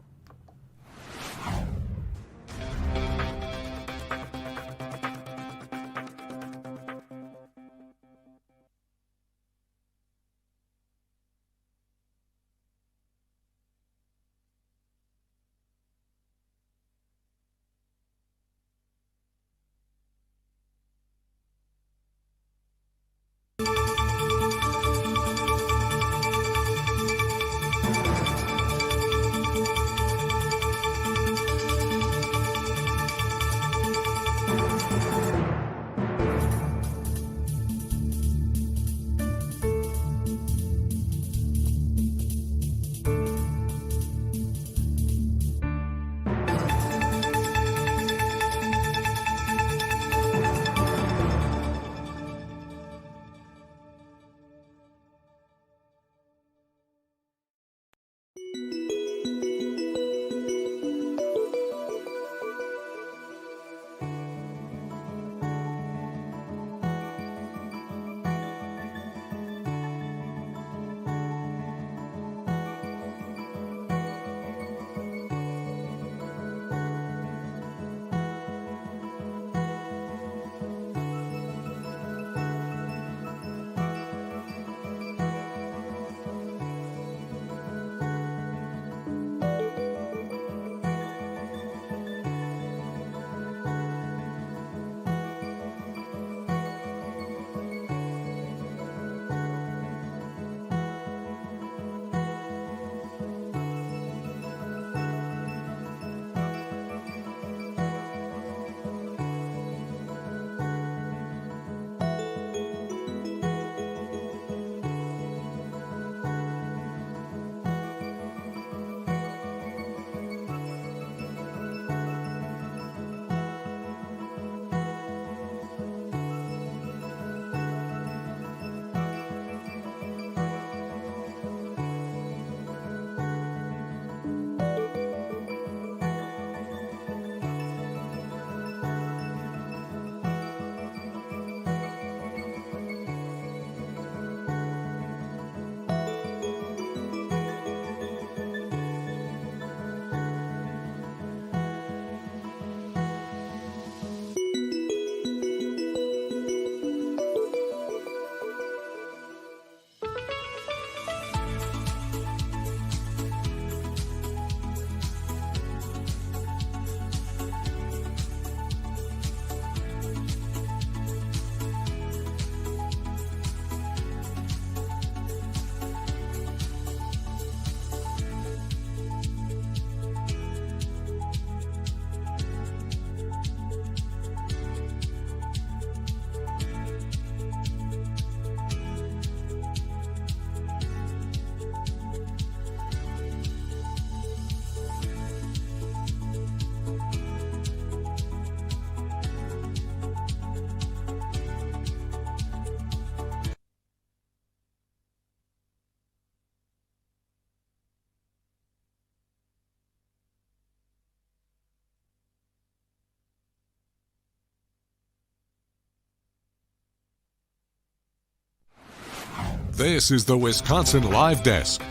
This is the Wisconsin Live Desk.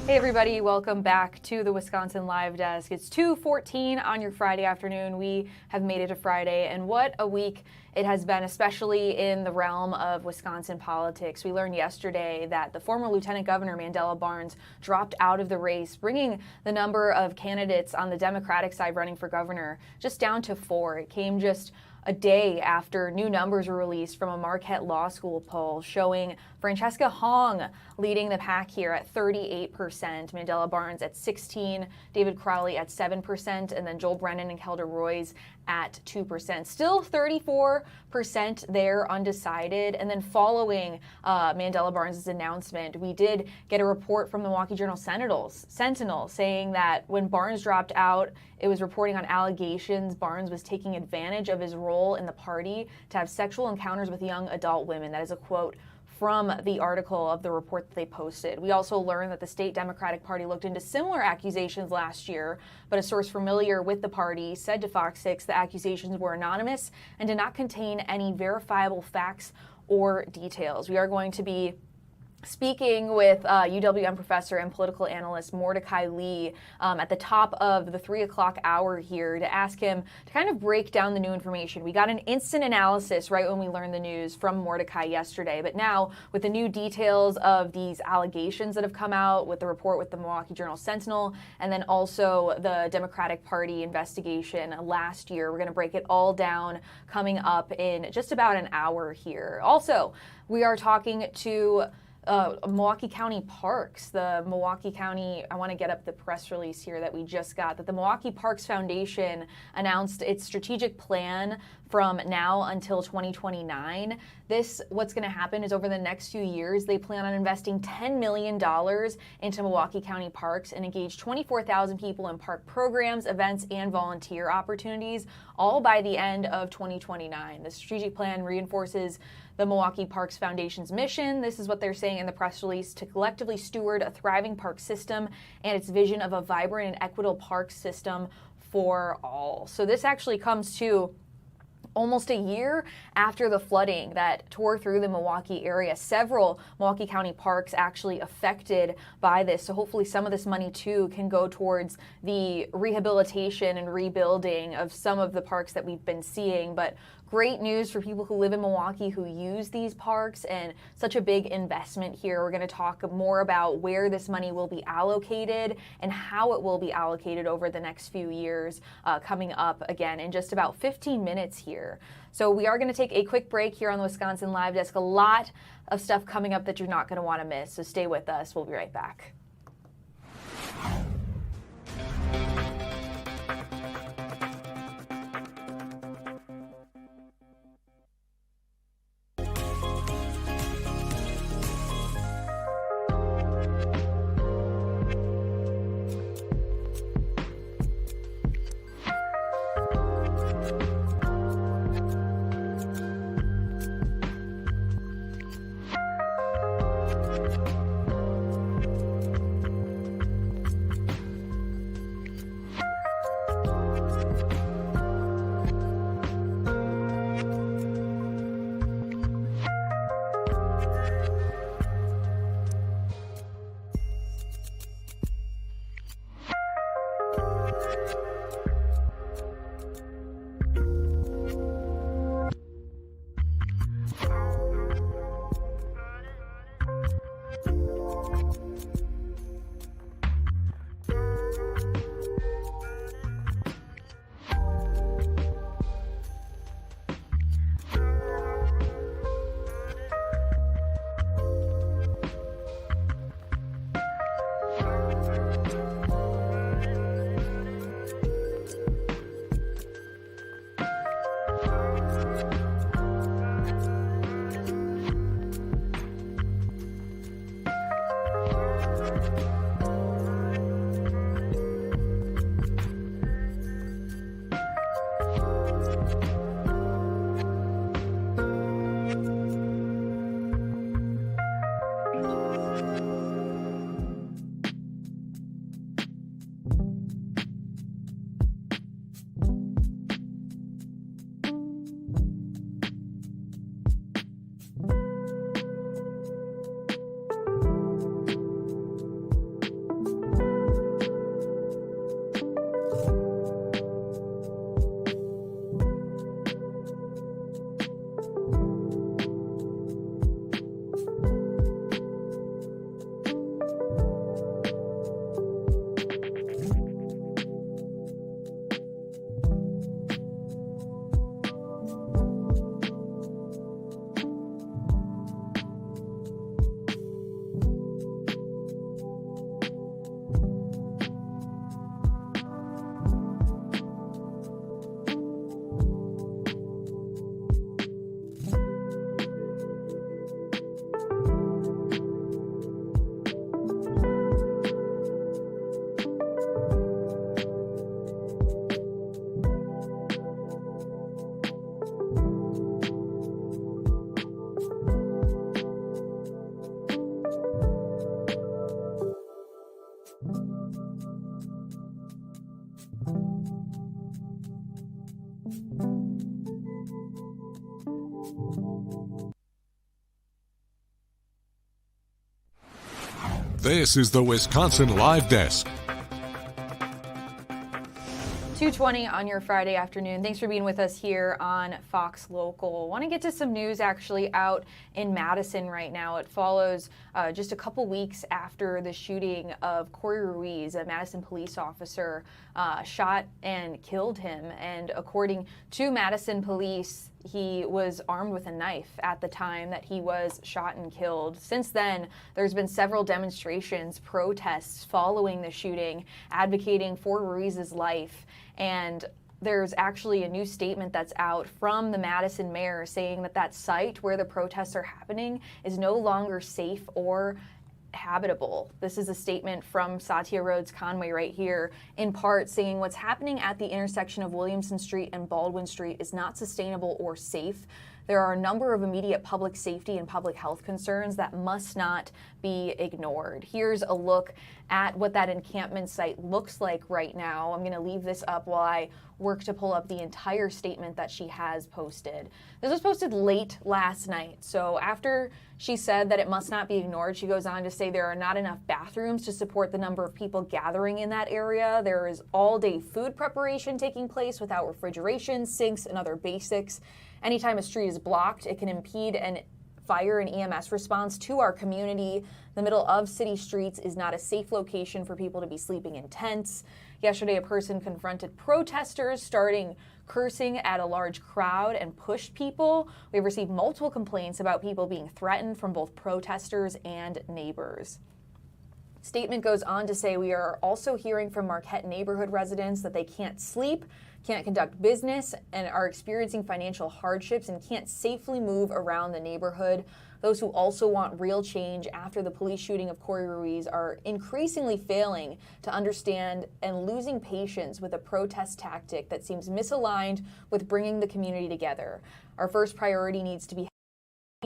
Hey everybody, welcome back to the Wisconsin Live Desk. It's 2:14 on your Friday afternoon. We have made it to Friday, and what a week it has been, especially in the realm of Wisconsin politics. We learned yesterday that the former Lieutenant Governor Mandela Barnes dropped out of the race, bringing the number of candidates on the Democratic side running for governor just down to 4. It came just a day after new numbers were released from a Marquette Law School poll showing Francesca Hong leading the pack here at 38%, Mandela Barnes at 16%, David Crowley at 7%, and then Joel Brennan and Kelda Roys at 2%. Still 34% there undecided. And then following Mandela Barnes' announcement, we did get a report from the Milwaukee Journal Sentinel saying that when Barnes dropped out, it was reporting on allegations Barnes was taking advantage of his role in the party to have sexual encounters with young adult women. That is a quote from the article of the report that they posted. We also learned that the state Democratic Party looked into similar accusations last year, but a source familiar with the party said to Fox 6 the accusations were anonymous and did not contain any verifiable facts or details. We are going to be speaking with UWM professor and political analyst Mordecai Lee at the top of the 3 o'clock hour here to ask him to kind of break down the new information. We got an instant analysis right when we learned the news from Mordecai yesterday, but now with the new details of these allegations that have come out with the report with the Milwaukee Journal Sentinel and then also the Democratic Party investigation last year, we're going to break it all down coming up in just about an hour here. Also, we are talking to Milwaukee County Parks. The Milwaukee County, I want to get up the press release here that we just got, that the Milwaukee Parks Foundation announced its strategic plan from now until 2029. What's going to happen is over the next few years, they plan on investing $10 million into Milwaukee County Parks and engage 24,000 people in park programs, events, and volunteer opportunities, all by the end of 2029. The strategic plan reinforces the Milwaukee Parks Foundation's mission. This is what they're saying in the press release: to collectively steward a thriving park system and its vision of a vibrant and equitable park system for all. So this actually comes to almost a year after the flooding that tore through the Milwaukee area. Several Milwaukee County parks actually affected by this. So hopefully some of this money too can go towards the rehabilitation and rebuilding of some of the parks that we've been seeing. But great news for people who live in Milwaukee who use these parks, and such a big investment here. We're going to talk more about where this money will be allocated and how it will be allocated over the next few years coming up again in just about 15 minutes here. So we are going to take a quick break here on the Wisconsin Live Desk. A lot of stuff coming up that you're not going to want to miss, so stay with us. We'll be right back. This is the Wisconsin Live Desk. 2:20 on your Friday afternoon. Thanks for being with us here on Fox Local. Want to get to some news actually out in Madison right now. It follows just a couple weeks after the shooting of Corey Ruiz, a Madison police officer, shot and killed him. And according to Madison police, he was armed with a knife at the time that he was shot and killed. Since then, there's been several demonstrations, protests following the shooting, advocating for Ruiz's life. And there's actually a new statement that's out from the Madison mayor saying that that site where the protests are happening is no longer safe or habitable. This is a statement from Satya Rhodes Conway right here, in part saying what's happening at the intersection of Williamson Street and Baldwin Street is not sustainable or safe. There are a number of immediate public safety and public health concerns that must not be ignored. Here's a look at what that encampment site looks like right now. I'm going to leave this up while I work to pull up the entire statement that she has posted. This was posted late last night. So after she said that it must not be ignored, she goes on to say there are not enough bathrooms to support the number of people gathering in that area. There is all-day food preparation taking place without refrigeration, sinks, and other basics. Anytime a street is blocked, it can impede an fire and EMS response to our community. The middle of city streets is not a safe location for people to be sleeping in tents. Yesterday, a person confronted protesters, starting cursing at a large crowd and pushed people. We've received multiple complaints about people being threatened from both protesters and neighbors. Statement goes on to say we are also hearing from Marquette neighborhood residents that they can't sleep, can't conduct business, and are experiencing financial hardships and can't safely move around the neighborhood. Those who also want real change after the police shooting of Corey Ruiz are increasingly failing to understand and losing patience with a protest tactic that seems misaligned with bringing the community together. Our first priority needs to be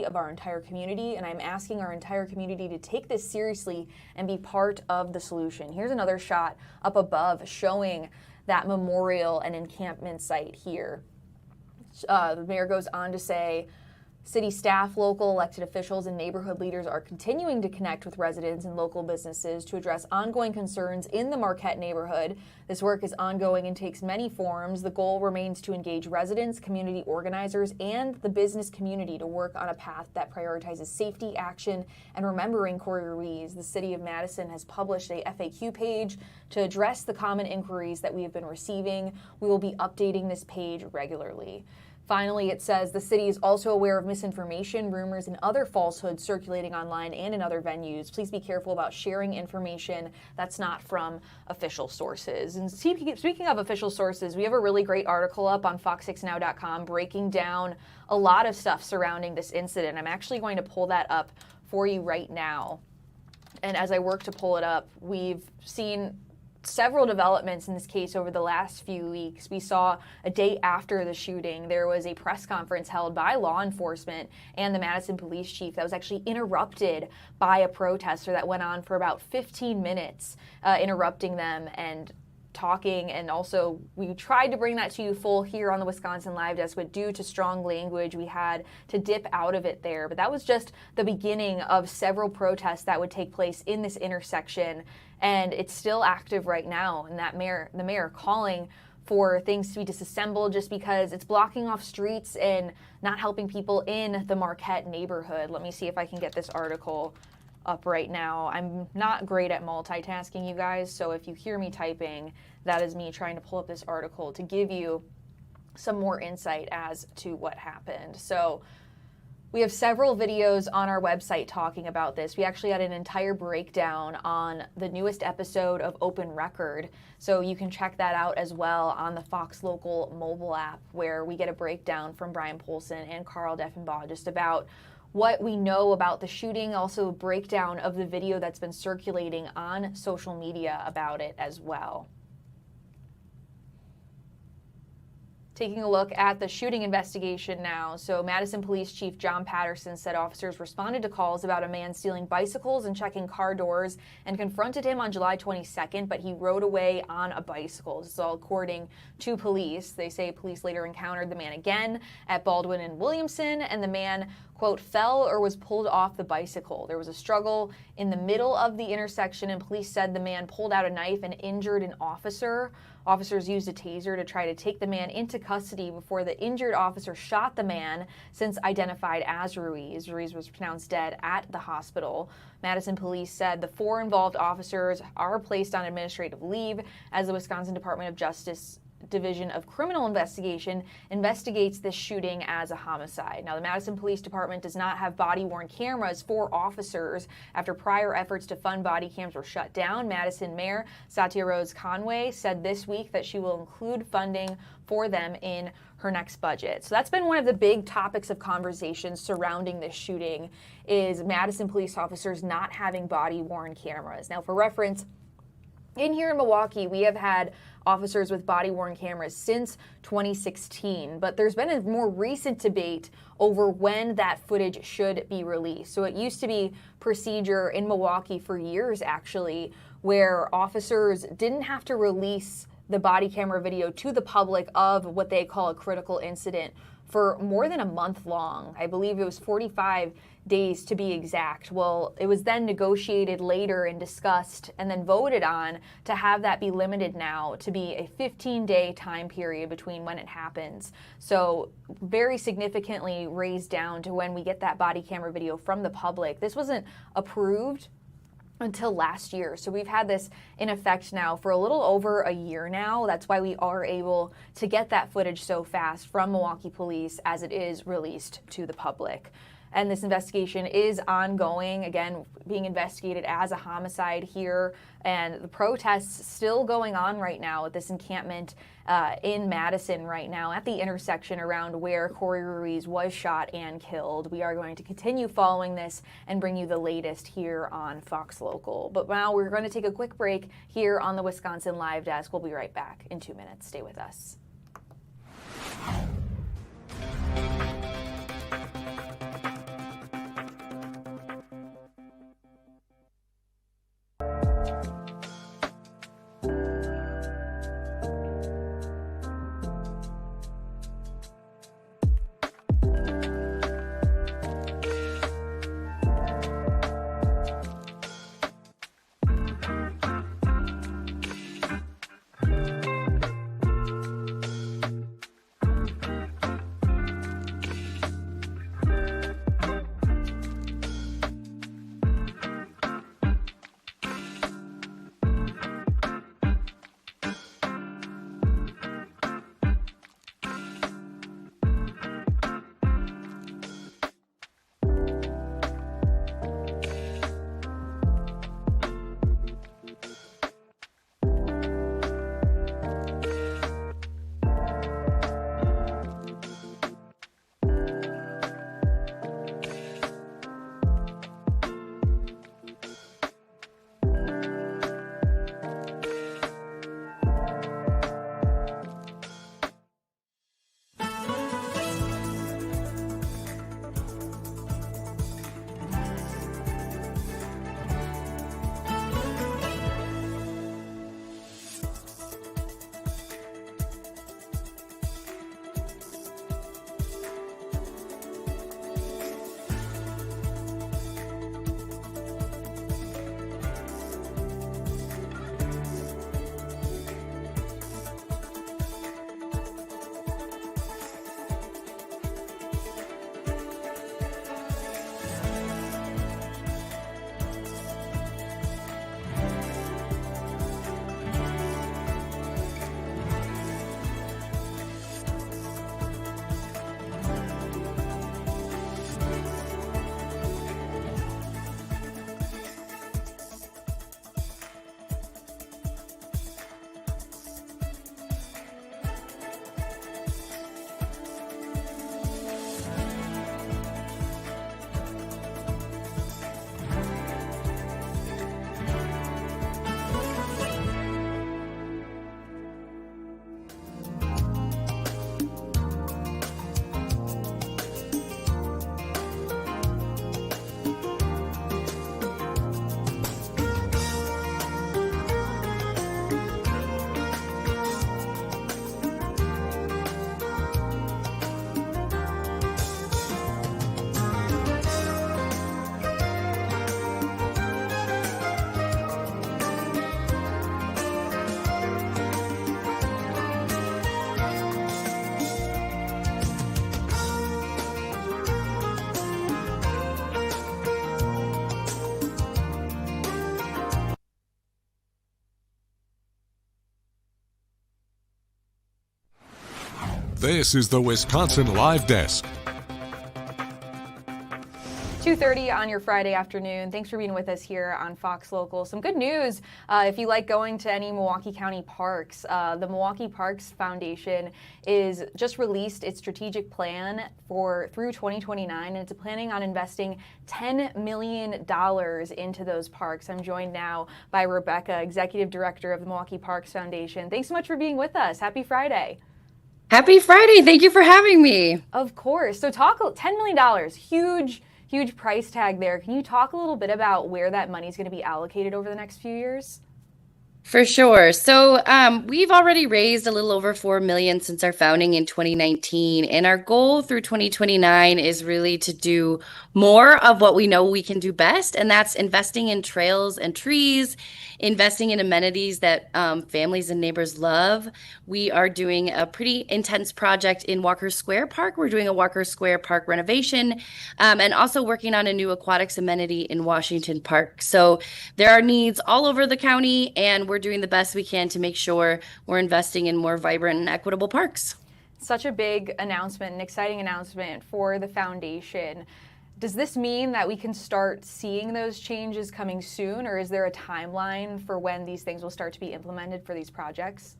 of our entire community, and I'm asking our entire community to take this seriously and be part of the solution. Here's another shot up above showing that memorial and encampment site here. The mayor goes on to say, city staff, local elected officials, and neighborhood leaders are continuing to connect with residents and local businesses to address ongoing concerns in the Marquette neighborhood. This work is ongoing and takes many forms. The goal remains to engage residents, community organizers, and the business community to work on a path that prioritizes safety, action, and remembering Corey Ruiz. The city of Madison has published a FAQ page to address the common inquiries that we have been receiving. We will be updating this page regularly. Finally, it says the city is also aware of misinformation, rumors, and other falsehoods circulating online and in other venues. Please be careful about sharing information that's not from official sources. And speaking of official sources, we have a really great article up on FOX6Now.com breaking down a lot of stuff surrounding this incident. I'm actually going to pull that up for you right now. And as I work to pull it up, we've seen several developments in this case over the last few weeks. We saw a day after the shooting, there was a press conference held by law enforcement and the Madison police chief that was actually interrupted by a protester that went on for about 15 minutes, interrupting them and talking. And also we tried to bring that to you full here on the Wisconsin Live Desk, but due to strong language, we had to dip out of it there. But that was just the beginning of several protests that would take place in this intersection. And it's still active right now. And the mayor calling for things to be disassembled just because it's blocking off streets and not helping people in the Marquette neighborhood. Let me see if I can get this article up right now. I'm not great at multitasking, you guys, so if you hear me typing, that is me trying to pull up this article to give you some more insight as to what happened. So we have several videos on our website talking about this. We actually had an entire breakdown on the newest episode of Open Record, so you can check that out as well on the Fox Local mobile app, where we get a breakdown from Brian Polson and Carl Deffenbaugh just about what we know about the shooting, also a breakdown of the video that's been circulating on social media about it as well. Taking a look at the shooting investigation now. So Madison Police Chief John Patterson said officers responded to calls about a man stealing bicycles and checking car doors and confronted him on July 22nd, but he rode away on a bicycle. This is all according to police. They say police later encountered the man again at Baldwin and Williamson, and the man, quote, fell or was pulled off the bicycle. There was a struggle in the middle of the intersection, and police said the man pulled out a knife and injured an officer. Officers used a taser to try to take the man into custody before the injured officer shot the man, since identified as Ruiz. Ruiz was pronounced dead at the hospital. Madison police said the 4 involved officers are placed on administrative leave as the Wisconsin Department of Justice Division of Criminal Investigation investigates this shooting as a homicide. Now, the Madison Police Department does not have body-worn cameras for officers after prior efforts to fund body cams were shut down. Madison Mayor Satya Rose Conway said this week that she will include funding for them in her next budget. So that's been one of the big topics of conversation surrounding this shooting, is Madison police officers not having body-worn cameras. Now, for reference, in here in Milwaukee, we have had officers with body-worn cameras since 2016, but there's been a more recent debate over when that footage should be released. So it used to be procedure in Milwaukee for years, actually, where officers didn't have to release the body camera video to the public of what they call a critical incident for more than a month long. I believe it was 45 days to be exact. Well, it was then negotiated later and discussed and then voted on to have that be limited now to be a 15-day time period between when it happens. So very significantly raised down to when we get that body camera video from the public. This wasn't approved until last year. So we've had this in effect now for a little over a year now. That's why we are able to get that footage so fast from Milwaukee police as it is released to the public. And this investigation is ongoing, again, being investigated as a homicide here. And the protests still going on right now at this encampment in Madison right now at the intersection around where Corey Ruiz was shot and killed. We are going to continue following this and bring you the latest here on Fox Local. But now we're going to take a quick break here on the Wisconsin Live Desk. We'll be right back in 2 minutes. Stay with us. This is the Wisconsin Live Desk. 2:30 on your Friday afternoon. Thanks for being with us here on Fox Local. Some good news if you like going to any Milwaukee County parks. The Milwaukee Parks Foundation is just released its strategic plan through 2029, and it's planning on investing $10 million into those parks. I'm joined now by Rebecca, Executive Director of the Milwaukee Parks Foundation. Thanks so much for being with us. Happy Friday. Happy Friday. Thank you for having me. Of course. So $10 million, huge price tag there. Can you talk a little bit about where that money is going to be allocated over the next few years? For sure. So we've already raised a little over $4 million since our founding in 2019. And our goal through 2029 is really to do more of what we know we can do best. And that's investing in trails and trees, investing in amenities that families and neighbors love. We are doing a pretty intense project in Walker Square Park. We're doing a Walker Square Park renovation and also working on a new aquatics amenity in Washington Park. So there are needs all over the county, and we're doing the best we can to make sure we're investing in more vibrant and equitable parks. Such a big announcement, an exciting announcement for the foundation. Does this mean that we can start seeing those changes coming soon, or is there a timeline for when these things will start to be implemented for these projects?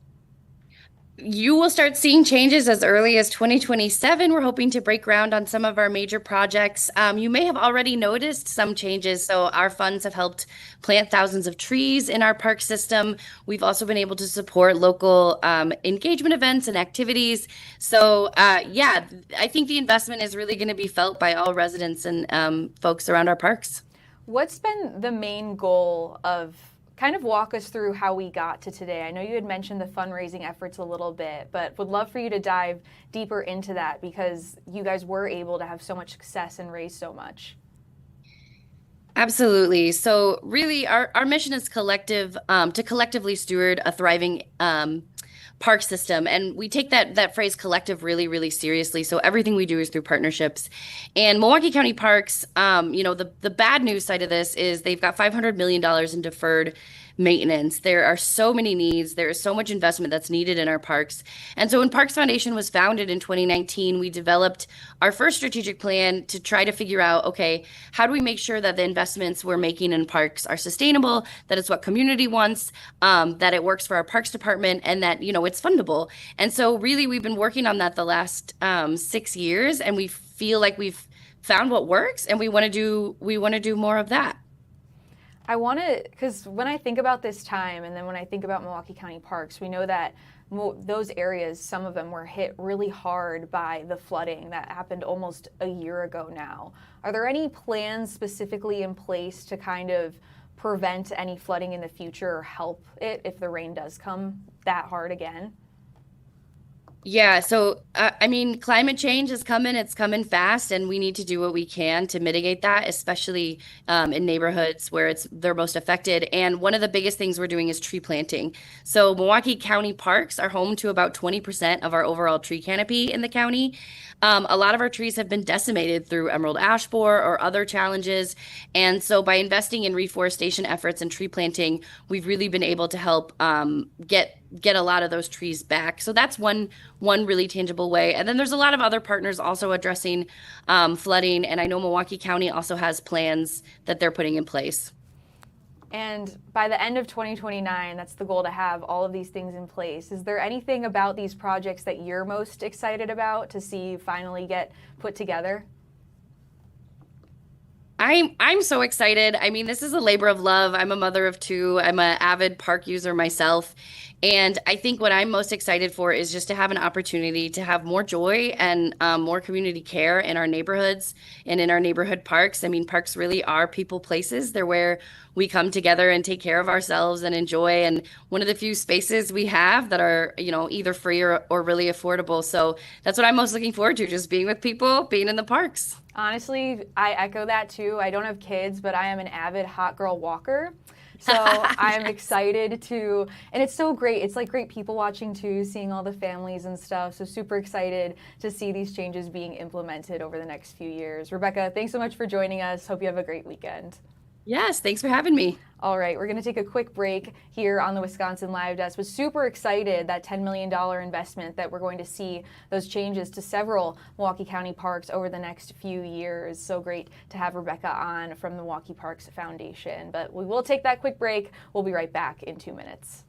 You will start seeing changes as early as 2027. We're hoping to break ground on some of our major projects. You may have already noticed some changes. So our funds have helped plant thousands of trees in our park system. We've also been able to support local engagement events and activities. So yeah, I think the investment is really going to be felt by all residents and folks around our parks. What's been the main goal of kind of walk us through how we got to today? I know you had mentioned the fundraising efforts a little bit, but would love for you to dive deeper into that because you guys were able to have so much success and raise so much. Absolutely. So really our mission is to collectively steward a thriving park system. And we take that phrase collective really, really seriously. So everything we do is through partnerships. And Milwaukee County Parks, the bad news side of this is they've got $500 million in deferred maintenance. There are so many needs. There is so much investment that's needed in our parks. And so when Parks Foundation was founded in 2019, we developed our first strategic plan to try to figure out, okay, how do we make sure that the investments we're making in parks are sustainable, that it's what community wants, that it works for our parks department, and that, it's fundable. And so really we've been working on that the last 6 years, and we feel like we've found what works, and we want to do more of that. Because when I think about this time, and then when I think about Milwaukee County Parks, we know that those areas, some of them were hit really hard by the flooding that happened almost a year ago now. Are there any plans specifically in place to kind of prevent any flooding in the future or help it if the rain does come that hard again? Yeah, so climate change is coming. It's coming fast, and we need to do what we can to mitigate that, especially in neighborhoods where they're most affected. And one of the biggest things we're doing is tree planting. So Milwaukee County Parks are home to about 20% of our overall tree canopy in the county. A lot of our trees have been decimated through emerald ash borer or other challenges. And so by investing in reforestation efforts and tree planting, we've really been able to help get a lot of those trees back. So that's one really tangible way. And then there's a lot of other partners also addressing flooding. And I know Milwaukee County also has plans that they're putting in place. And by the end of 2029, that's the goal, to have all of these things in place. Is there anything about these projects that you're most excited about to see finally get put together? I'm so excited. I mean, this is a labor of love. I'm a mother of two. I'm an avid park user myself. And I think what I'm most excited for is just to have an opportunity to have more joy and more community care in our neighborhoods and in our neighborhood parks. I mean, parks really are people places. They're where we come together and take care of ourselves and enjoy. And one of the few spaces we have that are, either free or really affordable. So that's what I'm most looking forward to, just being with people, being in the parks. Honestly, I echo that too. I don't have kids, but I am an avid hot girl walker. So I'm excited to, and it's so great. It's like great people watching too, seeing all the families and stuff. So super excited to see these changes being implemented over the next few years. Rebecca, thanks so much for joining us. Hope you have a great weekend. Yes, thanks for having me. All right, we're going to take a quick break here on the Wisconsin Live Desk. Was super excited that $10 million investment that we're going to see those changes to several Milwaukee County parks over the next few years. So great to have Rebecca on from the Milwaukee Parks Foundation. But we will take that quick break. We'll be right back in 2 minutes.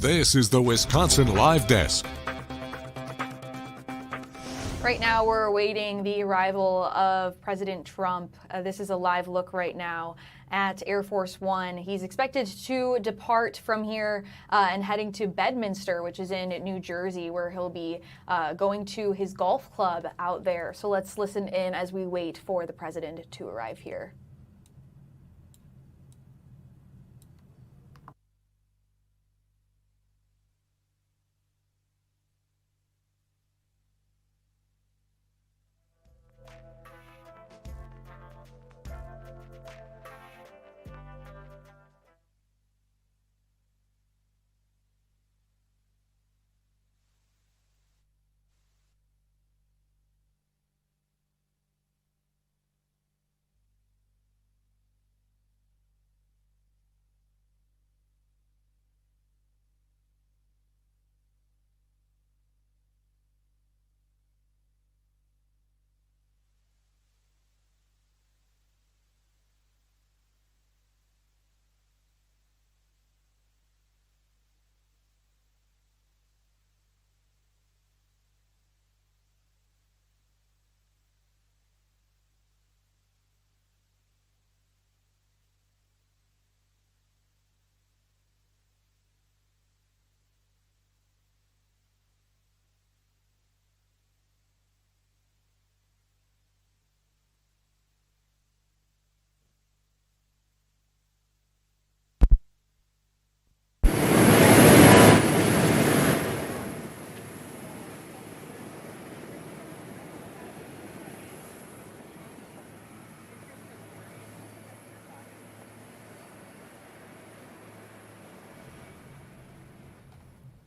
This is the Wisconsin Live Desk. Right now, we're awaiting the arrival of President Trump. This is a live look right now at Air Force One. He's expected to depart from here and heading to Bedminster, which is in New Jersey, where he'll be going to his golf club out there. So let's listen in as we wait for the president to arrive here.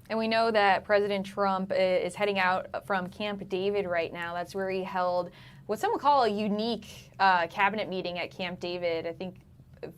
And we know that President Trump is heading out from Camp David right now. That's where he held what some would call a unique cabinet meeting at Camp David. I think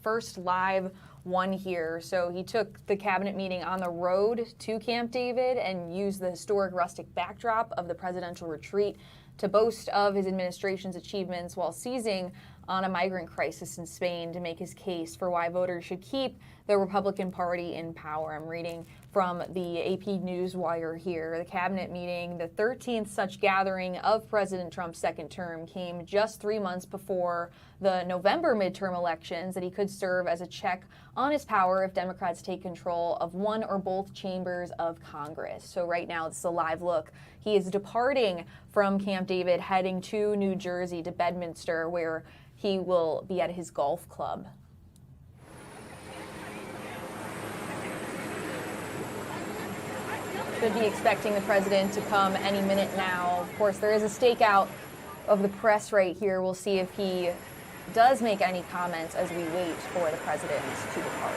first live one here. So he took the cabinet meeting on the road to Camp David and used the historic rustic backdrop of the presidential retreat to boast of his administration's achievements while seizing on a migrant crisis in Spain to make his case for why voters should keep the Republican Party in power. I'm reading from the AP Newswire here. The cabinet meeting, the 13th such gathering of President Trump's second term, came just 3 months before the November midterm elections that he could serve as a check on his power if Democrats take control of one or both chambers of Congress. So right now, this is a live look. He is departing from Camp David, heading to New Jersey, to Bedminster, where he will be at his golf club. Should be expecting the president to come any minute now. Of course, there is a stakeout of the press right here. We'll see if he does make any comments as we wait for the president to depart.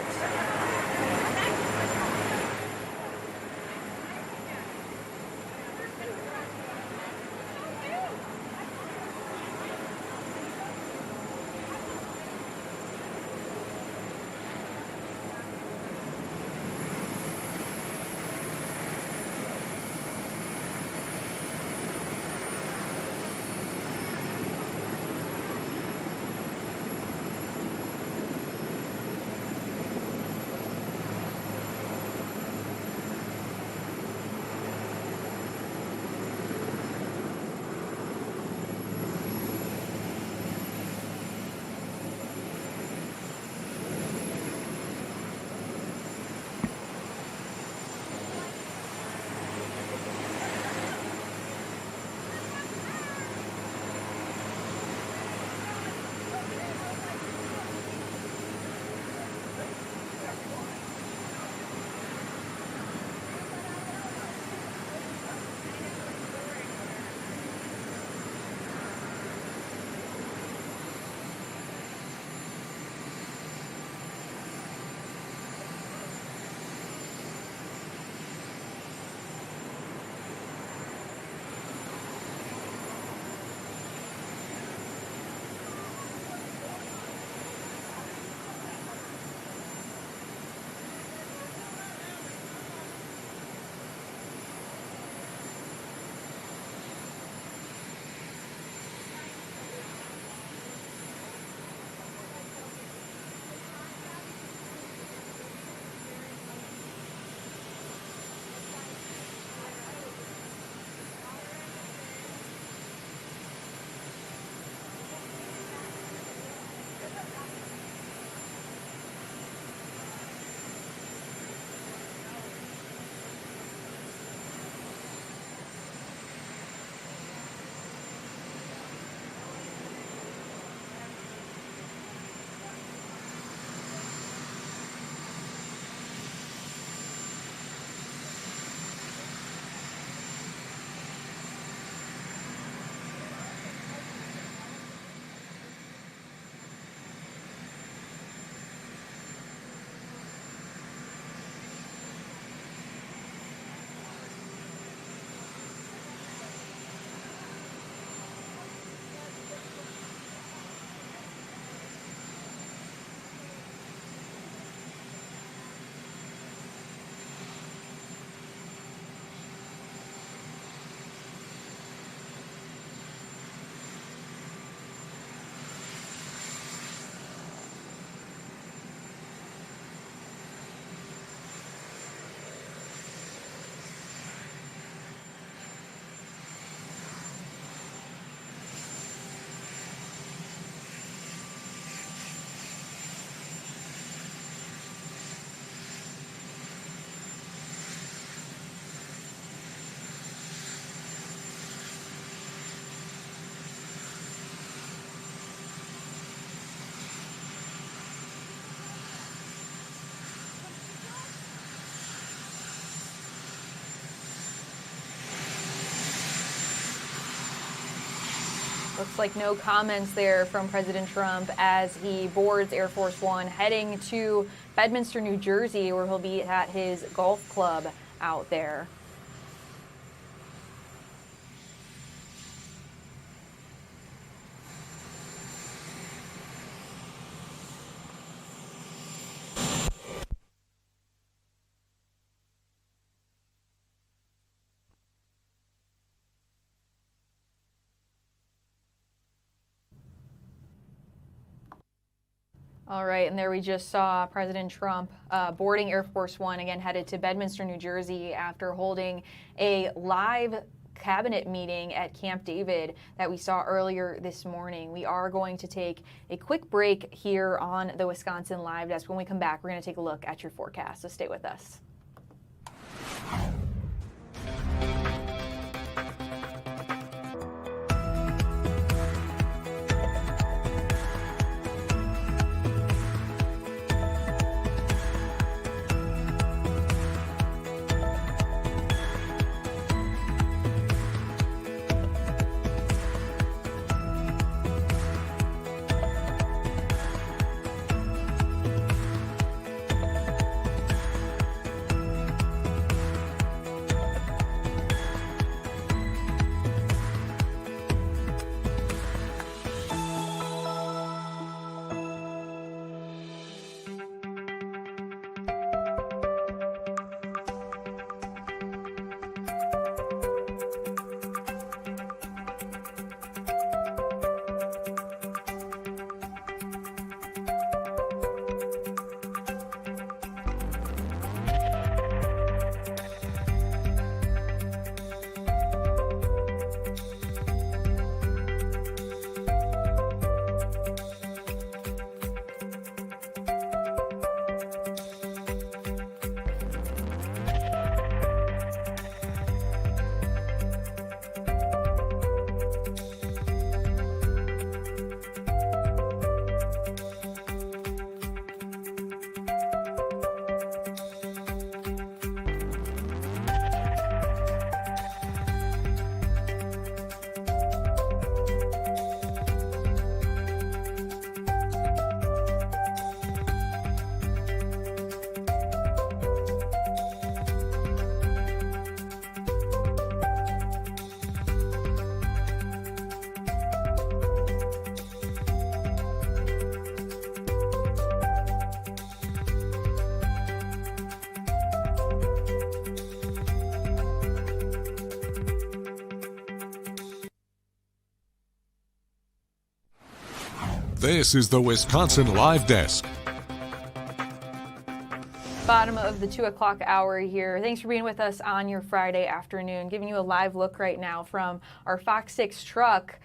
Looks like no comments there from President Trump as he boards Air Force One, heading to Bedminster, New Jersey, where he'll be at his golf club out there. All right, and there we just saw President Trump boarding Air Force One, again headed to Bedminster, New Jersey, after holding a live cabinet meeting at Camp David that we saw earlier this morning. We are going to take a quick break here on the Wisconsin Live Desk. When we come back, we're going to take a look at your forecast, so stay with us. This is the Wisconsin Live Desk. Bottom of the 2 o'clock hour here. Thanks for being with us on your Friday afternoon. Giving you a live look right now from our Fox 6 truck,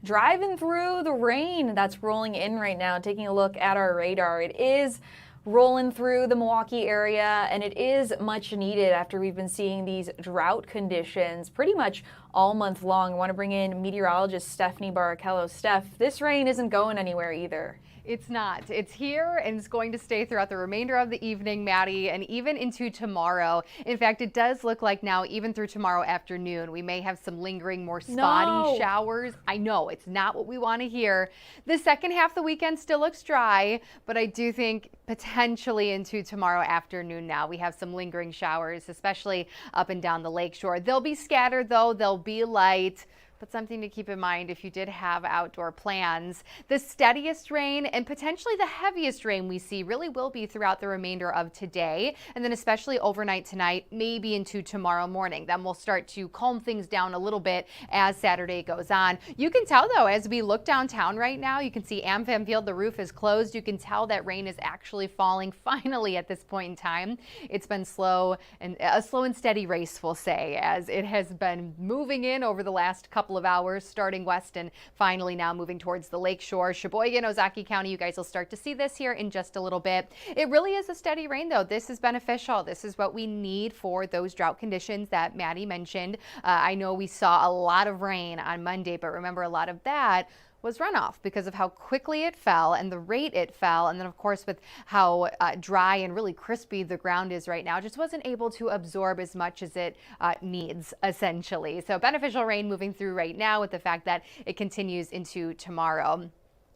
driving through the rain that's rolling in right now. Taking a look at our radar. It is rolling through the Milwaukee area, and it is much needed after we've been seeing these drought conditions pretty much all month long. I want to bring in meteorologist Stephanie Barrichello. Steph, this rain isn't going anywhere either. It's not. It's here and it's going to stay throughout the remainder of the evening, Maddie, and even into tomorrow. In fact, it does look like now, even through tomorrow afternoon, we may have some lingering, more spotty showers. I know, it's not what we want to hear. The second half of the weekend still looks dry, but I do think potentially into tomorrow afternoon now, we have some lingering showers, especially up and down the lakeshore. They'll be scattered, though. They'll be light. But something to keep in mind if you did have outdoor plans. The steadiest rain and potentially the heaviest rain we see really will be throughout the remainder of today, and then especially overnight tonight, maybe into tomorrow morning. Then we'll start to calm things down a little bit as Saturday goes on. You can tell, though, as we look downtown right now, you can see AmFam Field, the roof is closed. You can tell that rain is actually falling finally at this point in time. It's been slow and a slow and steady race, we'll say, as it has been moving in over the last couple of hours, starting west and finally now moving towards the lakeshore. Sheboygan, Ozaukee County, you guys will start to see this here in just a little bit. It really is a steady rain, though. This is beneficial. This is what we need for those drought conditions that Maddie mentioned. I know we saw a lot of rain on Monday, but remember, a lot of that was runoff because of how quickly it fell and the rate it fell. And then, of course, with how dry and really crispy the ground is right now, it just wasn't able to absorb as much as it needs, essentially. So beneficial rain moving through right now with the fact that it continues into tomorrow.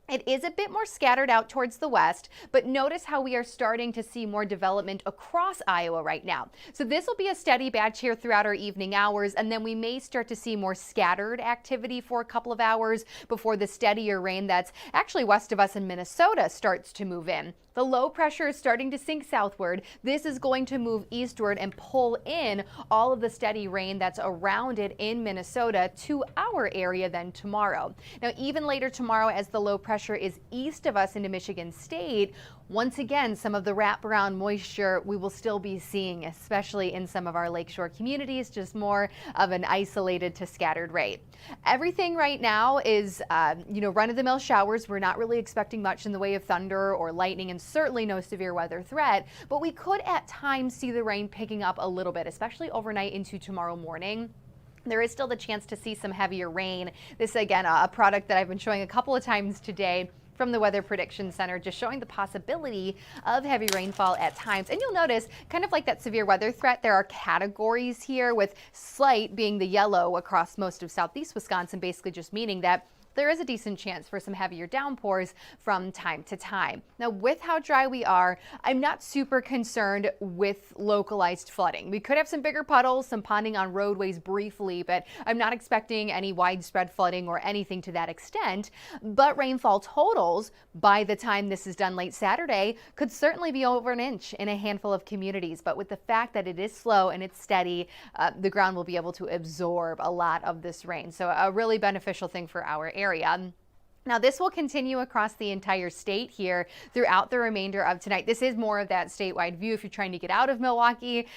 It is a bit more scattered out towards the west, but notice how we are starting to see more development across Iowa right now. So this will be a steady batch here throughout our evening hours, and then we may start to see more scattered activity for a couple of hours before the steadier rain that's actually west of us in Minnesota starts to move in. The low pressure is starting to sink southward. This is going to move eastward and pull in all of the steady rain that's around it in Minnesota to our area then tomorrow. Now, even later tomorrow, as the low pressure is east of us into Michigan State, once again, some of the wraparound moisture we will still be seeing, especially in some of our lakeshore communities, just more of an isolated to scattered rate. Everything right now is, run-of-the-mill showers. We're not really expecting much in the way of thunder or lightning, and certainly no severe weather threat, but we could at times see the rain picking up a little bit, especially overnight into tomorrow morning. There is still the chance to see some heavier rain. This, again, a product that I've been showing a couple of times today from the Weather Prediction Center, just showing the possibility of heavy rainfall at times. And you'll notice, kind of like that severe weather threat, there are categories here, with slight being the yellow across most of southeast Wisconsin, basically just meaning that there is a decent chance for some heavier downpours from time to time. Now, with how dry we are, I'm not super concerned with localized flooding. We could have some bigger puddles, some ponding on roadways briefly, but I'm not expecting any widespread flooding or anything to that extent. But rainfall totals, by the time this is done late Saturday, could certainly be over an inch in a handful of communities. But with the fact that it is slow and it's steady, the ground will be able to absorb a lot of this rain. So a really beneficial thing for our area. Now, this will continue across the entire state here throughout the remainder of tonight. This is more of that statewide view if you're trying to get out of Milwaukee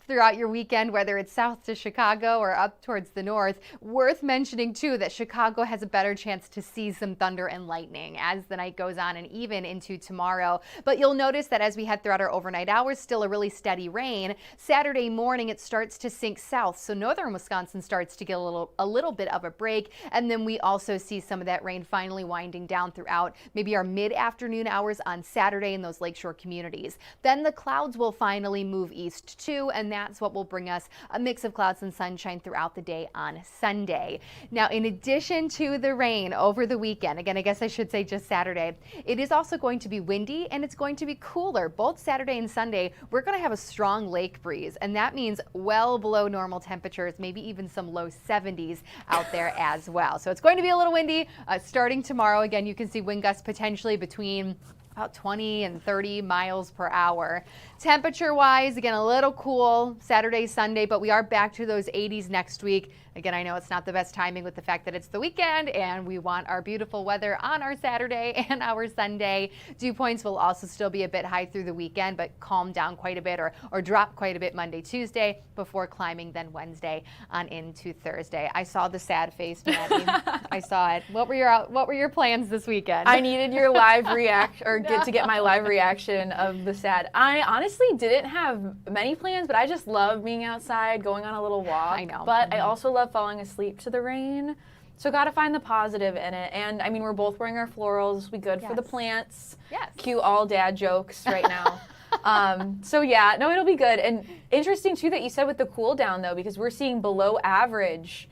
throughout your weekend, whether it's south to Chicago or up towards the north. Worth mentioning, too, that Chicago has a better chance to see some thunder and lightning as the night goes on and even into tomorrow. But you'll notice that as we head throughout our overnight hours, still a really steady rain. Saturday morning, it starts to sink south, so northern Wisconsin starts to get a little bit of a break. And then we also see some of that rain finally winding down throughout maybe our mid-afternoon hours on Saturday in those lakeshore communities. Then the clouds will finally move east, too, and that's what will bring us a mix of clouds and sunshine throughout the day on Sunday. Now, in addition to the rain over the weekend, again, I guess I should say just Saturday, it is also going to be windy and it's going to be cooler. Both Saturday and Sunday, we're going to have a strong lake breeze, and that means well below normal temperatures, maybe even some low 70s out there as well. So it's going to be a little windy starting tomorrow. Again, you can see wind gusts potentially between about 20 and 30 miles per hour. Temperature-wise, again, a little cool Saturday, Sunday, but we are back to those 80s next week. Again, I know it's not the best timing with the fact that it's the weekend and we want our beautiful weather on our Saturday and our Sunday. Dew points will also still be a bit high through the weekend, but calm down quite a bit or drop quite a bit Monday, Tuesday, before climbing then Wednesday on into Thursday. I saw the sad face, Maddie. I saw it. What were your plans this weekend? I needed your live get my live reaction of the sad. I honestly didn't have many plans, but I just love being outside, going on a little walk. I know. But I also love falling asleep to the rain. So got to find the positive in it. And I mean, we're both wearing our florals. We good for the plants. Yes. Cue all dad jokes right now. So yeah, no, it'll be good. And interesting too that you said with the cool down though, because we're seeing below average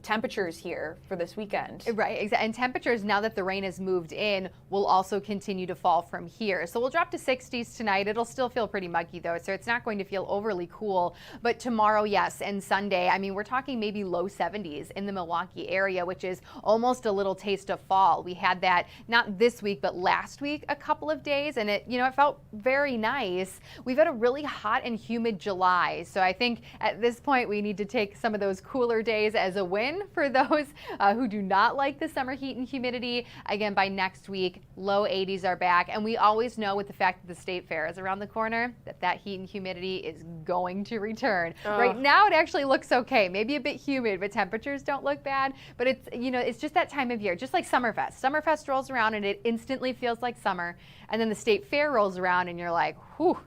temperatures here for this weekend. Right, exactly. And temperatures, now that the rain has moved in, will also continue to fall from here. So we'll drop to 60s tonight. It'll still feel pretty muggy though, so it's not going to feel overly cool. But tomorrow, yes, and Sunday, I mean, we're talking maybe low 70s in the Milwaukee area, which is almost a little taste of fall. We had that not this week, but last week, a couple of days, and it felt very nice. We've had a really hot and humid July, so I think at this point we need to take some of those cooler days as a win for those who do not like the summer heat and humidity. Again, by next week, low 80s are back. And we always know with the fact that the state fair is around the corner that heat and humidity is going to return. Oh. Right now, it actually looks okay. Maybe a bit humid, but temperatures don't look bad. But it's just that time of year, just like Summerfest. Summerfest rolls around and it instantly feels like summer. And then the state fair rolls around and you're like, whew.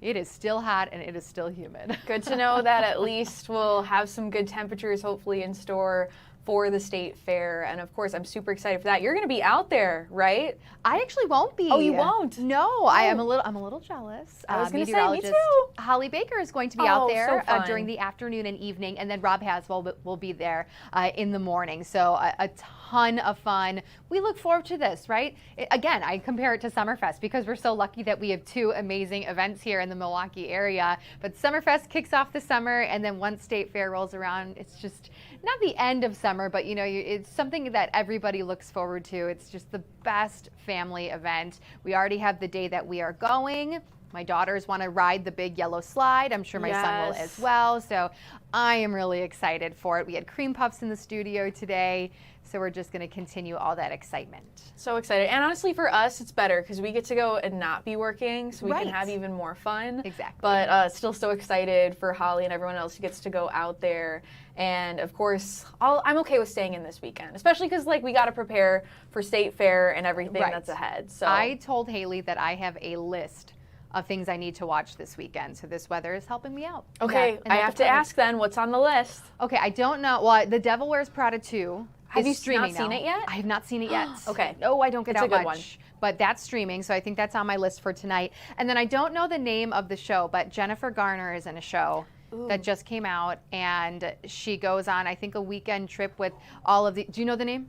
It is still hot and it is still humid. Good to know that at least we'll have some good temperatures hopefully in store for the state fair. And of course, I'm super excited for that. You're going to be out there, right? I actually won't be. Oh, you won't? No, I'm a little jealous. I was going to say, me too. Holly Baker is going to be out there so during the afternoon and evening, and then Rob Haswell will be there in the morning. So a ton of fun. We look forward to this, right? Again, I compare it to Summerfest because we're so lucky that we have two amazing events here in the Milwaukee area. But Summerfest kicks off the summer, and then once State Fair rolls around, it's just not the end of summer, summer, but it's something that everybody looks forward to. It's just the best family event. We already have the day that we are going. My daughters want to ride the big yellow slide. I'm sure my son will as well. So I am really excited for it. We had cream puffs in the studio today. So we're just going to continue all that excitement. So excited. And honestly, for us, it's better because we get to go and not be working, so we can have even more fun. Exactly. But still so excited for Holly and everyone else who gets to go out there. And of course, I'm okay with staying in this weekend, especially because we got to prepare for State Fair and everything that's ahead. So I told Haley that I have a list of things I need to watch this weekend. So this weather is helping me out. Okay, I have to ask then, what's on the list? Okay, I don't know. Well, The Devil Wears Prada 2 Have you is streaming not seen now. it yet? I have not seen it yet. Okay. No, I don't get It's a out good much. But that's streaming, so I think that's on my list for tonight. And then I don't know the name of the show, but Jennifer Garner is in a show that just came out, and she goes on, I think, a weekend trip with all of the. Do you know the name?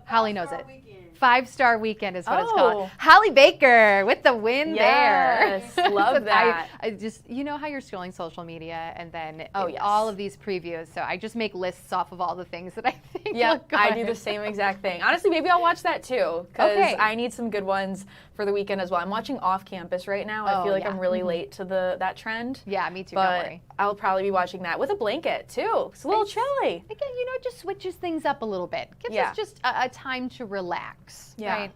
Holly knows it. 5-Star Weekend is what it's called. Holly Baker with the win there. Yes, love that. I just, how you're scrolling social media and then all of these previews. So I just make lists off of all the things that I think look good. I do the same exact thing. Honestly, maybe I'll watch that too because I need some good ones for the weekend as well. I'm watching Off Campus right now. I feel like I'm really late to that trend. Yeah, me too. But don't worry. I'll probably be watching that with a blanket too. It's a little chilly. Again, it just switches things up a little bit. Gives us just a time to relax. Yeah. Right?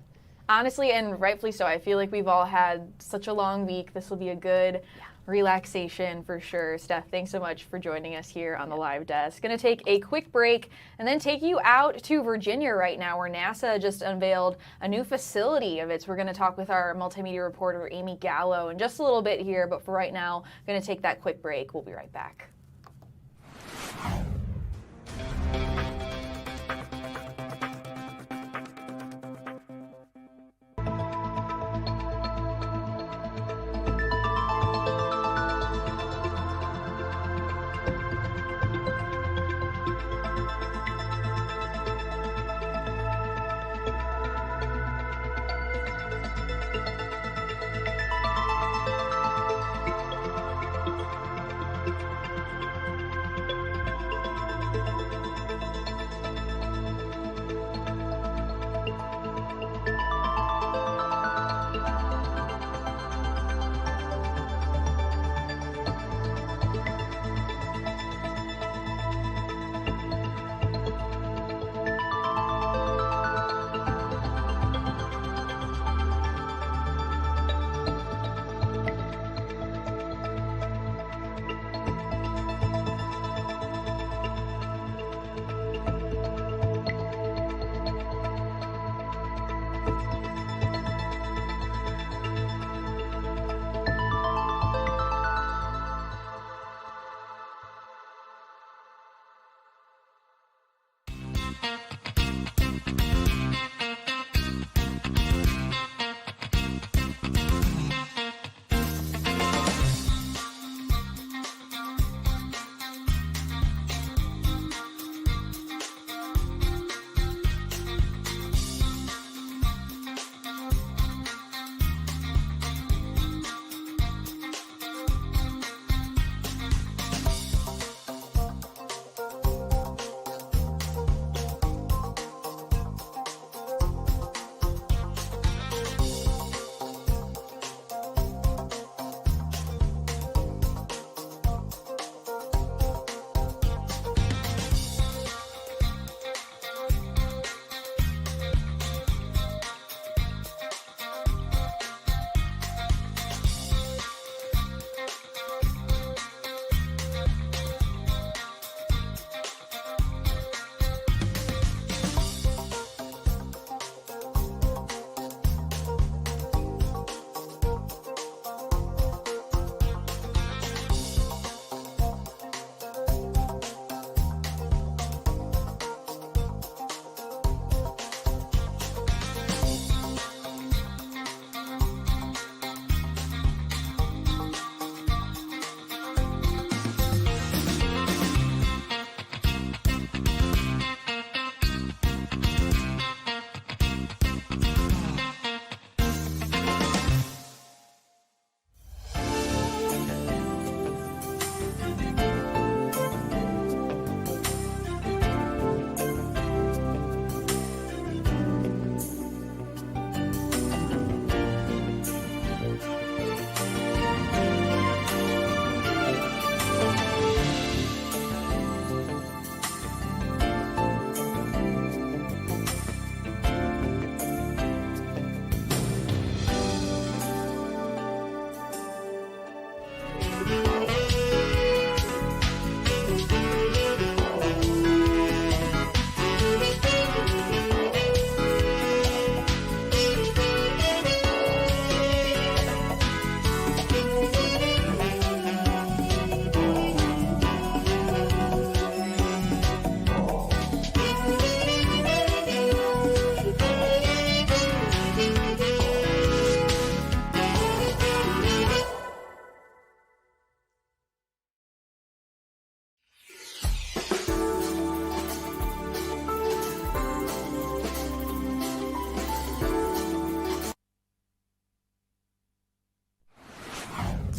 Honestly, and rightfully so. I feel like we've all had such a long week. This will be a good relaxation for sure. Steph, thanks so much for joining us here on the live desk. Going to take a quick break and then take you out to Virginia right now, where NASA just unveiled a new facility of its. We're going to talk with our multimedia reporter, Amy Gallo, in just a little bit here. But for right now, going to take that quick break. We'll be right back.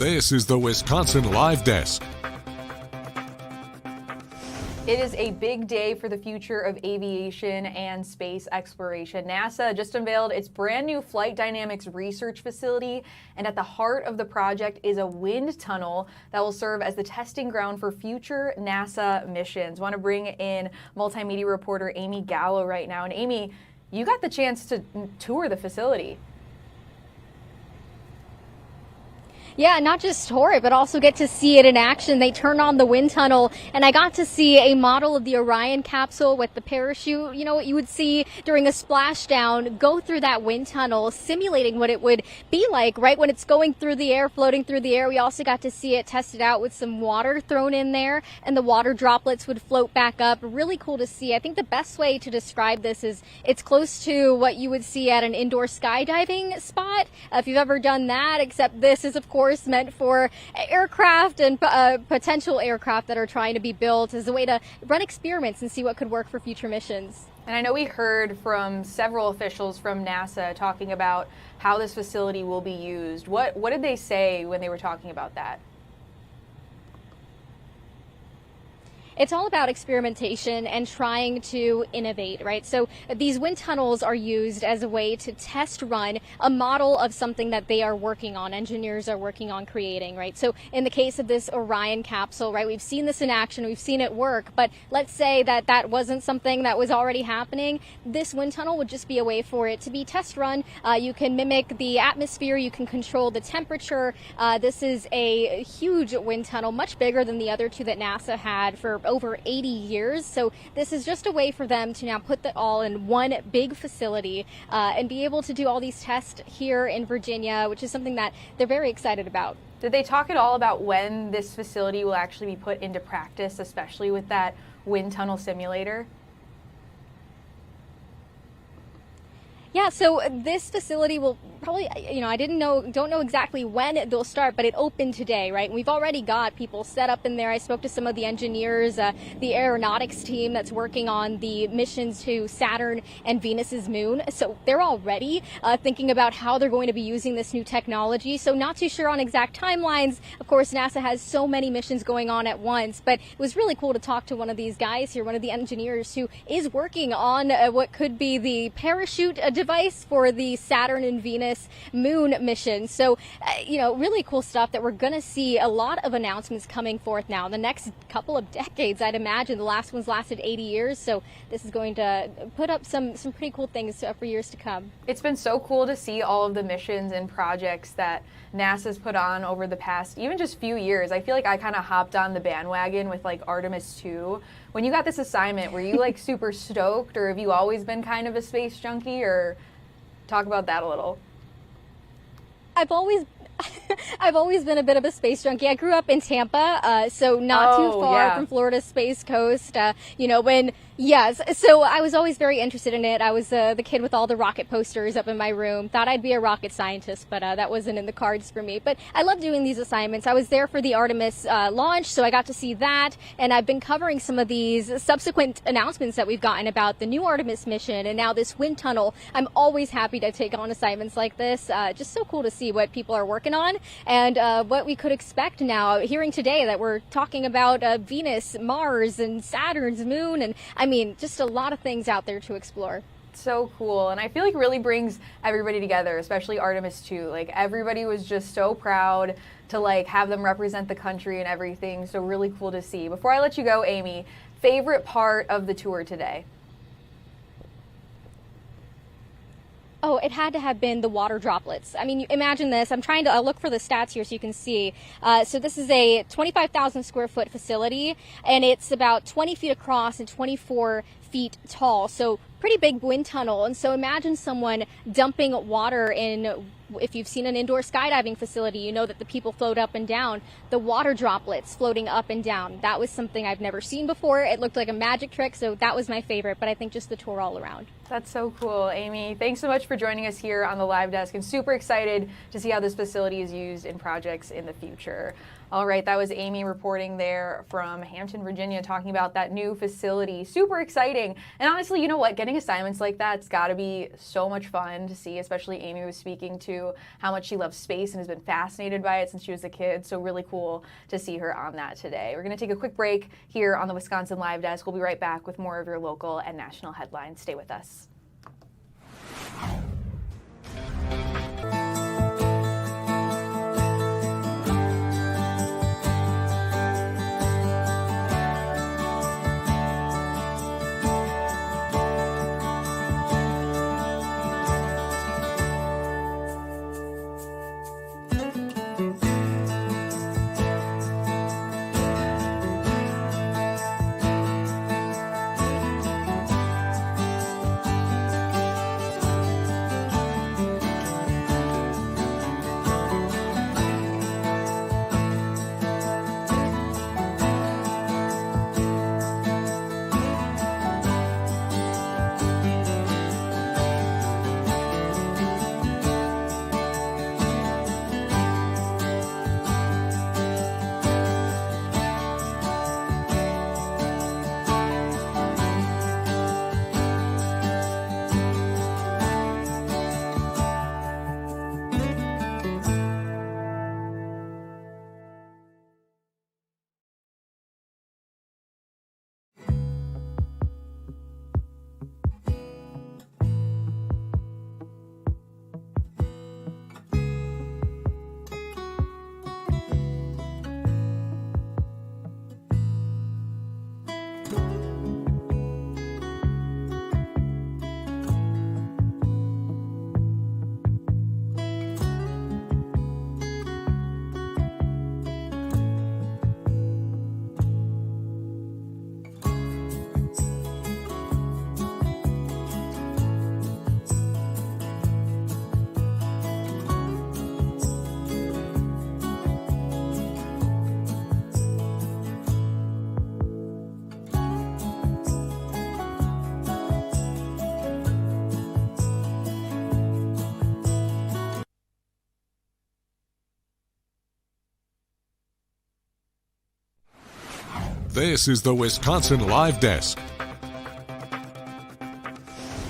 This is the Wisconsin Live Desk. It is a big day for the future of aviation and space exploration. NASA just unveiled its brand new flight dynamics research facility, and at the heart of the project is a wind tunnel that will serve as the testing ground for future NASA missions. I want to bring in multimedia reporter Amy Gallo right now. And Amy, you got the chance to tour the facility. Yeah, not just tour it, but also get to see it in action. They turn on the wind tunnel, and I got to see a model of the Orion capsule with the parachute, you know, what you would see during a splashdown, go through that wind tunnel, simulating what it would be like, right, when it's going through the air, floating through the air. We also got to see it tested out with some water thrown in there, and the water droplets would float back up. Really cool to see. I think the best way to describe this is it's close to what you would see at an indoor skydiving spot, if you've ever done that, except this is, of course, meant for aircraft and potential aircraft that are trying to be built as a way to run experiments and see what could work for future missions. And I know we heard from several officials from NASA talking about how this facility will be used. What did they say when they were talking about that? It's all about experimentation and trying to innovate, right? So these wind tunnels are used as a way to test run a model of something that they are working on, engineers are working on creating, right? So in the case of this Orion capsule, right, we've seen this in action, we've seen it work, but let's say that that wasn't something that was already happening. This wind tunnel would just be a way for it to be test run. You can mimic the atmosphere, you can control the temperature. This is a huge wind tunnel, much bigger than the other two that NASA had for over 80 years. So this is just a way for them to now put it all in one big facility and be able to do all these tests here in Virginia, which is something that they're very excited about. Did they talk at all about when this facility will actually be put into practice, especially with that wind tunnel simulator? Yeah, so this facility will probably, I don't know exactly when they'll start, but it opened today, right? And we've already got people set up in there. I spoke to some of the engineers, the aeronautics team that's working on the missions to Saturn and Venus's moon. So they're already thinking about how they're going to be using this new technology. So not too sure on exact timelines. Of course, NASA has so many missions going on at once, but it was really cool to talk to one of these guys here, one of the engineers who is working on what could be the parachute device for the Saturn and Venus moon mission. So, really cool stuff that we're going to see a lot of announcements coming forth now. The next couple of decades, I'd imagine. The last one's lasted 80 years, so this is going to put up some pretty cool things for years to come. It's been so cool to see all of the missions and projects that NASA's put on over the past, even just few years. I feel like I kind of hopped on the bandwagon with like Artemis 2. When you got this assignment, were you like super stoked, or have you always been kind of a space junkie, or talk about that a little? I've always been a bit of a space junkie. I grew up in Tampa, so not too far from Florida's Space Coast. Yes, so I was always very interested in it. I was the kid with all the rocket posters up in my room. Thought I'd be a rocket scientist, but that wasn't in the cards for me. But I love doing these assignments. I was there for the Artemis launch, so I got to see that. And I've been covering some of these subsequent announcements that we've gotten about the new Artemis mission and now this wind tunnel. I'm always happy to take on assignments like this. Just so cool to see what people are working on and what we could expect now. Hearing today that we're talking about Venus, Mars, and Saturn's moon, and just a lot of things out there to explore. So cool. And I feel like it really brings everybody together, especially Artemis 2. Like everybody was just so proud to like have them represent the country and everything. So really cool to see. Before I let you go, Amy, favorite part of the tour today? Oh, it had to have been the water droplets. Imagine this. I'm trying to look for the stats here so you can see. So this is a 25,000 square foot facility, and it's about 20 feet across and 24 feet tall. So pretty big wind tunnel. And so imagine someone dumping water in. If you've seen an indoor skydiving facility, you know that the people float up and down. The water droplets floating up and down. That was something I've never seen before. It looked like a magic trick, so that was my favorite, but I think just the tour all around. That's so cool, Amy. Thanks so much for joining us here on the Live Desk, and super excited to see how this facility is used in projects in the future. All right, that was Amy reporting there from Hampton, Virginia, talking about that new facility. Super exciting. And honestly, you know what? Getting assignments like that's got to be so much fun to see, especially Amy was speaking to to how much she loves space and has been fascinated by it since she was a kid. So really cool to see her on that today. We're going to take a quick break here on the Wisconsin Live Desk. We'll be right back with more of your local and national headlines. Stay with us. This is the Wisconsin Live Desk.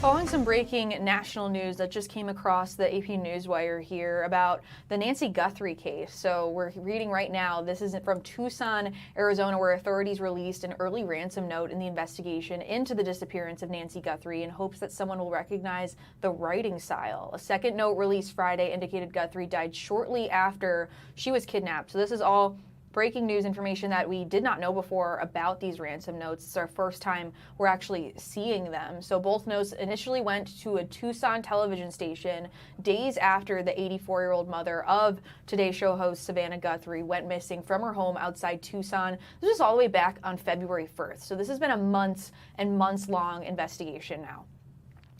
Following some breaking national news that just came across the AP Newswire here about the Nancy Guthrie case. So we're reading right now, this is from Tucson, Arizona, where authorities released an early ransom note in the investigation into the disappearance of Nancy Guthrie in hopes that someone will recognize the writing style. A second note released Friday indicated Guthrie died shortly after she was kidnapped. So this is all breaking news information that we did not know before about these ransom notes. It's our first time we're actually seeing them. So both notes initially went to a Tucson television station days after the 84-year-old mother of Today Show host Savannah Guthrie went missing from her home outside Tucson. This is all the way back on February 1st. So this has been a months and months long investigation now.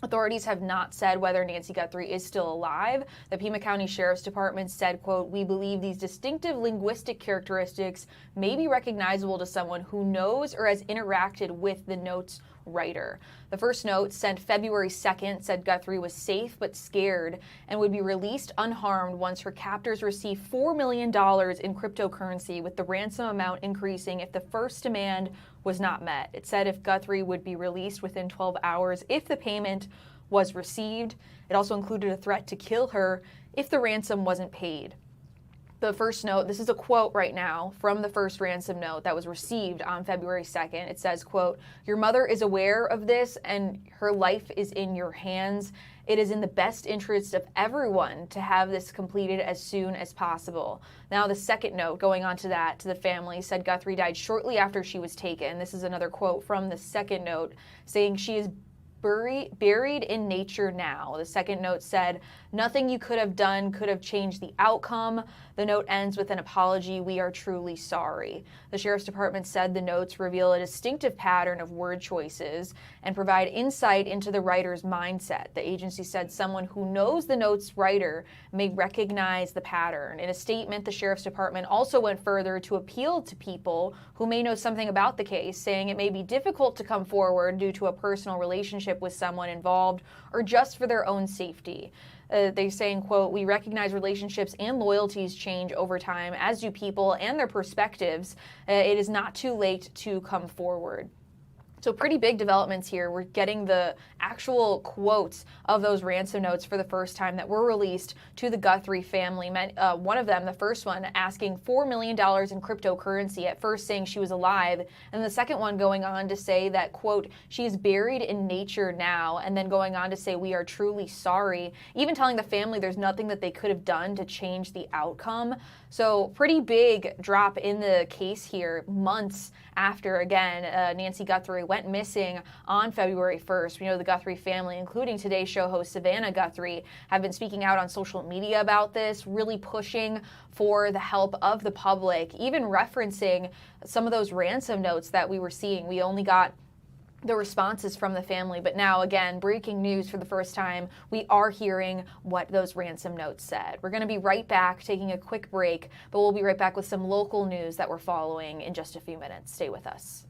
Authorities have not said whether Nancy Guthrie is still alive. The Pima County Sheriff's Department said, quote, "We believe these distinctive linguistic characteristics may be recognizable to someone who knows or has interacted with the note's writer." The first note, sent February 2nd, said Guthrie was safe but scared and would be released unharmed once her captors received $4 million in cryptocurrency, with the ransom amount increasing if the first demand was not met. It said if Guthrie would be released within 12 hours if the payment was received. It also included a threat to kill her if the ransom wasn't paid. The first note, this is a quote right now from the first ransom note that was received on February 2nd. It says, quote, "Your mother is aware of this and her life is in your hands. It is in the best interest of everyone to have this completed as soon as possible." Now, the second note going on to that, to the family, said Guthrie died shortly after she was taken. This is another quote from the second note saying she is buried in nature now. The second note said, "Nothing you could have done could have changed the outcome." The note ends with an apology. "We are truly sorry." The Sheriff's Department said the notes reveal a distinctive pattern of word choices and provide insight into the writer's mindset. The agency said someone who knows the note's writer may recognize the pattern. In a statement, the Sheriff's Department also went further to appeal to people who may know something about the case, saying it may be difficult to come forward due to a personal relationship with someone involved or just for their own safety. They're saying, quote, "We recognize relationships and loyalties change over time, as do people and their perspectives. It is not too late to come forward." So pretty big developments here. We're getting the actual quotes of those ransom notes for the first time that were released to the Guthrie family. One of them, the first one, asking $4 million in cryptocurrency, at first saying she was alive, and the second one going on to say that, quote, she's buried in nature now, and then going on to say, we are truly sorry, even telling the family there's nothing that they could have done to change the outcome. So pretty big drop in the case here, months after, again, Nancy Guthrie went missing on February 1st. We know the Guthrie family, including Today's Show host Savannah Guthrie, have been speaking out on social media about this, really pushing for the help of the public, even referencing some of those ransom notes that we were seeing. We only got the responses from the family, but now, again, breaking news for the first time, we are hearing what those ransom notes said. We're going to be right back, taking a quick break, but we'll be right back with some local news that we're following in just a few minutes. Stay with us.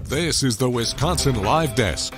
This is the Wisconsin Live Desk.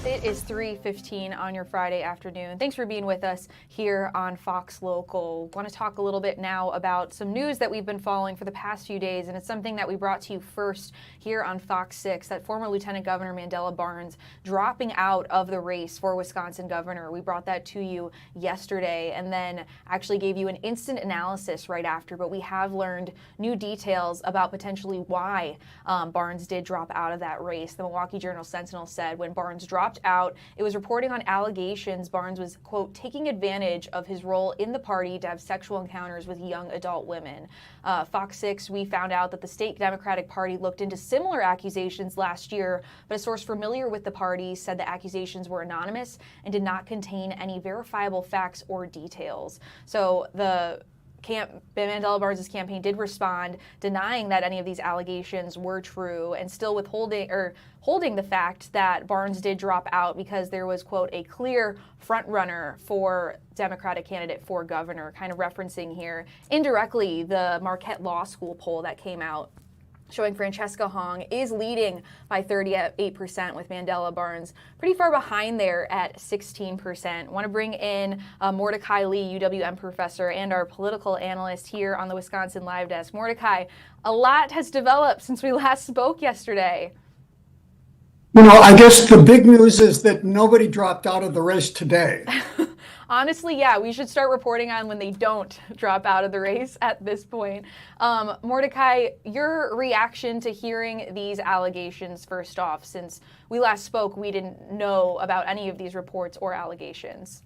It is 3:15 on your Friday afternoon. Thanks for being with us here on Fox Local. Want to talk a little bit now about some news that we've been following for the past few days, and it's something that we brought to you first here on Fox 6, that former Lieutenant Governor Mandela Barnes dropping out of the race for Wisconsin governor. We brought that to you yesterday and then actually gave you an instant analysis right after, but we have learned new details about potentially why Barnes did drop out of that race. The Milwaukee Journal-Sentinel said when Barnes dropped out, it was reporting on allegations Barnes was, quote, taking advantage of his role in the party to have sexual encounters with young adult women. Fox 6, we found out that the state Democratic Party looked into similar accusations last year, but a source familiar with the party said the accusations were anonymous and did not contain any verifiable facts or details. So the Mandela Barnes' campaign did respond, denying that any of these allegations were true, and still holding the fact that Barnes did drop out because there was, quote, a clear front runner for Democratic candidate for governor, kind of referencing here indirectly the Marquette Law School poll that came out showing Francesca Hong is leading by 38%, with Mandela Barnes pretty far behind there at 16%. Want to bring in Mordecai Lee, UWM professor and our political analyst here on the Wisconsin Live Desk. Mordecai, a lot has developed since we last spoke yesterday. You know, I guess the big news is that nobody dropped out of the race today. Honestly, yeah, we should start reporting on when they don't drop out of the race at this point. Mordecai, your reaction to hearing these allegations first off, since we last spoke, we didn't know about any of these reports or allegations.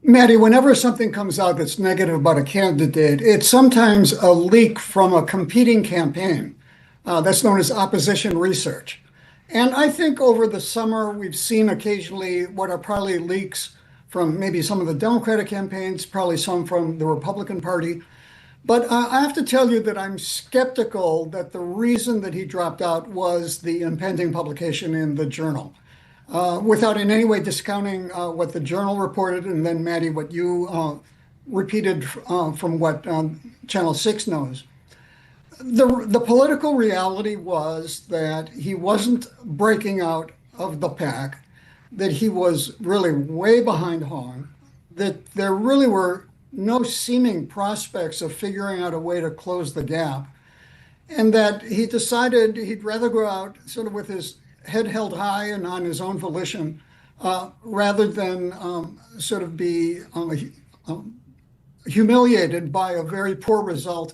Maddie, whenever something comes out that's negative about a candidate, it's sometimes a leak from a competing campaign. That's known as opposition research. And I think over the summer, we've seen occasionally what are probably leaks from maybe some of the Democratic campaigns, probably some from the Republican Party. But I have to tell you that I'm skeptical that the reason that he dropped out was the impending publication in the Journal. Without in any way discounting what the Journal reported, and then Maddie, what you repeated from what Channel 6 knows. The political reality was that he wasn't breaking out of the pack, that he was really way behind Hong, that there really were no seeming prospects of figuring out a way to close the gap, and that he decided he'd rather go out sort of with his head held high and on his own volition, rather than sort of be humiliated by a very poor result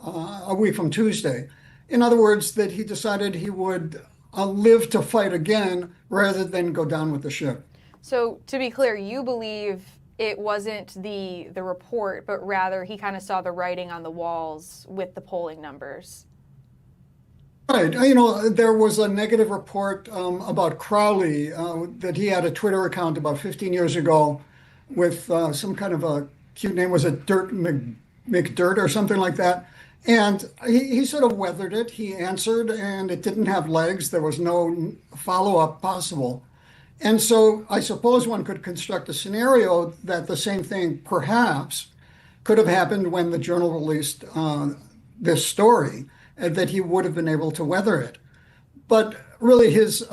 a week from Tuesday. In other words, that he decided he would live to fight again rather than go down with the ship. So to be clear, you believe it wasn't the report, but rather he kind of saw the writing on the walls with the polling numbers. Right. There was a negative report about Crowley, that he had a Twitter account about 15 years ago with some kind of a cute name. Was it Dirt McDirt or something like that? And he sort of weathered it. He answered, and it didn't have legs. There was no follow-up possible. And so I suppose one could construct a scenario that the same thing perhaps could have happened when the Journal released this story, that he would have been able to weather it. But really his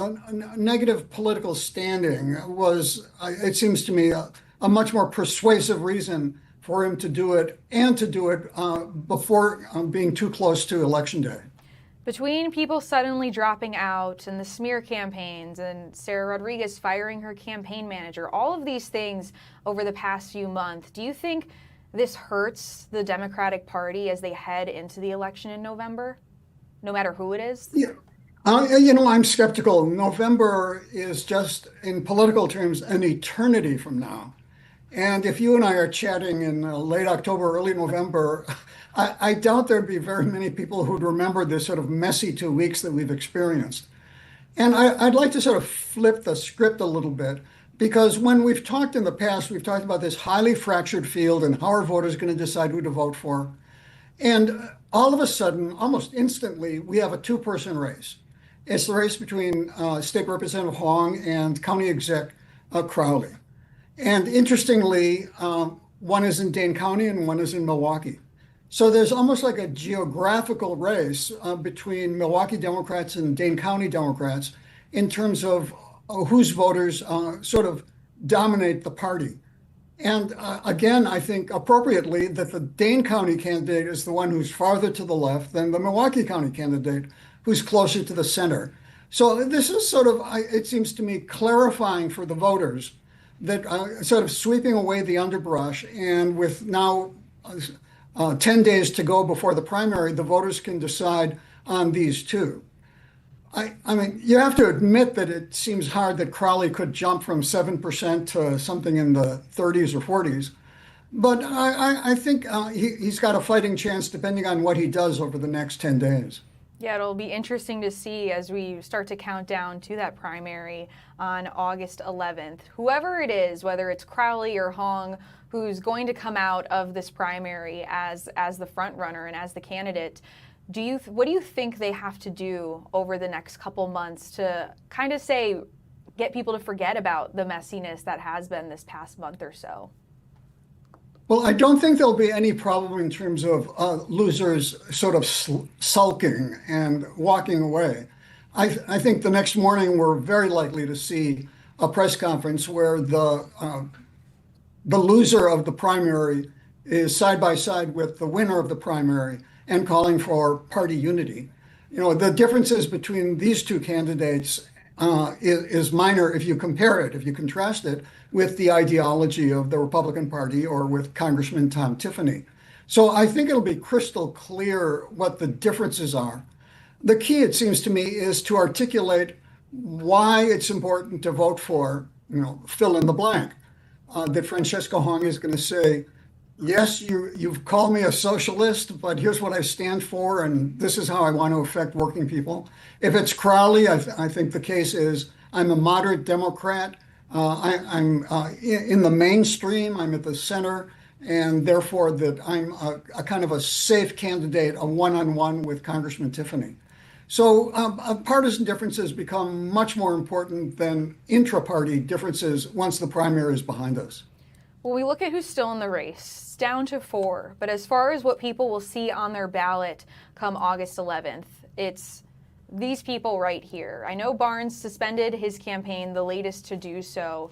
negative political standing was, it seems to me, a much more persuasive reason for him to do it, and to do it before being too close to Election Day. Between people suddenly dropping out and the smear campaigns and Sarah Rodriguez firing her campaign manager, all of these things over the past few months, do you think this hurts the Democratic Party as they head into the election in November, no matter who it is? Yeah. I'm skeptical. November is just, in political terms, an eternity from now. And if you and I are chatting in late October, early November, I doubt there'd be very many people who'd remember this sort of messy 2 weeks that we've experienced. And I'd like to sort of flip the script a little bit, because when we've talked in the past, we've talked about this highly fractured field and how are voters going to decide who to vote for. And all of a sudden, almost instantly, we have a two-person race. It's the race between State Representative Hong and County Exec Crowley. And interestingly, one is in Dane County and one is in Milwaukee. So there's almost like a geographical race between Milwaukee Democrats and Dane County Democrats in terms of whose voters sort of dominate the party. And again, I think appropriately that the Dane County candidate is the one who's farther to the left than the Milwaukee County candidate, who's closer to the center. So this is sort of, it seems to me, clarifying for the voters that sort of sweeping away the underbrush, and with now 10 days to go before the primary, the voters can decide on these two. I mean, you have to admit that it seems hard that Crowley could jump from 7% to something in the 30s or 40s. But I think he's got a fighting chance depending on what he does over the next 10 days. Yeah, it'll be interesting to see as we start to count down to that primary on August 11th. Whoever it is, whether it's Crowley or Hong, who's going to come out of this primary as the front runner and as the candidate, what do you think they have to do over the next couple months to kind of get people to forget about the messiness that has been this past month or so? Well, I don't think there'll be any problem in terms of losers sort of sulking and walking away. I think the next morning we're very likely to see a press conference where the loser of the primary is side by side with the winner of the primary and calling for party unity. The differences between these two candidates is minor if you compare it, if you contrast it with the ideology of the Republican Party or with Congressman Tom Tiffany. So I think it'll be crystal clear what the differences are. The key, it seems to me, is to articulate why it's important to vote for, fill in the blank. that Francesca Hong is going to say, yes, you've called me a socialist, but here's what I stand for, and this is how I want to affect working people. If it's Crowley, I think the case is I'm a moderate Democrat. I'm in the mainstream. I'm at the center, and therefore that I'm a kind of a safe candidate, a one-on-one with Congressman Tiffany. So partisan differences become much more important than intra-party differences once the primary is behind us. Well, we look at who's still in the race. It's down to 4. But as far as what people will see on their ballot come August 11th, it's these people right here. I know Barnes suspended his campaign, the latest to do so.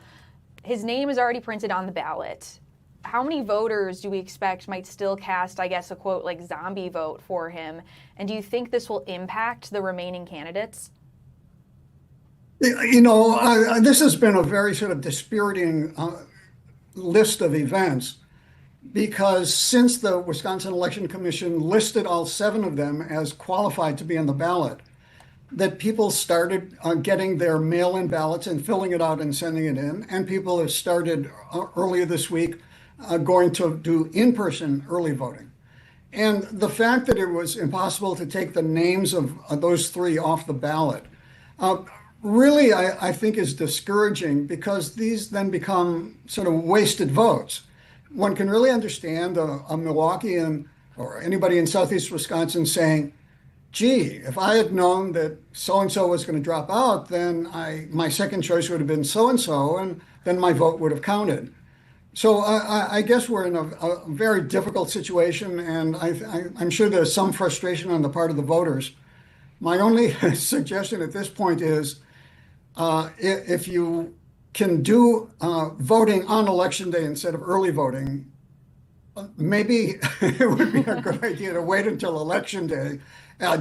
His name is already printed on the ballot. How many voters do we expect might still cast, I guess, a quote like zombie vote for him? And do you think this will impact the remaining candidates? You know, this has been a very sort of dispiriting list of events, because since the Wisconsin Election Commission listed all 7 of them as qualified to be on the ballot, that people started getting their mail-in ballots and filling it out and sending it in. And people have started earlier this week going to do in-person early voting. And the fact that it was impossible to take the names of those 3 off the ballot really, I think, is discouraging, because these then become sort of wasted votes. One can really understand a Milwaukeean or anybody in Southeast Wisconsin saying, gee, if I had known that so-and-so was going to drop out, then my second choice would have been so-and-so, and then my vote would have counted. So I guess we're in a very difficult situation, and I'm sure there's some frustration on the part of the voters. My only suggestion at this point is, if you can do voting on election day instead of early voting, maybe it would be a good idea to wait until election day,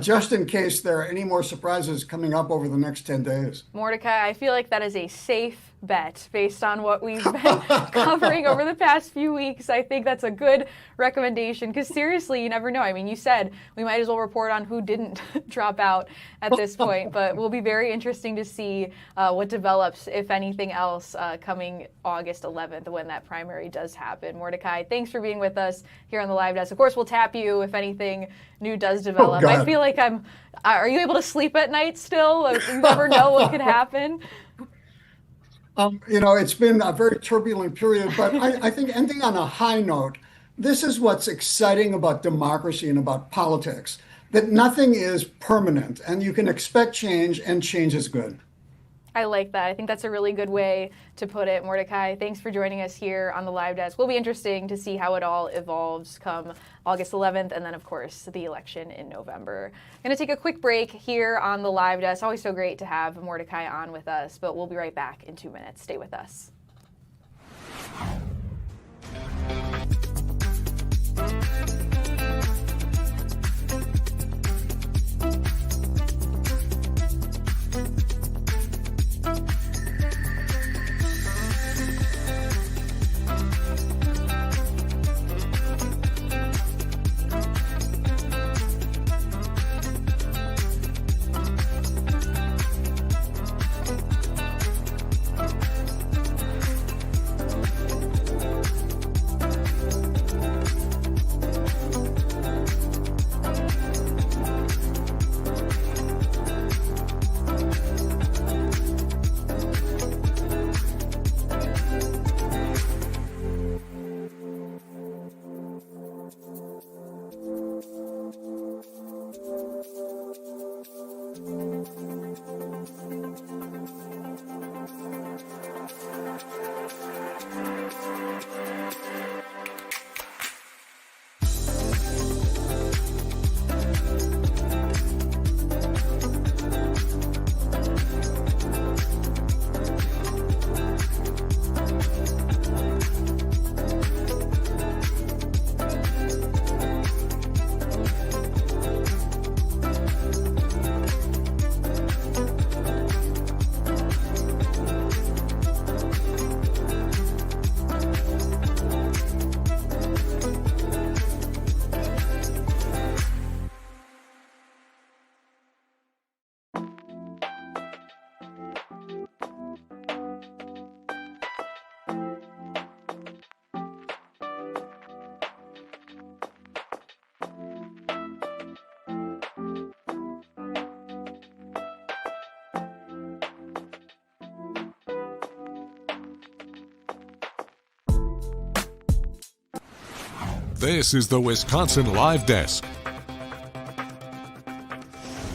just in case there are any more surprises coming up over the next 10 days. Mordecai, I feel like that is a safe bet based on what we've been covering over the past few weeks. I think that's a good recommendation, because seriously, you never know. I mean, you said we might as well report on who didn't drop out at this point, but it will be very interesting to see what develops, if anything else, coming August 11th when that primary does happen. Mordecai, thanks for being with us here on the live desk. Of course, we'll tap you if anything new does develop. I feel like are you able to sleep at night still? You never know what could happen. You know, it's been a very turbulent period, but I think ending on a high note, this is what's exciting about democracy and about politics, that nothing is permanent, and you can expect change, and change is good. I like that. I think that's a really good way to put it. Mordecai, thanks for joining us here on the live desk. Will be interesting to see how it all evolves come August 11th, and then, of course, the election in November. I'm going to take a quick break here on the live desk. Always so great to have Mordecai on with us, but we'll be right back in 2 minutes. Stay with us. This is the Wisconsin Live Desk.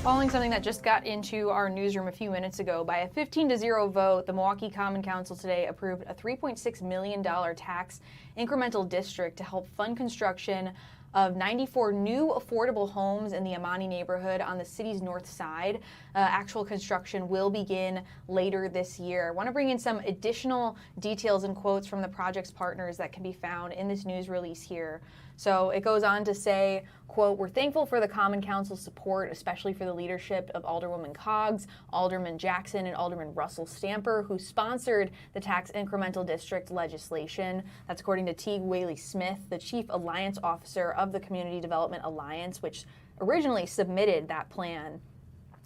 Following something that just got into our newsroom a few minutes ago, by a 15-0 vote, the Milwaukee Common Council today approved a $3.6 million tax incremental district to help fund construction of 94 new affordable homes in the Amani neighborhood on the city's north side. Actual construction will begin later this year. I want to bring in some additional details and quotes from the project's partners that can be found in this news release here. So it goes on to say, quote, "We're thankful for the Common Council's support, especially for the leadership of Alderwoman Coggs, Alderman Jackson, and Alderman Russell Stamper, who sponsored the tax incremental district legislation." That's according to Teague Whaley-Smith, the Chief Alliance Officer of the Community Development Alliance, which originally submitted that plan.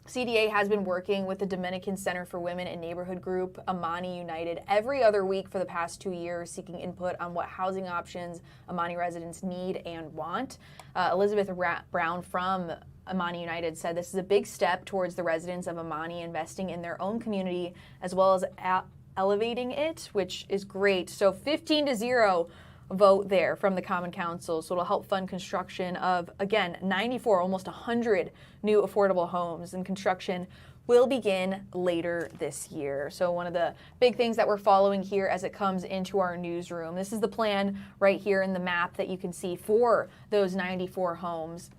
CDA has been working with the Dominican Center for Women and Neighborhood Group, Amani United, every other week for the past 2 years, seeking input on what housing options Amani residents need and want. Elizabeth Brown from Amani United said this is a big step towards the residents of Amani investing in their own community as well as elevating it, which is great. So 15-0 vote there from the Common Council. So it'll help fund construction of, again, 94, almost 100 new affordable homes, and construction will begin later this year. So one of the big things that we're following here as it comes into our newsroom, this is the plan right here in the map that you can see for those 94 homes.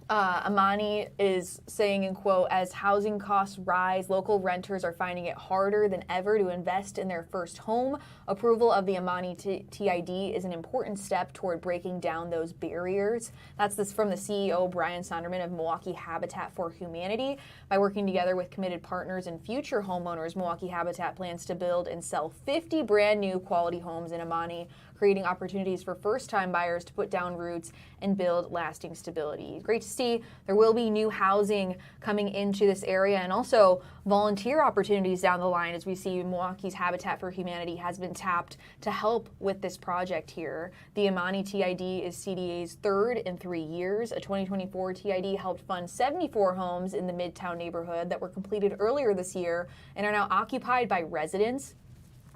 Amani is saying, in quote, "As housing costs rise, local renters are finding it harder than ever to invest in their first home. Approval of the Amani TID is an important step toward breaking down those barriers." That's this from the CEO, Brian Sonderman of Milwaukee Habitat for Humanity. By working together with committed partners and future homeowners, Milwaukee Habitat plans to build and sell 50 brand new quality homes in Amani, creating opportunities for first-time buyers to put down roots and build lasting stability. Great to see there will be new housing coming into this area, and also volunteer opportunities down the line, as we see Milwaukee's Habitat for Humanity has been tapped to help with this project here. The Amani TID is CDA's third in 3 years. A 2024 TID helped fund 74 homes in the Midtown neighborhood that were completed earlier this year and are now occupied by residents.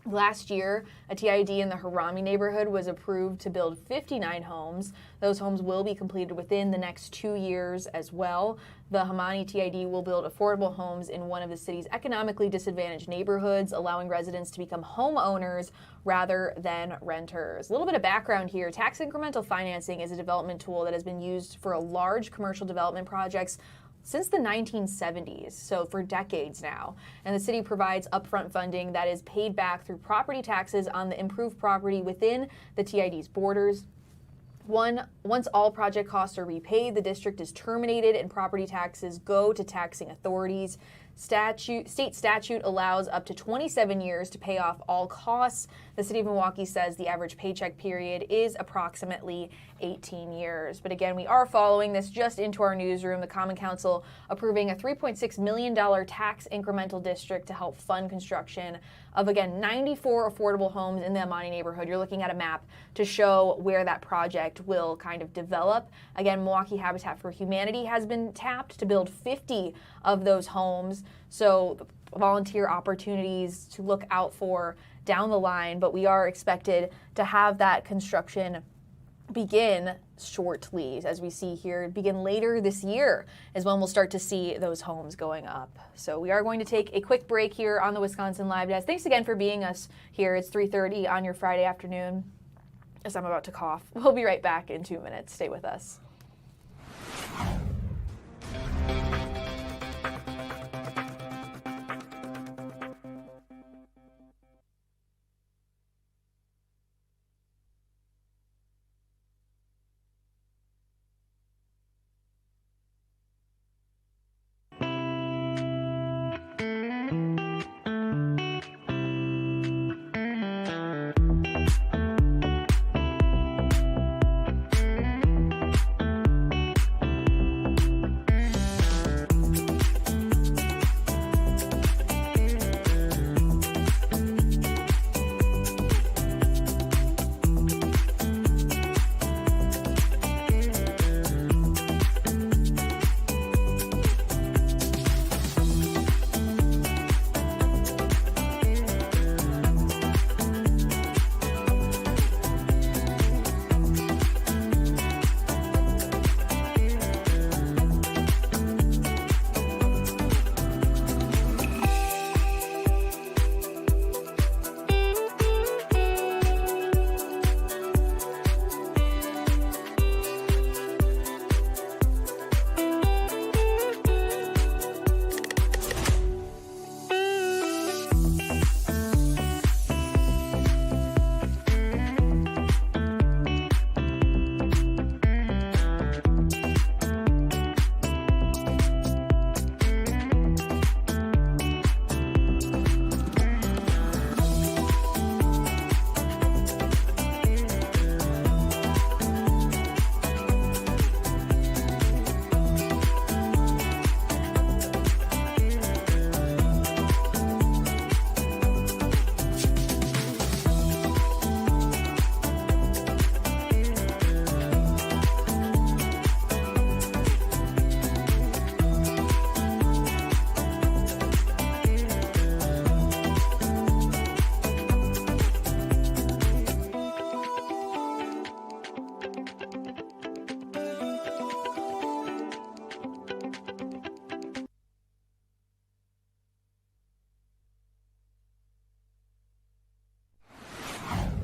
Last year, a TID in the Harami neighborhood was approved to build 59 homes. Those homes will be completed within the next 2 years as well. The Amani TID will build affordable homes in one of the city's economically disadvantaged neighborhoods, allowing residents to become homeowners rather than renters. A little bit of background here. Tax incremental financing is a development tool that has been used for large commercial development projects since the 1970s, so for decades now. And the city provides upfront funding that is paid back through property taxes on the improved property within the TID's borders. Once all project costs are repaid, the district is terminated and property taxes go to taxing authorities. State statute allows up to 27 years to pay off all costs. The city of Milwaukee says the average paycheck period is approximately 18 years. But again, we are following this just into our newsroom. The Common Council approving a $3.6 million tax incremental district to help fund construction of, again, 94 affordable homes in the Amani neighborhood. You're looking at a map to show where that project will kind of develop. Again, Milwaukee Habitat for Humanity has been tapped to build 50 of those homes. So volunteer opportunities to look out for down the line, but we are expected to have that construction begin shortly, as we see here. Begin later this year is when we'll start to see those homes going up. So we are going to take a quick break here on the Wisconsin Live Desk. Thanks again for being us here. It's 3:30 on your Friday afternoon, as I'm about to cough. We'll be right back in 2 minutes. Stay with us.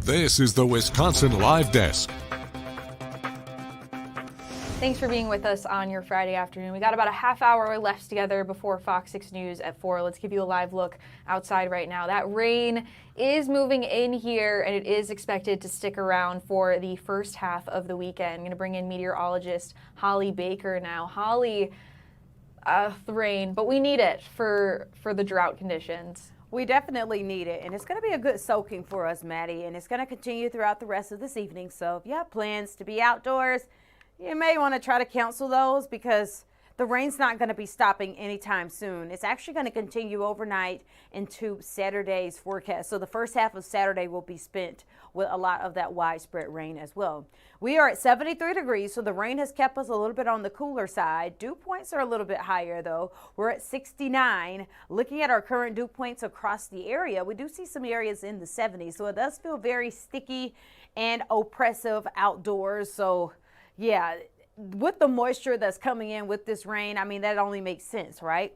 This is the Wisconsin Live Desk. Thanks for being with us on your Friday afternoon. We got about a half hour left together before Fox 6 News at 4. Let's give you a live look outside right now. That rain is moving in here, and it is expected to stick around for the first half of the weekend. I'm going to bring in meteorologist Holly Baker now. Holly, the rain, but we need it for the drought conditions. We definitely need it, and it's going to be a good soaking for us, Maddie, and it's going to continue throughout the rest of this evening. So if you have plans to be outdoors, you may want to try to cancel those because the rain's not going to be stopping anytime soon. It's actually going to continue overnight into Saturday's forecast. So the first half of Saturday will be spent with a lot of that widespread rain as well. We are at 73 degrees, so the rain has kept us a little bit on the cooler side. Dew points are a little bit higher, though. We're at 69. Looking at our current dew points across the area, we do see some areas in the 70s, so it does feel very sticky and oppressive outdoors. So, yeah, with the moisture that's coming in with this rain, I mean, that only makes sense, right?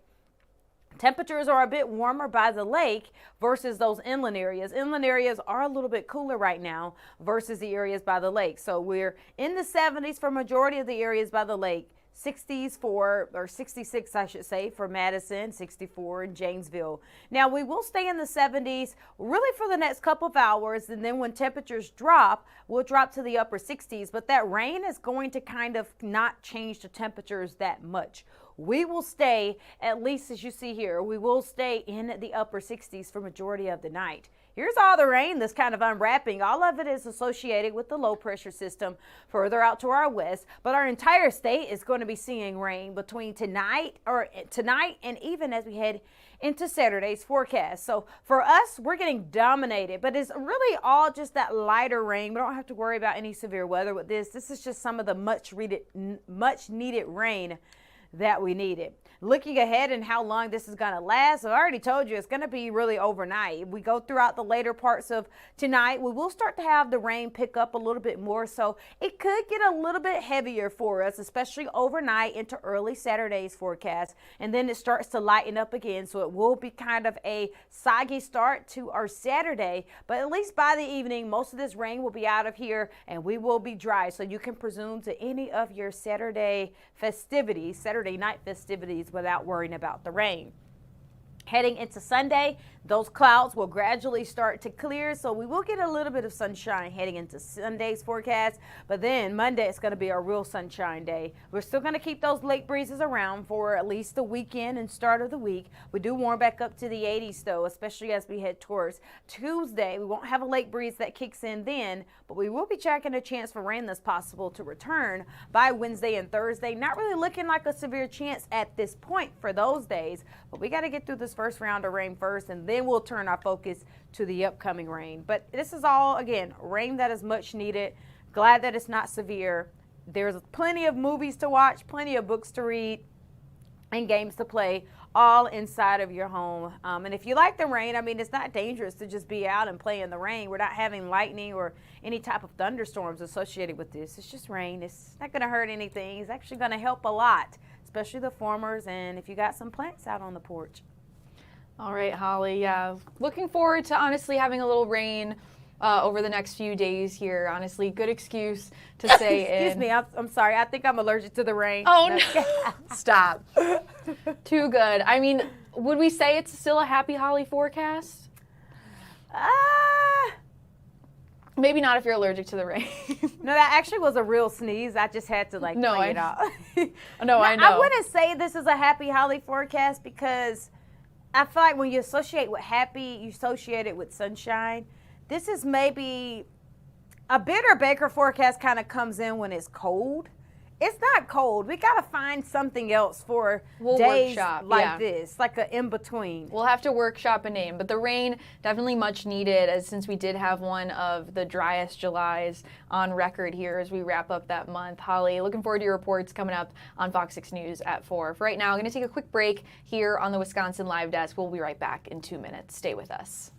Temperatures are a bit warmer by the lake versus those inland areas. Inland areas are a little bit cooler right now versus the areas by the lake. So we're in the 70s for majority of the areas by the lake. 60s or 66, I should say, for Madison, 64 in Janesville. Now, we will stay in the 70s really for the next couple of hours, and then when temperatures drop, we'll drop to the upper 60s, but that rain is going to kind of not change the temperatures that much. We will stay, at least as you see here, we will stay in the upper 60s for majority of the night. Here's all the rain that's kind of unwrapping. All of it is associated with the low pressure system further out to our west, but our entire state is going to be seeing rain between tonight and even as we head into Saturday's forecast. So for us, we're getting dominated, but it's really all just that lighter rain. We don't have to worry about any severe weather with this. This is just some of the much needed rain that we needed. Looking ahead and how long this is going to last, I already told you it's going to be really overnight. If we go throughout the later parts of tonight, we will start to have the rain pick up a little bit more, so it could get a little bit heavier for us, especially overnight into early Saturday's forecast, and then it starts to lighten up again, so it will be kind of a soggy start to our Saturday, but at least by the evening, most of this rain will be out of here, and we will be dry, so you can presume to any of your Saturday night festivities without worrying about the rain. Heading into Sunday, those clouds will gradually start to clear, so we will get a little bit of sunshine heading into Sunday's forecast, but then Monday it's going to be a real sunshine day. We're still going to keep those lake breezes around for at least the weekend and start of the week. We do warm back up to the 80s though, especially as we head towards Tuesday. We won't have a lake breeze that kicks in then, but we will be checking a chance for rain that's possible to return by Wednesday and Thursday. Not really looking like a severe chance at this point for those days, but we got to get through this first round of rain first, and then we'll turn our focus to the upcoming rain. But this is all, again, rain that is much needed. Glad that it's not severe. There's plenty of movies to watch, plenty of books to read, and games to play, all inside of your home. And if you like the rain, I mean, it's not dangerous to just be out and play in the rain. We're not having lightning or any type of thunderstorms associated with this. It's just rain. It's not going to hurt anything. It's actually going to help a lot, especially the farmers and if you got some plants out on the porch. All right, Holly. Yeah, looking forward to honestly having a little rain over the next few days here. Honestly, good excuse to stay Excuse me, I'm sorry. I think I'm allergic to the rain. Oh, no. Stop. Too good. I mean, would we say it's still a happy Holly forecast? Maybe not if you're allergic to the rain. No, that actually was a real sneeze. I just had to play it out. No, I know. I wouldn't say this is a happy Holly forecast because I feel like when you associate with happy, you associate it with sunshine. This is maybe a bitter Baker forecast kind of comes in when it's cold. It's not cold. We got to find something else for days like this, like an in-between. We'll have to workshop a name, but the rain definitely much needed, as since we did have one of the driest Julys on record here as we wrap up that month. Holly, looking forward to your reports coming up on Fox 6 News at 4. For right now, I'm going to take a quick break here on the Wisconsin Live Desk. We'll be right back in 2 minutes. Stay with us.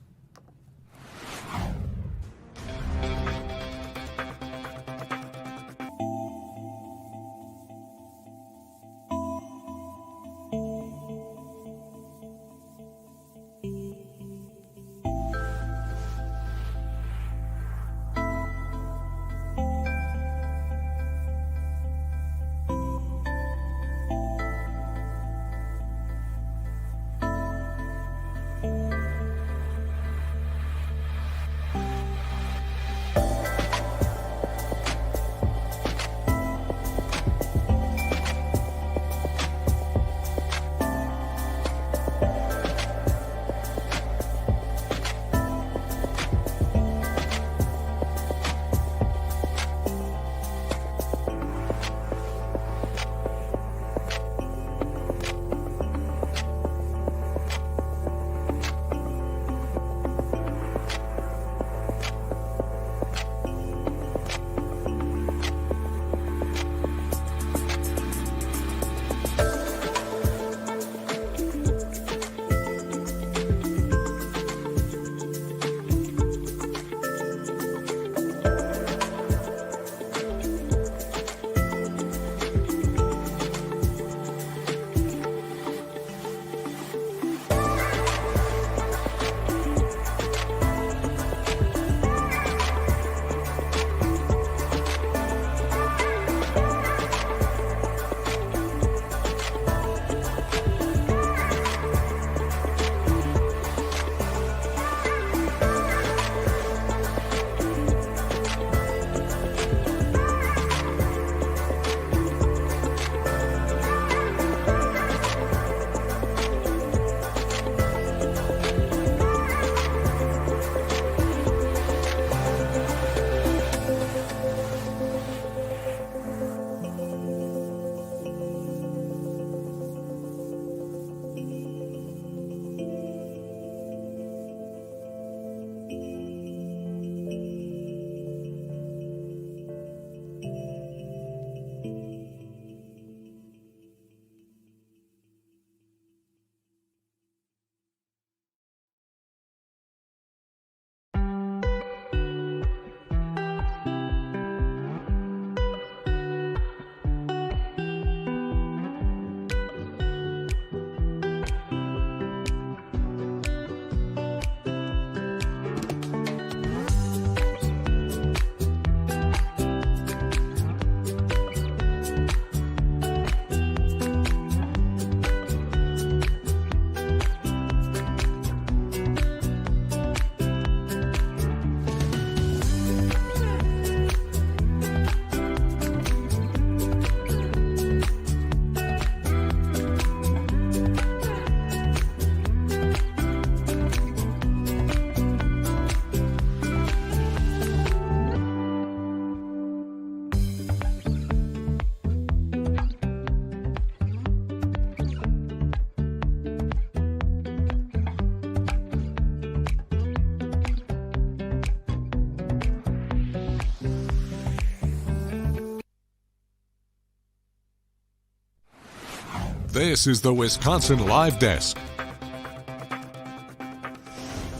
This is the Wisconsin Live Desk.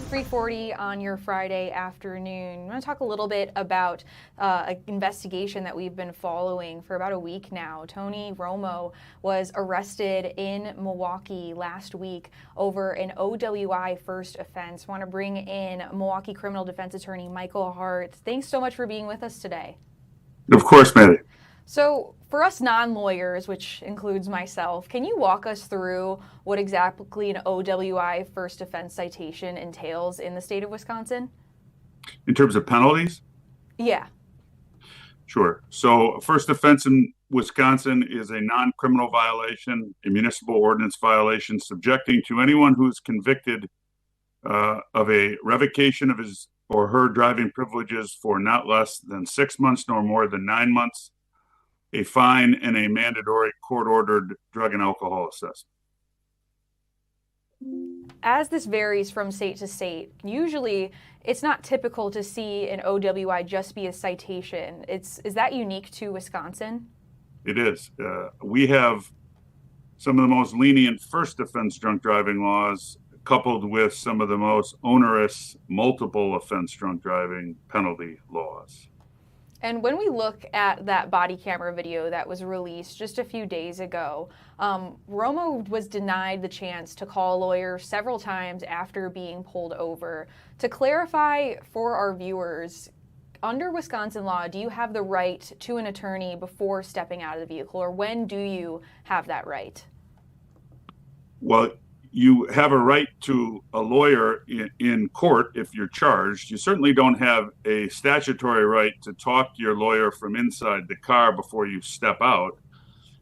3:40 on your Friday afternoon. I want to talk a little bit about an investigation that we've been following for about a week now. Tony Romo was arrested in Milwaukee last week over an OWI first offense. I want to bring in Milwaukee criminal defense attorney Michael Hart. Thanks so much for being with us today. Of course, Maddie. So for us non-lawyers, which includes myself, can you walk us through what exactly an OWI first offense citation entails in the state of Wisconsin? In terms of penalties? Yeah. Sure. So first offense in Wisconsin is a non-criminal violation, a municipal ordinance violation subjecting to anyone who is convicted of a revocation of his or her driving privileges for not less than 6 months nor more than 9 months, a fine, and a mandatory court-ordered drug and alcohol assessment. As this varies from state to state, usually it's not typical to see an OWI just be a citation. Is that unique to Wisconsin? It is. We have some of the most lenient first offense drunk driving laws coupled with some of the most onerous multiple offense drunk driving penalty laws. And when we look at that body camera video that was released just a few days ago, Romo was denied the chance to call a lawyer several times after being pulled over. To clarify for our viewers, under Wisconsin law, do you have the right to an attorney before stepping out of the vehicle, or when do you have that right? Well, you have a right to a lawyer in court if you're charged. You certainly don't have a statutory right to talk to your lawyer from inside the car before you step out.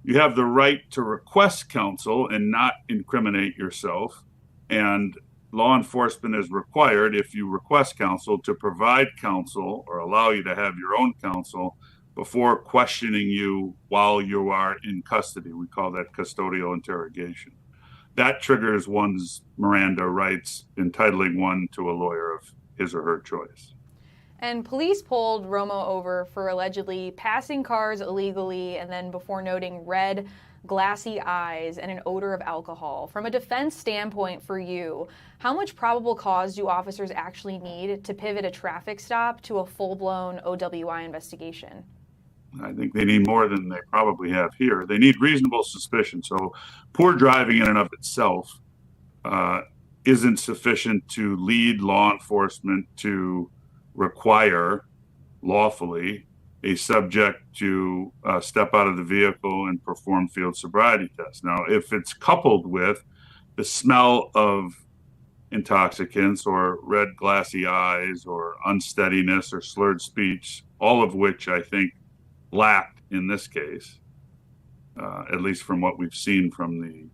You have the right to request counsel and not incriminate yourself. And law enforcement is required, if you request counsel, to provide counsel or allow you to have your own counsel before questioning you while you are in custody. We call that custodial interrogation. That triggers one's Miranda rights, entitling one to a lawyer of his or her choice. And police pulled Romo over for allegedly passing cars illegally and then before noting red, glassy eyes and an odor of alcohol. From a defense standpoint for you, how much probable cause do officers actually need to pivot a traffic stop to a full-blown OWI investigation? I think they need more than they probably have here. They need reasonable suspicion. So poor driving in and of itself isn't sufficient to lead law enforcement to require lawfully a subject to step out of the vehicle and perform field sobriety tests. Now, if it's coupled with the smell of intoxicants or red glassy eyes or unsteadiness or slurred speech, all of which I think lacked in this case, at least from what we've seen from the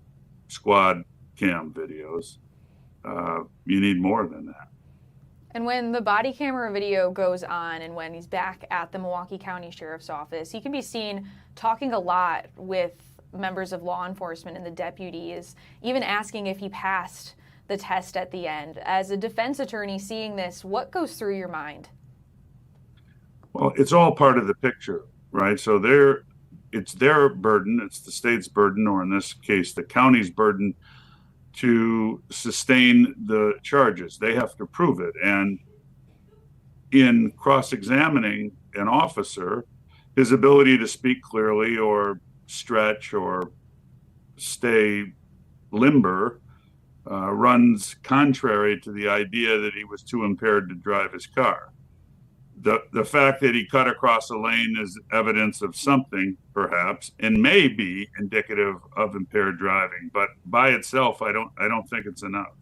squad cam videos, you need more than that. And when the body camera video goes on and when he's back at the Milwaukee County Sheriff's Office, he can be seen talking a lot with members of law enforcement and the deputies, even asking if he passed the test at the end. As a defense attorney seeing this, what goes through your mind? Well, it's all part of the picture, right? So it's their burden, it's the state's burden, or in this case, the county's burden to sustain the charges. They have to prove it. And in cross-examining an officer, his ability to speak clearly or stretch or stay limber runs contrary to the idea that he was too impaired to drive his car. The fact that he cut across a lane is evidence of something, perhaps, and may be indicative of impaired driving. But by itself, I don't think it's enough.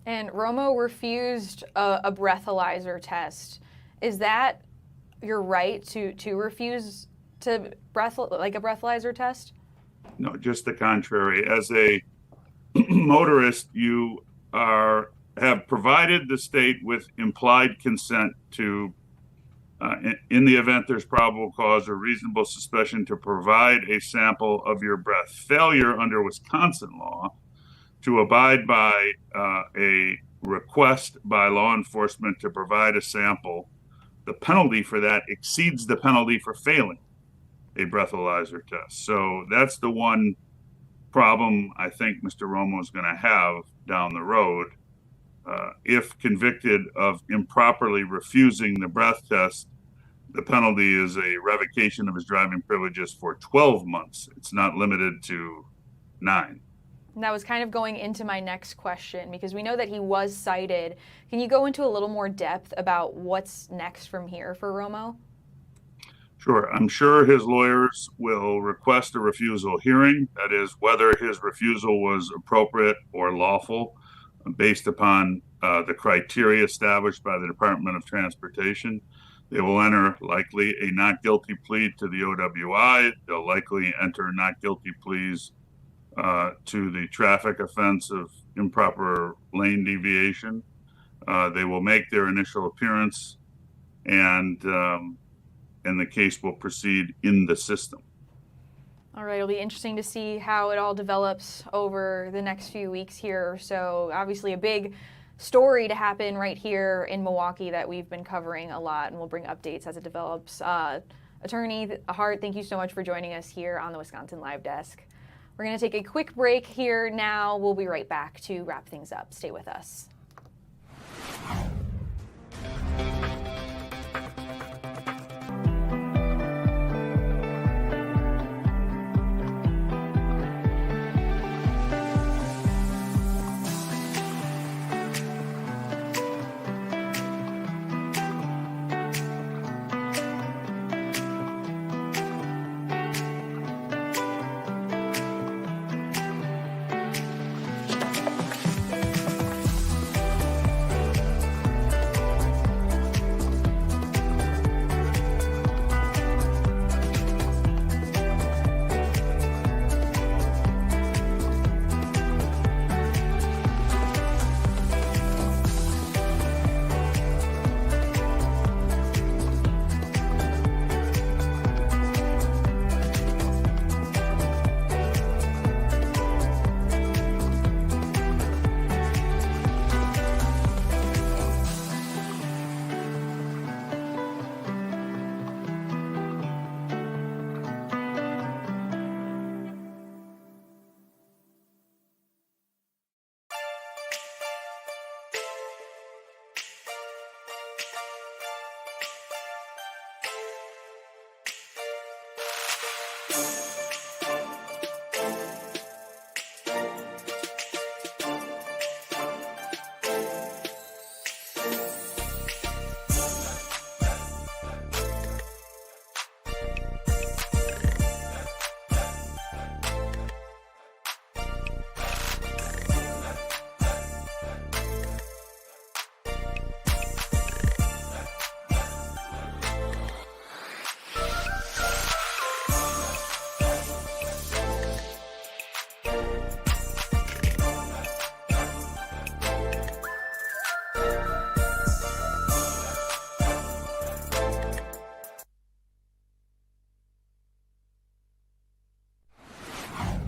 And Romo refused a breathalyzer test. Is that your right to refuse to a breathalyzer test? No, just the contrary. As a motorist, you have provided the state with implied consent to, in the event there's probable cause or reasonable suspicion, to provide a sample of your breath. Failure under Wisconsin law to abide by a request by law enforcement to provide a sample, the penalty for that exceeds the penalty for failing a breathalyzer test. So that's the one problem I think Mr. Romo is going to have down the road. If convicted of improperly refusing the breath test, the penalty is a revocation of his driving privileges for 12 months. It's not limited to 9. And that was kind of going into my next question, because we know that he was cited. Can you go into a little more depth about what's next from here for Romo? Sure. I'm sure his lawyers will request a refusal hearing. That is, whether his refusal was appropriate or lawful based upon the criteria established by the Department of Transportation. They will enter likely a not guilty plea to the OWI. They'll likely enter not guilty pleas to the traffic offense of improper lane deviation. They will make their initial appearance, and the case will proceed in the system. All right, it'll be interesting to see how it all develops over the next few weeks here. So obviously a big story to happen right here in Milwaukee that we've been covering a lot, and we'll bring updates as it develops. Attorney Hart, thank you so much for joining us here on the Wisconsin Live Desk. We're going to take a quick break here now. We'll be right back to wrap things up. Stay with us.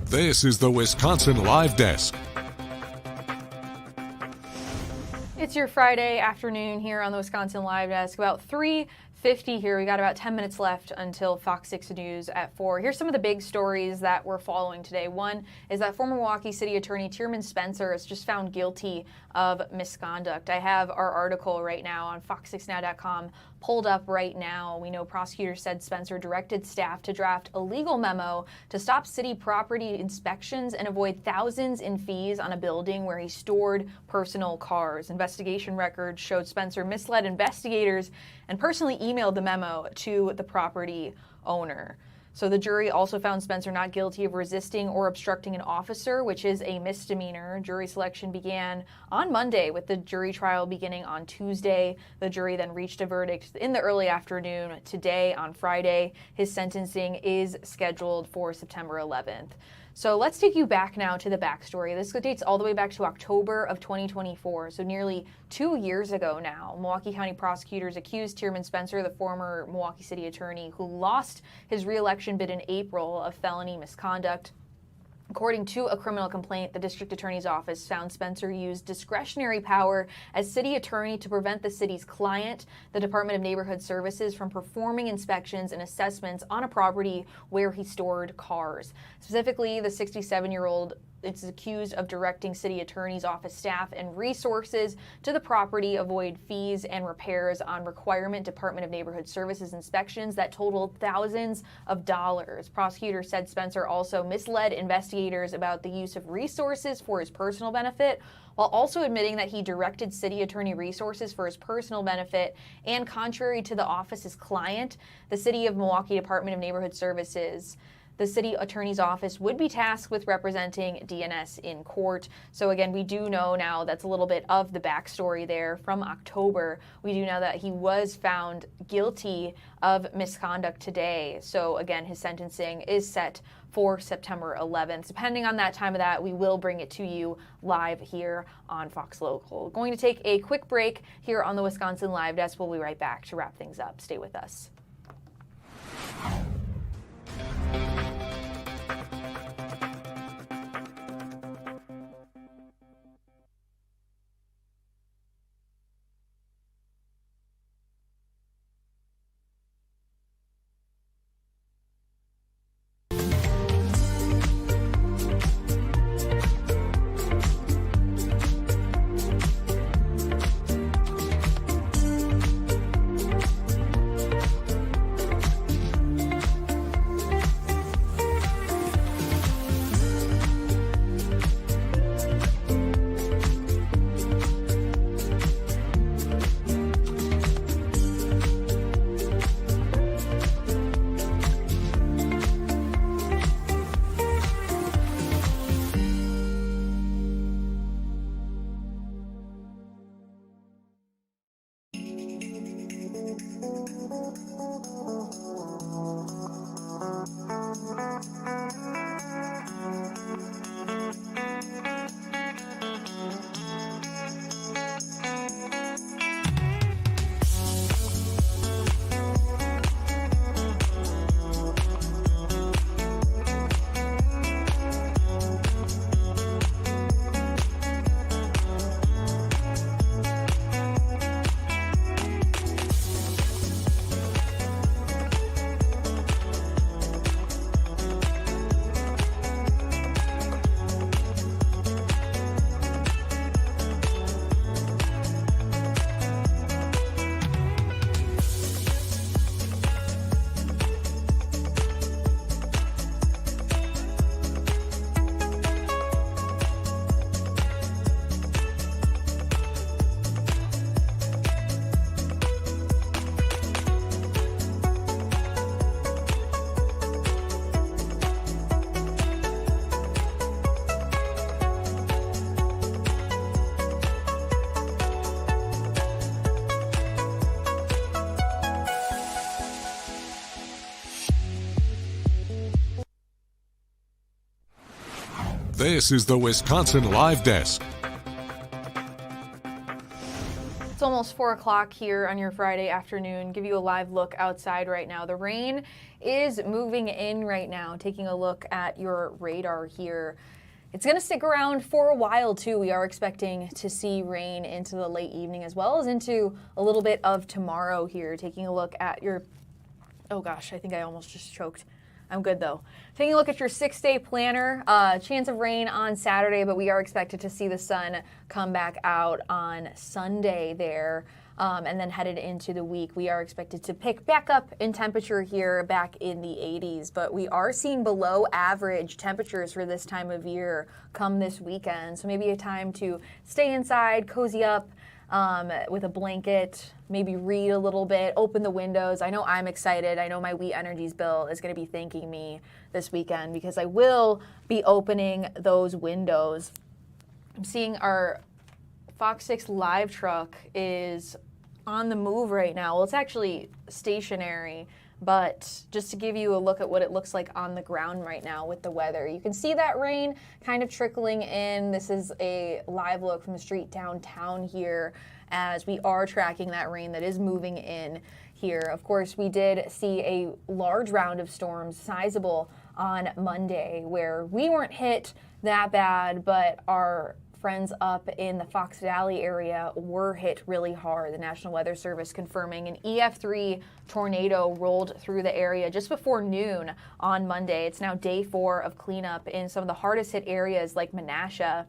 This is the Wisconsin Live Desk. It's your Friday afternoon here on the Wisconsin Live Desk. About 3:50 here. We got about 10 minutes left until Fox 6 News at 4. Here's some of the big stories that we're following today. One is that former Milwaukee City Attorney Tierman Spencer is just found guilty of misconduct. I have our article right now on FOX6Now.com pulled up right now. We know prosecutors said Spencer directed staff to draft a legal memo to stop city property inspections and avoid thousands in fees on a building where he stored personal cars. Investigation records showed Spencer misled investigators and personally emailed the memo to the property owner. So the jury also found Spencer not guilty of resisting or obstructing an officer, which is a misdemeanor. Jury selection began on Monday, with the jury trial beginning on Tuesday. The jury then reached a verdict in the early afternoon today on Friday. His sentencing is scheduled for September 11th. So let's take you back now to the backstory. This dates all the way back to October of 2024, so nearly 2 years ago now. Milwaukee County prosecutors accused Tierman Spencer, the former Milwaukee City Attorney who lost his re-election bid in April, of felony misconduct. According to a criminal complaint, the district attorney's office found Spencer used discretionary power as city attorney to prevent the city's client, the Department of Neighborhood Services, from performing inspections and assessments on a property where he stored cars. Specifically, the 67-year-old is accused of directing city attorney's office staff and resources to the property avoid fees and repairs on requirement Department of Neighborhood Services inspections that totaled thousands of dollars. Prosecutors said Spencer also misled investigators about the use of resources for his personal benefit, while also admitting that he directed city attorney resources for his personal benefit. And contrary to the office's client, the City of Milwaukee Department of Neighborhood Services, the city attorney's office would be tasked with representing DNS in court. So again, we do know now, that's a little bit of the backstory there from October. We do know that he was found guilty of misconduct today. So again, his sentencing is set for September 11th. Depending on that time of that, we will bring it to you live here on Fox Local. Going to take a quick break here on the Wisconsin Live Desk. We'll be right back to wrap things up. Stay with us. This is the Wisconsin Live Desk. It's almost 4 o'clock here on your Friday afternoon. Give you a live look outside right now. The rain is moving in right now. Taking a look at your radar here. It's going to stick around for a while too. We are expecting to see rain into the late evening as well as into a little bit of tomorrow here. Taking a look at your, oh gosh, I think I almost just choked. I'm good though. Taking a look at your 6-day planner, chance of rain on Saturday, but we are expected to see the sun come back out on Sunday there. And then headed into the week, we are expected to pick back up in temperature here back in the 80s, but we are seeing below average temperatures for this time of year come this weekend. So maybe a time to stay inside, cozy up with a blanket, maybe read a little bit, open the windows. I know I'm excited. I know my We Energies bill is going to be thanking me this weekend because I will be opening those windows. I'm seeing our FOX6 live truck is on the move right now. Well, it's actually stationary, but just to give you a look at what it looks like on the ground right now with the weather. You can see that rain kind of trickling in. This is a live look from the street downtown here as we are tracking that rain that is moving in here. Of course, we did see a large round of storms, sizable, on Monday, where we weren't hit that bad, but our friends up in the Fox Valley area were hit really hard. The National Weather Service confirming an EF3 tornado rolled through the area just before noon on Monday. It's now day 4 of cleanup in some of the hardest hit areas like Menasha.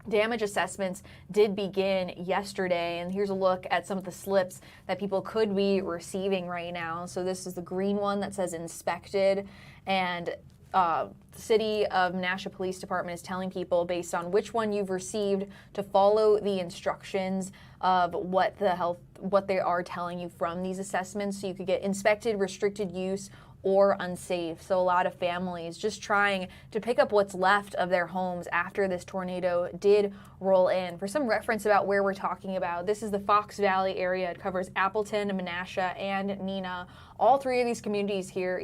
Damage assessments did begin yesterday, and here's a look at some of the slips that people could be receiving right now. So this is the green one that says inspected, and the City of Menasha Police Department is telling people based on which one you've received to follow the instructions of what they are telling you from these assessments. So you could get inspected, restricted use, or unsafe. So a lot of families just trying to pick up what's left of their homes after this tornado did roll in. For some reference about where we're talking about, this is the Fox Valley area. It covers Appleton, Menasha, and Neenah. All 3 of these communities here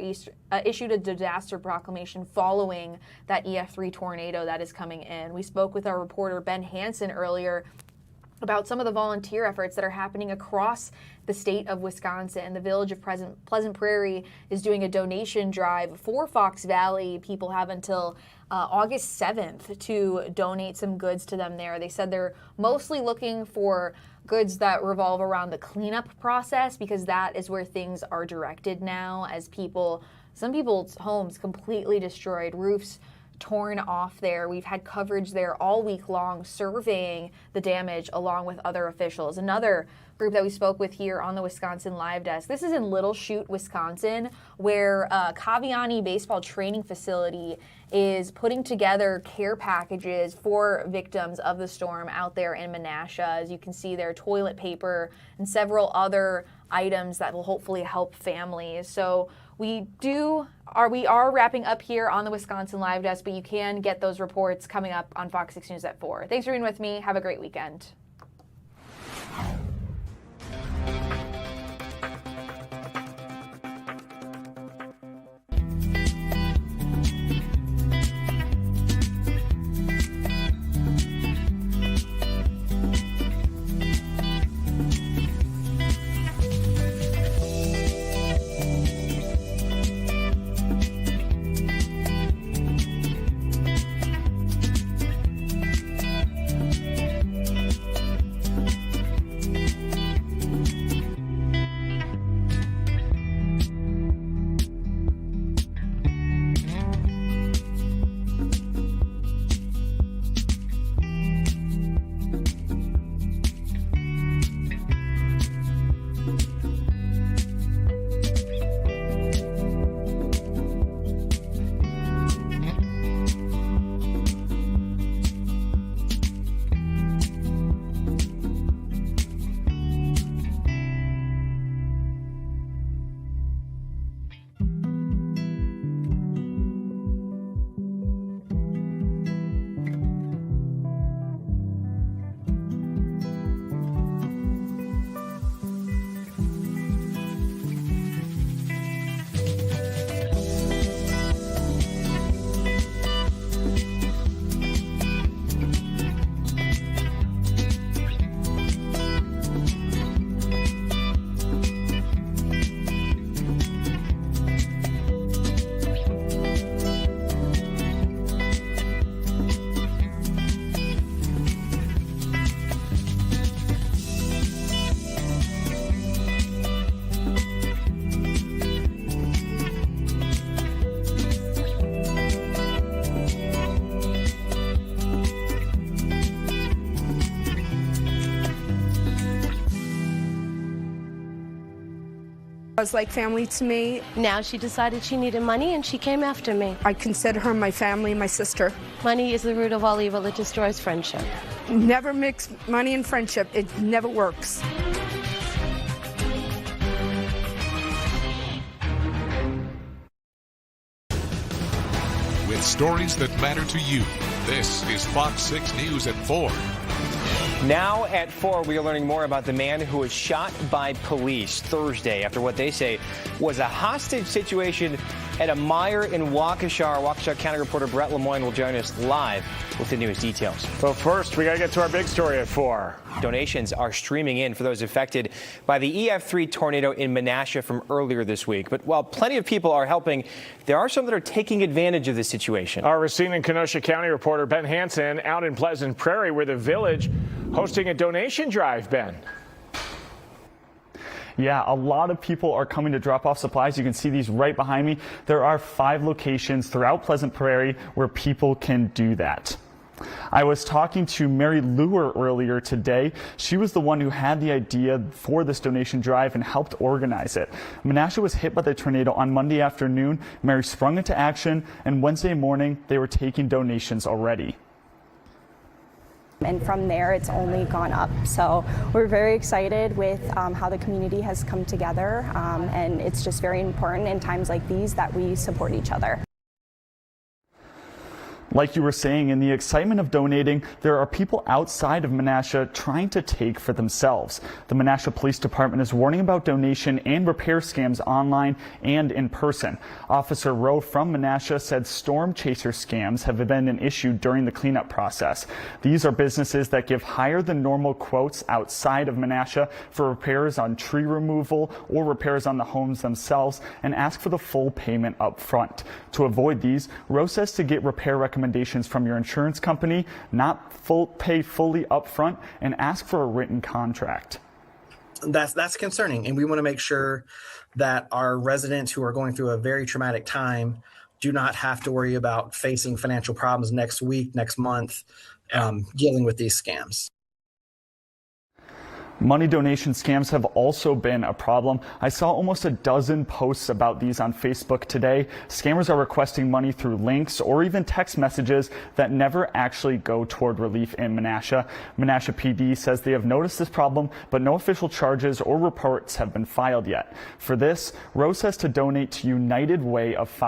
issued a disaster proclamation following that EF3 tornado that is coming in. We spoke with our reporter Ben Hansen earlier about some of the volunteer efforts that are happening across the state of Wisconsin. The village of Pleasant Prairie is doing a donation drive for Fox Valley. People have until August 7th to donate some goods to them there. They said they're mostly looking for goods that revolve around the cleanup process, because that is where things are directed now, as some people's homes completely destroyed, roofs torn off there. We've had coverage there all week long surveying the damage along with other officials. Another group that we spoke with here on the Wisconsin Live Desk, this is in Little Chute, Wisconsin, where Kaviani Baseball Training Facility is putting together care packages for victims of the storm out there in Menasha. As you can see there, toilet paper and several other items that will hopefully help families. So we are wrapping up here on the Wisconsin Live Desk, but you can get those reports coming up on Fox 6 News at 4. Thanks for being with me. Have a great weekend. Was like family to me. Now she decided she needed money and she came after me. I consider her my family, my sister. Money is the root of all evil. It destroys friendship. Never mix money and friendship. It never works. With stories that matter to you, this is Fox 6 News at 4. Now at 4, we are learning more about the man who was shot by police Thursday after what they say was a hostage situation at a mire in Waukesha. Our Waukesha County reporter Brett Lemoyne will join us live with the news details. But first, we got to get to our big story at 4. Donations are streaming in for those affected by the EF3 tornado in Menasha from earlier this week. But while plenty of people are helping, there are some that are taking advantage of this situation. Our Racine and Kenosha County reporter Ben Hansen out in Pleasant Prairie, where the village hosting a donation drive. Ben. Yeah, a lot of people are coming to drop off supplies. You can see these right behind me. There are 5 locations throughout Pleasant Prairie where people can do that. I was talking to Mary Luer earlier today. She was the one who had the idea for this donation drive and helped organize it. Menasha was hit by the tornado on Monday afternoon. Mary sprung into action, and Wednesday morning they were taking donations already. And from there, it's only gone up. So we're very excited with how the community has come together. And it's just very important in times like these that we support each other. Like you were saying, in the excitement of donating, there are people outside of Menasha trying to take for themselves. The Menasha Police Department is warning about donation and repair scams online and in person. Officer Rowe from Menasha said storm chaser scams have been an issue during the cleanup process. These are businesses that give higher than normal quotes outside of Menasha for repairs on tree removal or repairs on the homes themselves and ask for the full payment up front. To avoid these, Rowe says to get repair recommendations from your insurance company, not pay fully up front, and ask for a written contract. That's concerning, and we want to make sure that our residents who are going through a very traumatic time do not have to worry about facing financial problems next week, next month, dealing with these scams. Money donation scams have also been a problem. I saw almost a dozen posts about these on Facebook today. Scammers are requesting money through links or even text messages that never actually go toward relief in Menasha. Menasha PD says they have noticed this problem, but no official charges or reports have been filed yet. For this, Rose says to donate to United Way of Fox.